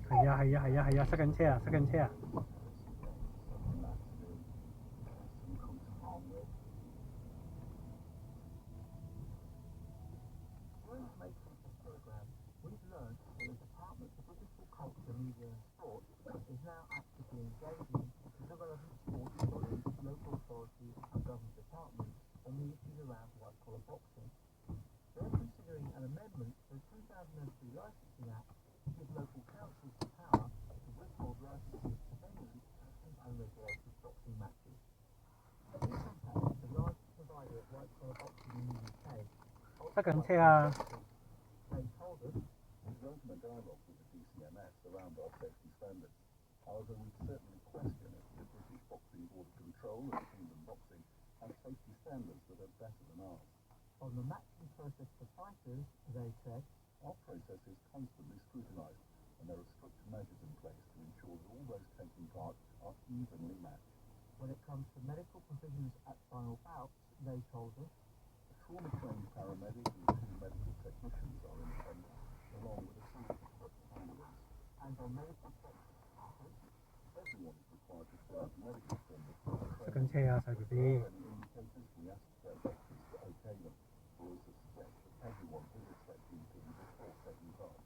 E: 係啊，係啊，係啊，係啊，塞緊車啊，塞緊車啊！塞緊車啊！However,
B: we certainly question if the British Boxing Board of Control and Kingdom Boxing have safety standards that are better than ours.
Q: On the matching process for fighters, they said,
B: our process is constantly scrutinised, and there are strict measures in place to ensure that all those taking part are evenly matched.
Q: When it comes to medical provisions at final bouts, they told us,
B: a trauma-trained paramedic and 2 medical technicians are in attendance, along with a full ambulance.
Q: And on medical checks,
B: everyone is required to fill out a medical form before
E: 塞緊車啊，細 B B。indicators
B: we ask their doctors to okay them. We also suggest that everyone visits their GP before taking part.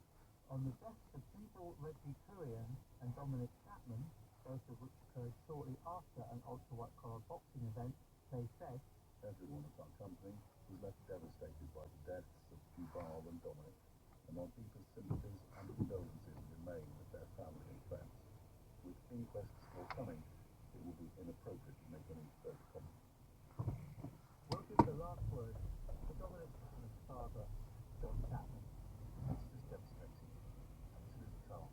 Q: On the deaths of Cecil Reggie Kurian and Dominic Chapman, both of which occurred shortly after an ultra-white collar boxing event, they said.
K: Everyone at our company was left devastated by the deaths of Duval and Dominic, and our deepest sympathies and condolences remain with their family and friends. With inquests still coming, it will be inappropriate to make any further comment.
Q: We'll give the last word to Dominic and his father, John Chapman.
K: This is devastating, absolutely calm,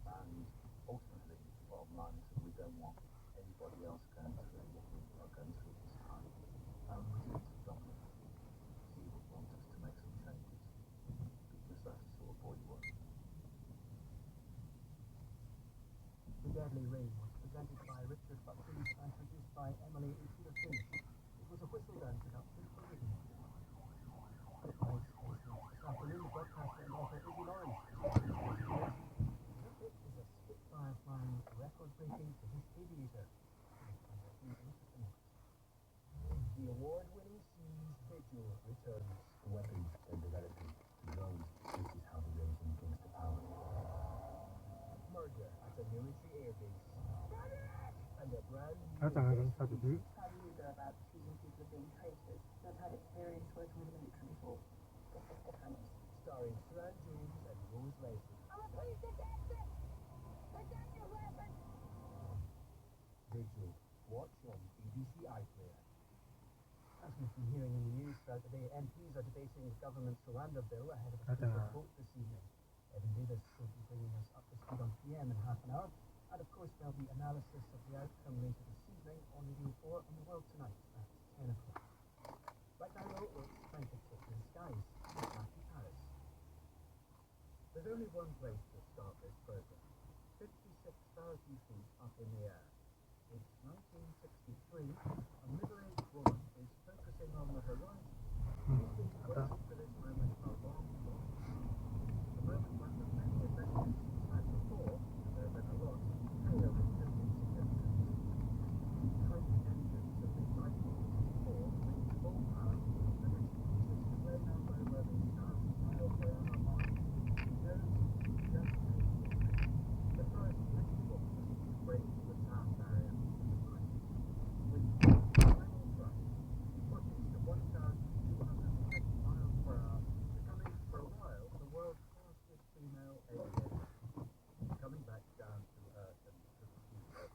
K: and ultimately, the bottom line is that we don't want anybody else going through what we are going through this time. And we did to Dominic. He would want us to make some changes, because that's the sort of boy he was.
Q: The Deadly Ring was presented by Richard Buckley and produced by Emily and Peter Finch. It was a Whistledown production for Written. This afternoon, the broadcaster and author Izzy Lawrence. It is a Spitfire flying record-breaking for his aviator.
M: The award-winning series Vigil returns.
C: The weapons they're developing to drones, this is how the regime comes to power.
M: Murder at a military airbase. And a brand new...
E: 他整个人他只是
F: How do you go about choosing people as being traitors? I've had experience working with the military before.
M: Starring Fran James and Rose Leslie. Vigil. Watch on BBC iPlayer.
Q: As we've been hearing in the news throughout the day, MPs are debating the government's Rwanda bill ahead of a crucial vote this evening. Evan Davis will be bringing us up to speed on PM in half an hour. And of course, there'll be analysis of the outcome later this evening on Radio 4 and the World Tonight at 10 o'clock. Right now, though, it's time to check the skies with Matthew Paris.
B: There's only one place to start this program. 56,000 feet up in the air. It's 1963. A middle-aged woman is focusing on the horizon. She's been waiting for this moment a long, long time. The moment when the many adventures she's had before, there have been a lot, pale into insignificance. Tiny engines have been rifled before, reach full power, and as she uses to rain out over the 1,000-mile-per-hour mark, she knows she's just made it. The first many forces break the sound barrier in the night. With final thrust, she pushes to 1,250 miles per hour, becoming, for a while, the world's fastest female aviator. Coming back down to Earth and to the future,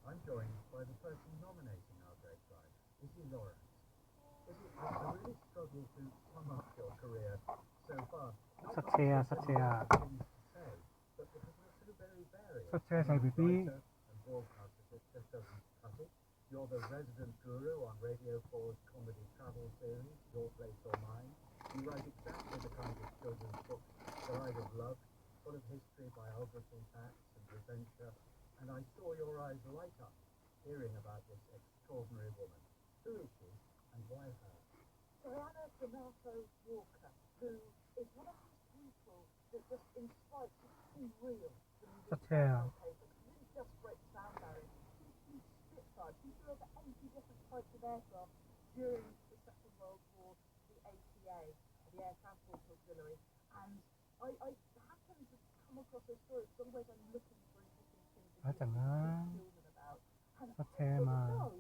B: I'm joined by the person nominating our great guide, Izzy Lawrence. Izzy, I really struggle to sum up your career so far. Not because there's so many things to say, but because we're so very varied. Writer and broadcaster, it just doesn't cut it. You're the resident guru on Radio 4's comedy travel series, Your Place or Mine. You write exactly the kind of children's books that I would love, full of history, biography, facts, and adventure. And I saw your eyes light up, hearing about this extraordinary woman. Who is she, and why her?
J: Diana Donato Walker, who is one of those people that just inspires you to be real. Really just break the sound barrier. She's Spitfire. She flew over 80 different types of aircraft during the Second World War, the ATA, the Air Transport Auxiliary, and I happened to come across her story because otherwise I'm looking for interesting things to children about. And I didn't know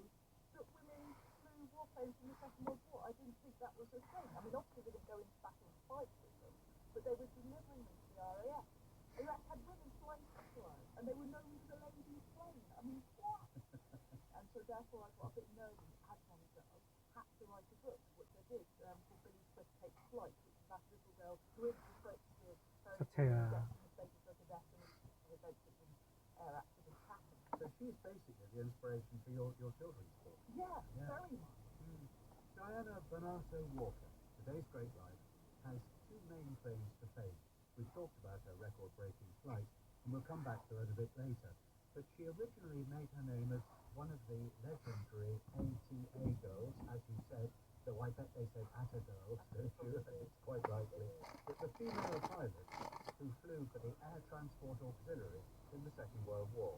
J: that women flew warplanes in the Second World War. I didn't think that was a thing. I mean, obviously they didn't go into battle and fight with them, but they were delivering them to the RAF. Iraq had women flying Spitfires, and they were known as a ladies' plane. I mean, what? And so therefore I got a bit nerdy as one girl, had to write a book, which I did, called Billy Swift Takes Flight, which is that little girl who illustrates the status of the death and adventures and air accidents happen.
B: So she's basically the inspiration for your children's book.
J: Yeah, very much.
B: Diana Donato Walker, today's great life, has two main claims to fame. We've talked about her record-breaking flight, and we'll come back to it a bit later. But she originally made her name as one of the legendary ATA girls, as you said, though I bet they said ATA girls, don't you? It's quite likely. But the female pilot who flew for the Air Transport Auxiliary in the Second World War,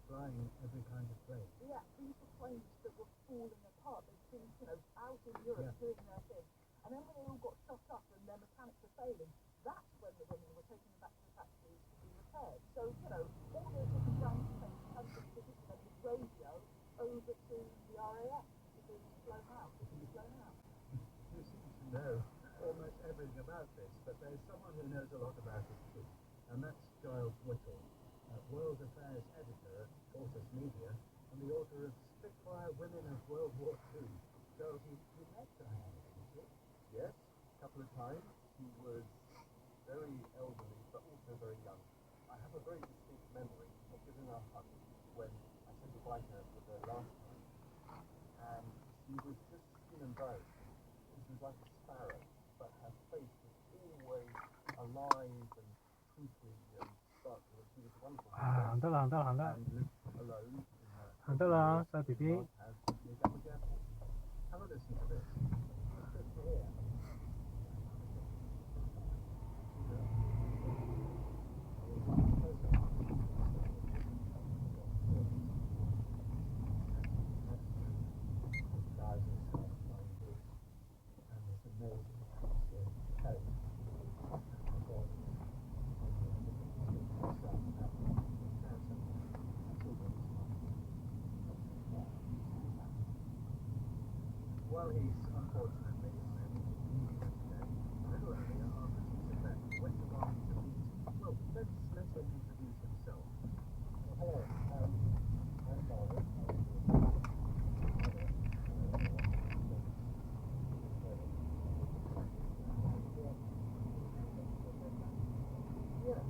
B: flying every kind of plane.
J: Yeah, these were planes that were falling apart. They'd been, out in Europe doing their thing. And then when they all got shot up and their mechanics were failing, that's when the women were taking them back to the factories to be repaired. So, all those different brands of planes had to physically radio over to the RAF to be
L: know almost everything about this, but there's someone who knows a lot about it too, and that's Giles Whittle, World Affairs Editor at Fortis Media, and the author of Spitfire Women of World War II. Giles, you met Diana, didn't you? Yes, a couple of times. He was very elderly, but also very young. I have a very distinct memory of giving her a hug when I said goodbye to her for the last time, and she was just skin and bone. She was like a sparrow, but her face was always alive and truthful and sparkling. She was wonderful.
E: 行得啦，行得啦，行得啦，
L: And lived alone in her
E: 行得啦，細 B B。
L: house near Gatwick Airport. Have a listen to this. It's good to hear. Well, he's unfortunately today. A little earlier, after his event, went along to meet. Well, let's let him introduce himself. Well, hello. I'm Barry. Yes.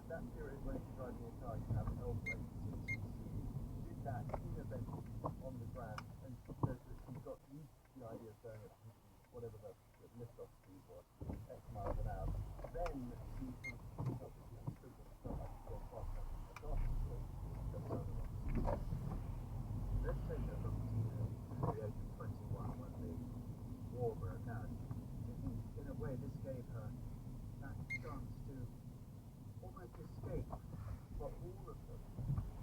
L: That period when you're driving a car, you have an old plate. She did that in a venue on the ground, and she says that she got used to the idea of going at whatever the lift-off speed was, X miles an hour. Then she sort of stood and felt like she was fast enough to go off the street. Let's take her from the age of 21 when the war broke out. In a way, this gave her that chance to almost escape for all of them.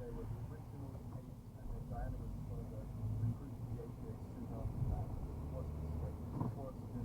L: They were the original 8, and then Diana was one of the recruits of the 88 Street Army Band. Was to escape, was to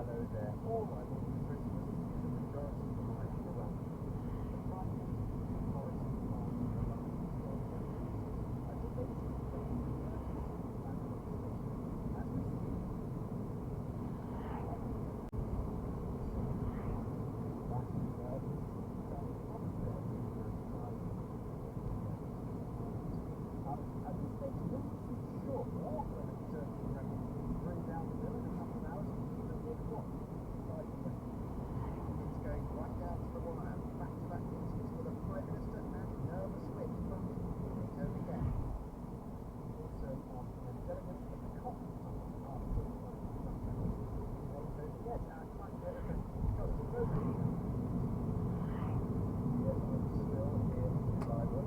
M: Hello there. All I want for Christmas is a majority of the life around me. The Prime Minister Boris Johnson the London Stock Exchange. I think they should take the emergency planning station as we see at this stage, we're not too sure what whether the Turkish Kremlin will bring down the bill in a couple of hours, even if what. It's going right down to the wire. Back-to-back meetings with the Prime Minister and nervous whip from NATO again. Also, when delegates at the COP summit are still don't forget, our climate benefit got to vote. Yes, I'm still in Cyber.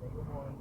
M: Taking what?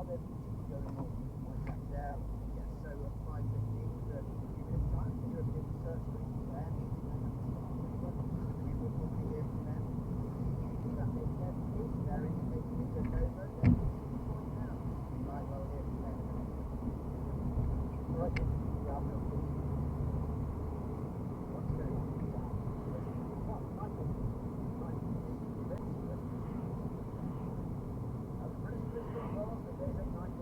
M: there meetings going on? Yeah, so at 5:15, 30 minutes time, the European Research Group is there, meeting and we will be here from them. That makes their meeting, they're indicating it's a no-go, they're going now. Right, well, here from them. Right, yeah, I'm not good. What's going on? Well, Michael, the British Bristol Bars, but there's a night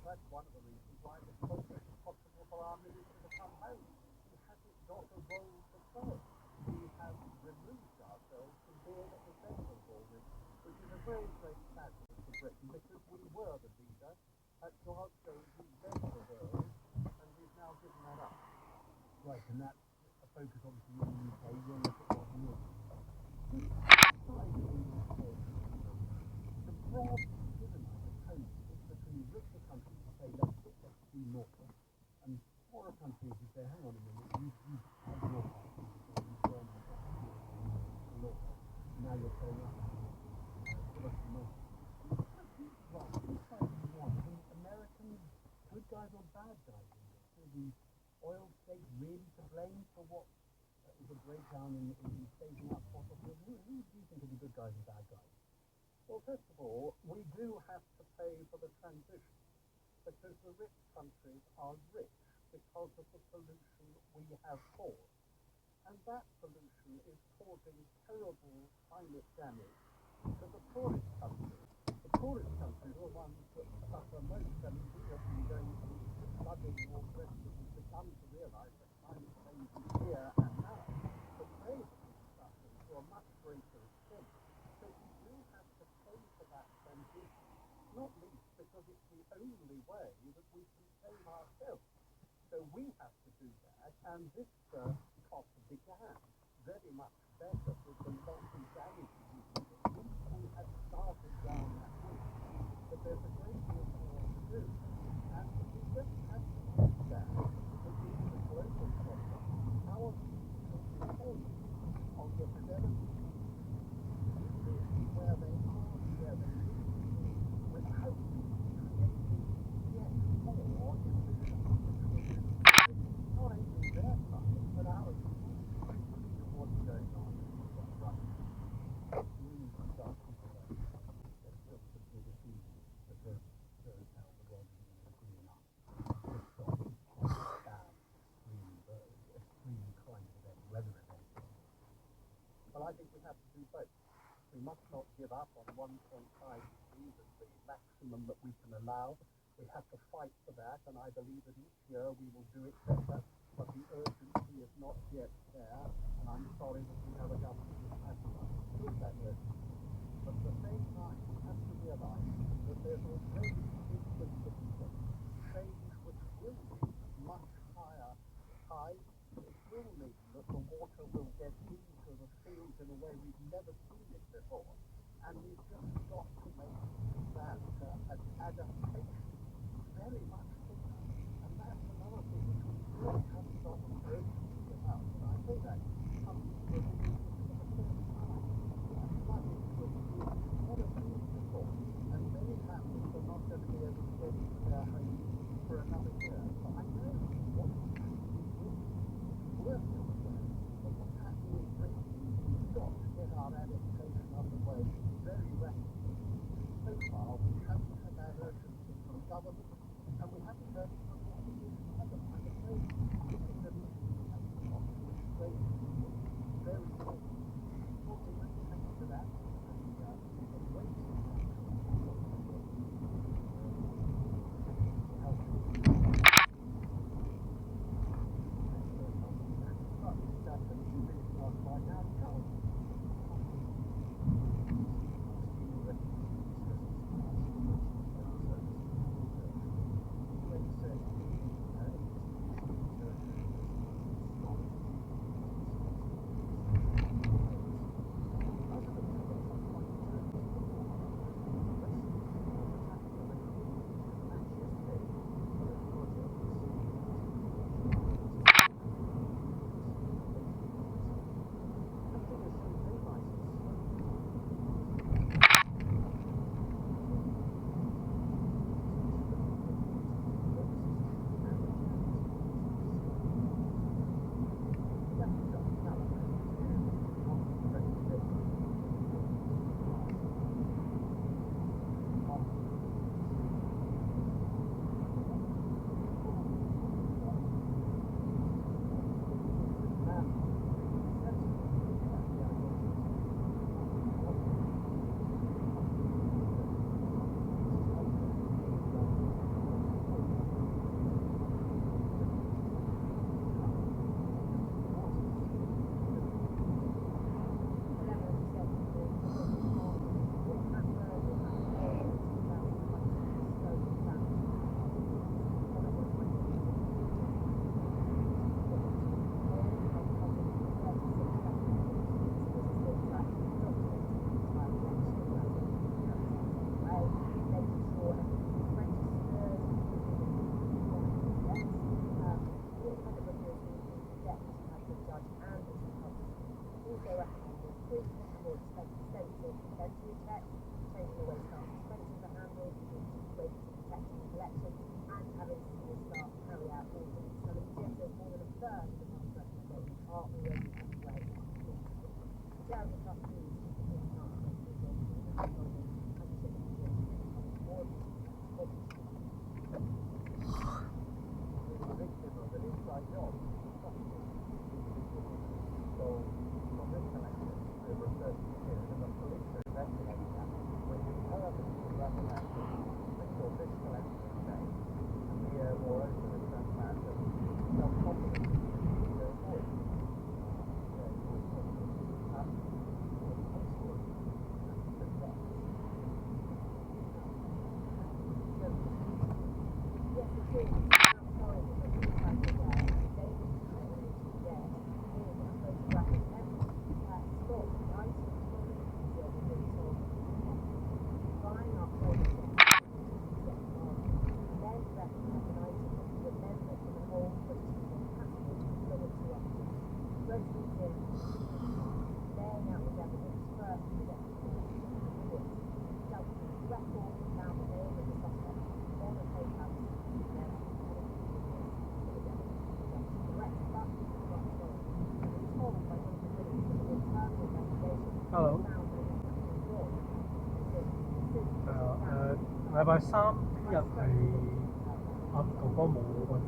M: that's one of the reasons why it's so possible for our minister to come home. He hasn't got a role to play. We have removed ourselves from being at the centre of all this, which is a very great tragedy for Britain, because we were the leader at Glasgow, we led the world, and we've now given that up.
Q: Right, and that's a focus obviously on the UK. We'll look at what Europe.
M: The broad given, I suppose, is between richer countries who say let's do more, and poorer countries who say, hang on a minute, you had your party before you turned the law, now you're telling us give us more. Right, which side do you want? I mean, Americans, good guys or bad guys in this? Are the oil states really to blame for what is a breakdown in saving up fossil fuels? Who do you think are the good guys and bad guys? Well, first of all, we do have to pay for the transition, because the rich countries are rich because of the pollution we have caused. And that pollution is causing terrible climate damage to the poorest countries. The poorest countries are the ones that suffer most. I mean, we have been going through flooding and all the rest of it. We've begun to realise that climate change is here and now. But they have been suffering to a much greater extent. So we do have to pay for that transition, not least because it's the only way that we can save ourselves. So we have to do that, and this COP began very much better with the local damage we had started down that route. But there's a great deal more to do, and we just have to understand that this is a global problem. Our people depend on the development where they are, where they live, without creating yet more emissions, which will not only their profit, but ours. What's going on? Right. We need to start thinking about that's just the bigger thing that shows how the world is going to green up. To stop bad extreme climate event, weather events. But I think we have to do both. We must not give up on 1.5 degrees as the maximum that we can allow. We have to fight for that, and I believe that each year we will do it better, but the urgency is not yet there, and I'm sorry that we have a government that hasn't understood that urgency. But at the same time, we have to realise that there's already insignificant change which will mean much higher tides. It will mean that the water will get into the fields in a way we've never seen it before, and we've just got to make that an adaptation very much quicker. And that's another thing which we really haven't got an urgency about. And I say that comes from the first time. Flooding was never seen before, and many families are not going to be able to get into their homes for another year. So I know what's happening with work elsewhere, but what's happening in Britain, we've got to get our adaptation underway very rapidly. So far, we haven't had that urgency from government, and we haven't heard it from the opposition either. I'm afraid this is a mission we have to watch with great very close. Well, we might thank you for that, and wait to
F: tech, taking away staff expenses for handles, greater protection and collection, and having senior staff carry out audits. So the suggestion more than a third of the month's recommendations are already underway. Jeremy trustees in part of the
M: victim of an inside job. So, from this connection, over 30 years, and the police are investigating that. When you heard the recollection, they thought this collection is safe, and the more open and transparent and self-confident in their voice.
E: Hello。禮拜三聽日係哥哥冇運動。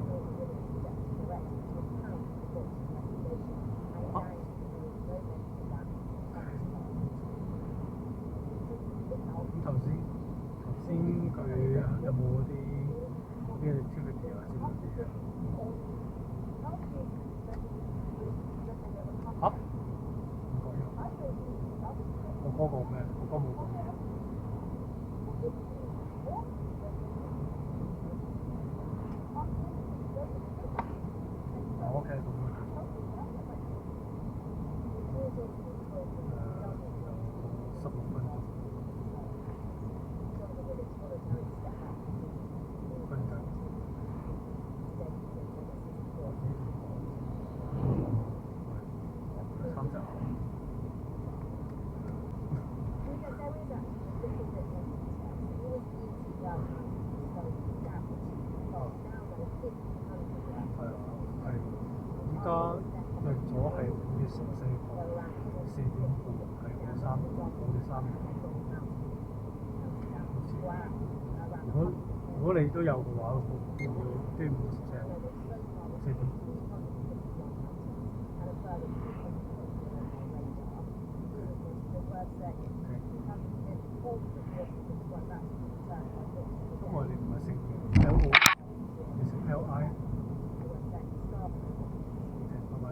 E: 咁頭先佢有冇啲咩 activity 啊之類啲嘢？嚇？我哥講咩？我哥冇講嘢。OK， 咁樣。16分鐘。分緊。3隻。依家約咗係5月14號4點半，係我3月。如果你都有嘅話，要唔要5月14號4點半咁我哋唔係食 LO， 你食 LI。拜拜。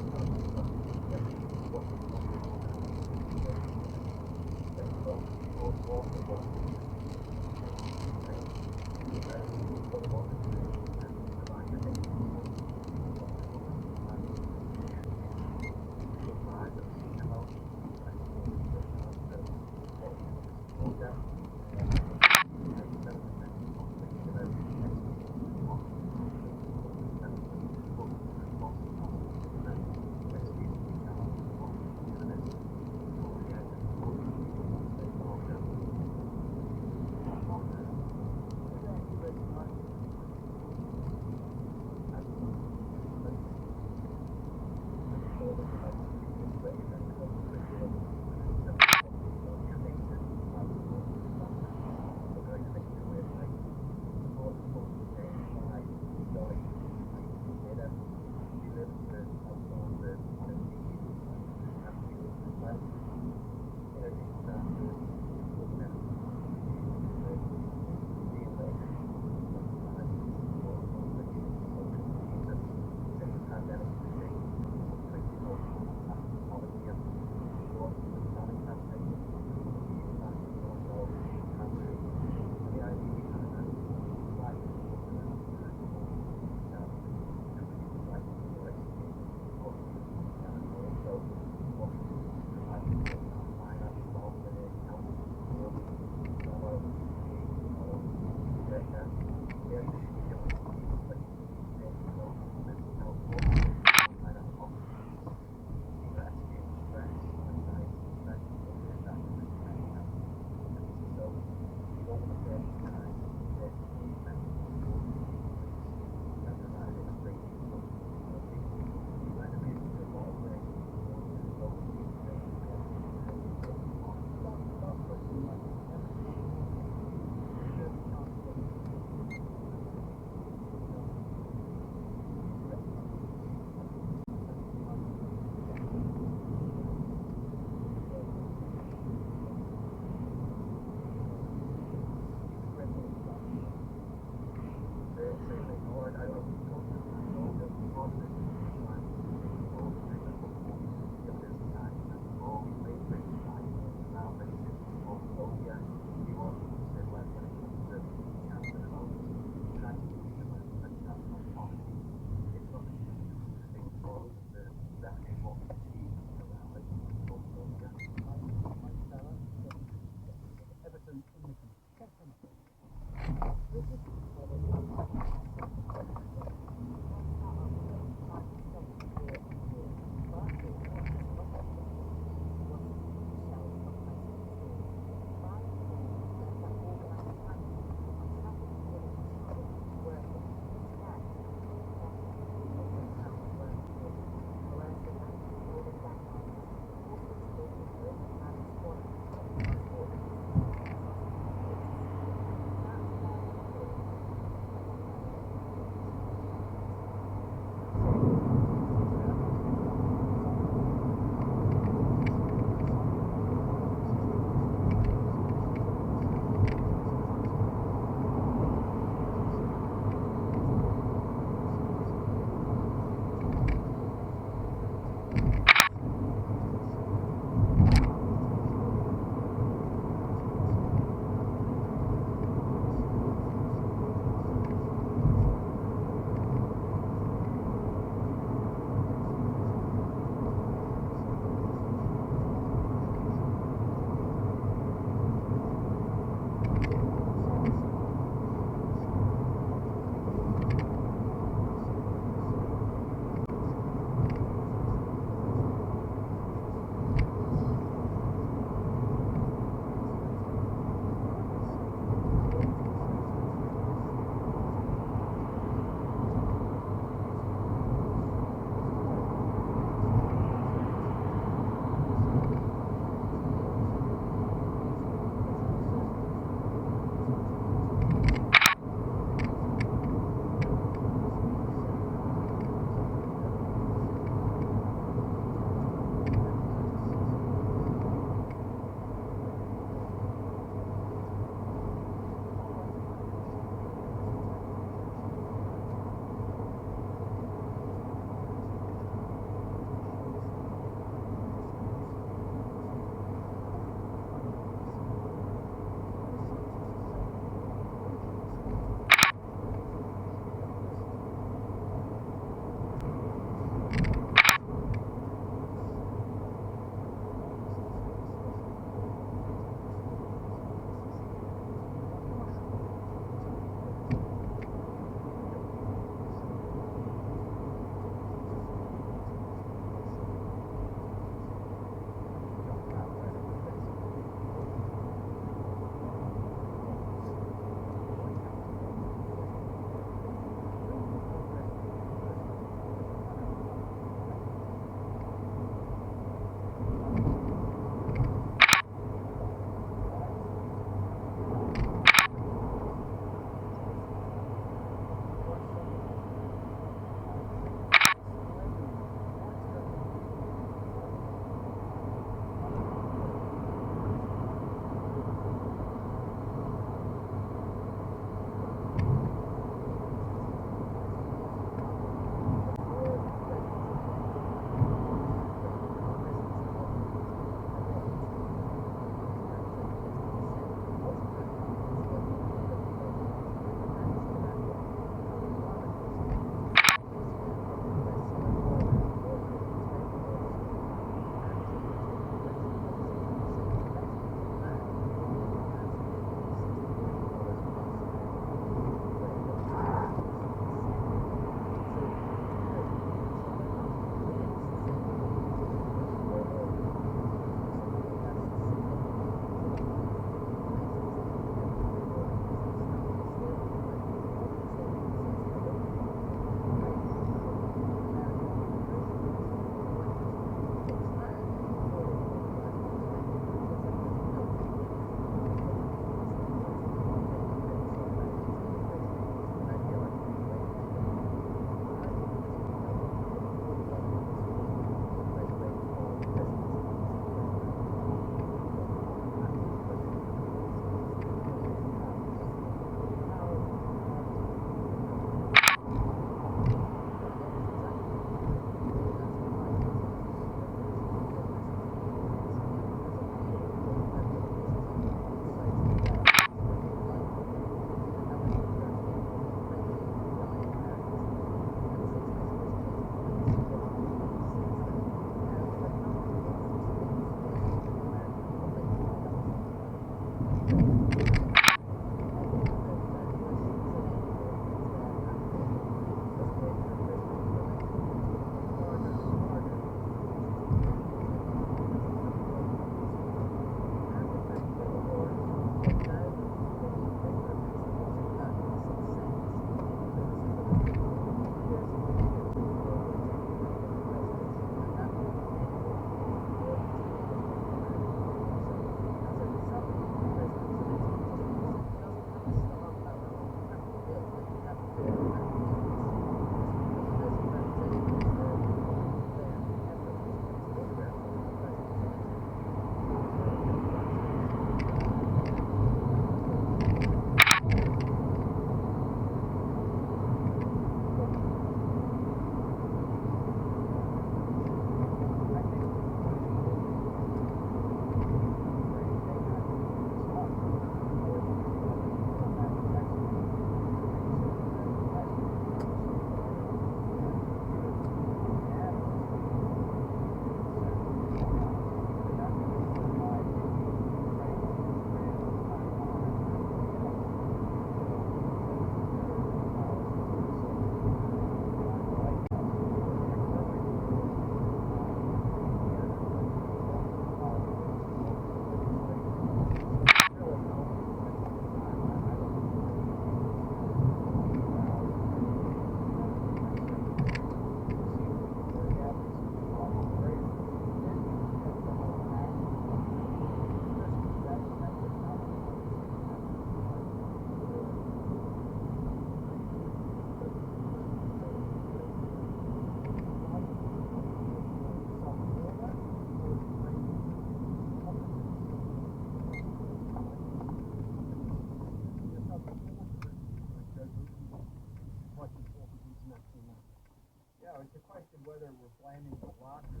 C: blaming the blockers.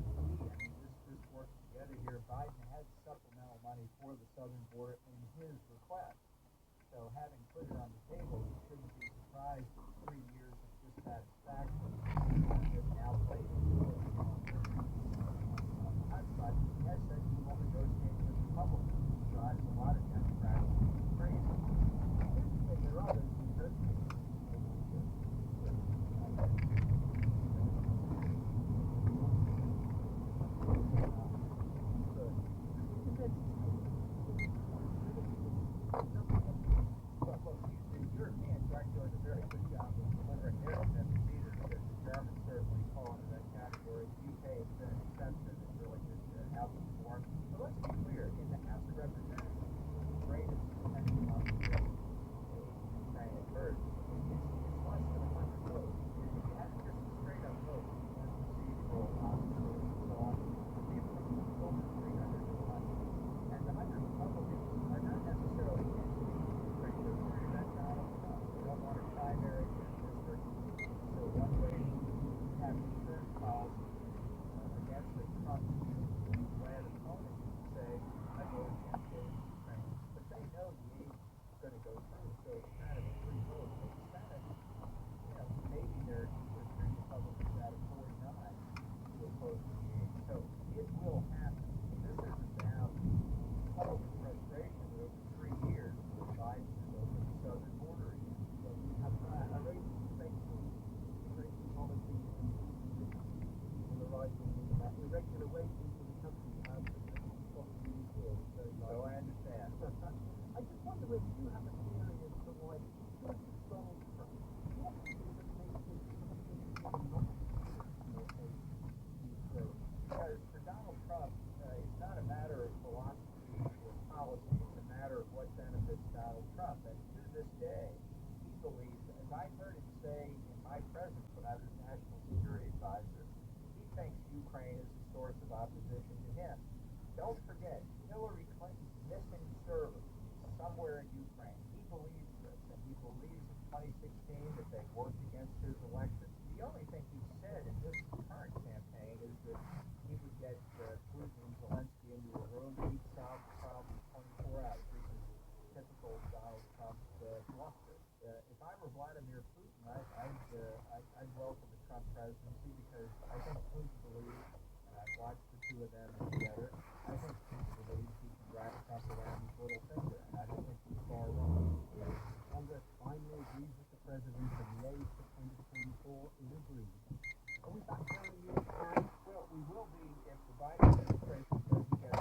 C: This works together here. Biden has supplemental money for the southern border in his request. So having put it on the table, you shouldn't be surprised that 3 years of dissatisfaction is now played into it. But he has said he won't negotiate with Republicans, which drives a lot of Democrats crazy. And there are others who negotiate. The Europeans are doing a very good job of delivering their messages. The Germans certainly fall into that category. The UK has been an exception and really just outperformed. So let's be clear, in the House of Representatives, the greatest potential on the bill Ukraine at first, it's less than 100 votes. If you had just a straight up vote, as procedural, obstacles, and so on, the approval was over 300 to 100. And the 100 Republicans are not necessarily Ukraine. They're worried about Donald Trump. They don't want a primary in their district. So one way to have insurance policy against the Trump bland opponent is to say, I vote against getting Ukraine. But they know the aid is going to go through. So it's kind of a free vote. But the Senate, maybe there are 3 Republicans out of 49 who oppose the aid. So it will happen. This is about public frustration that over 3 years with Biden is over the southern border again. So I raised things all of the rising irregular wages in the country have so I understand. I just wonder whether you have a theory as to why Donald Trump what is it that makes him not because for Donald Trump, it's not a matter of philosophy or policy, it's a matter of what benefits Donald Trump. And to this day, he believes, as I heard him say in my presence when I was National Security Advisor, he thinks Ukraine is a source of opposition to him. Don't forget, Hillary Clinton's missing server somewhere in Ukraine. He believes this, and he believes in 2016 that they worked against his election. The only thing he said in this current campaign is that he would get Putin and Zelensky into a room and he'd solve the problem in 24 hours. This is typical Donald Trump bluster. If I were Vladimir Putin, I'd welcome the Trump presidency because I think Putin believes, and I've watched the two of them together, I think Putin believes he can wrap Trump around his little finger, and I don't think he's far wrong. Congress finally agrees with the president and lays September 24 is agreed. Are we back down in the time? Well, we will be if the Biden administration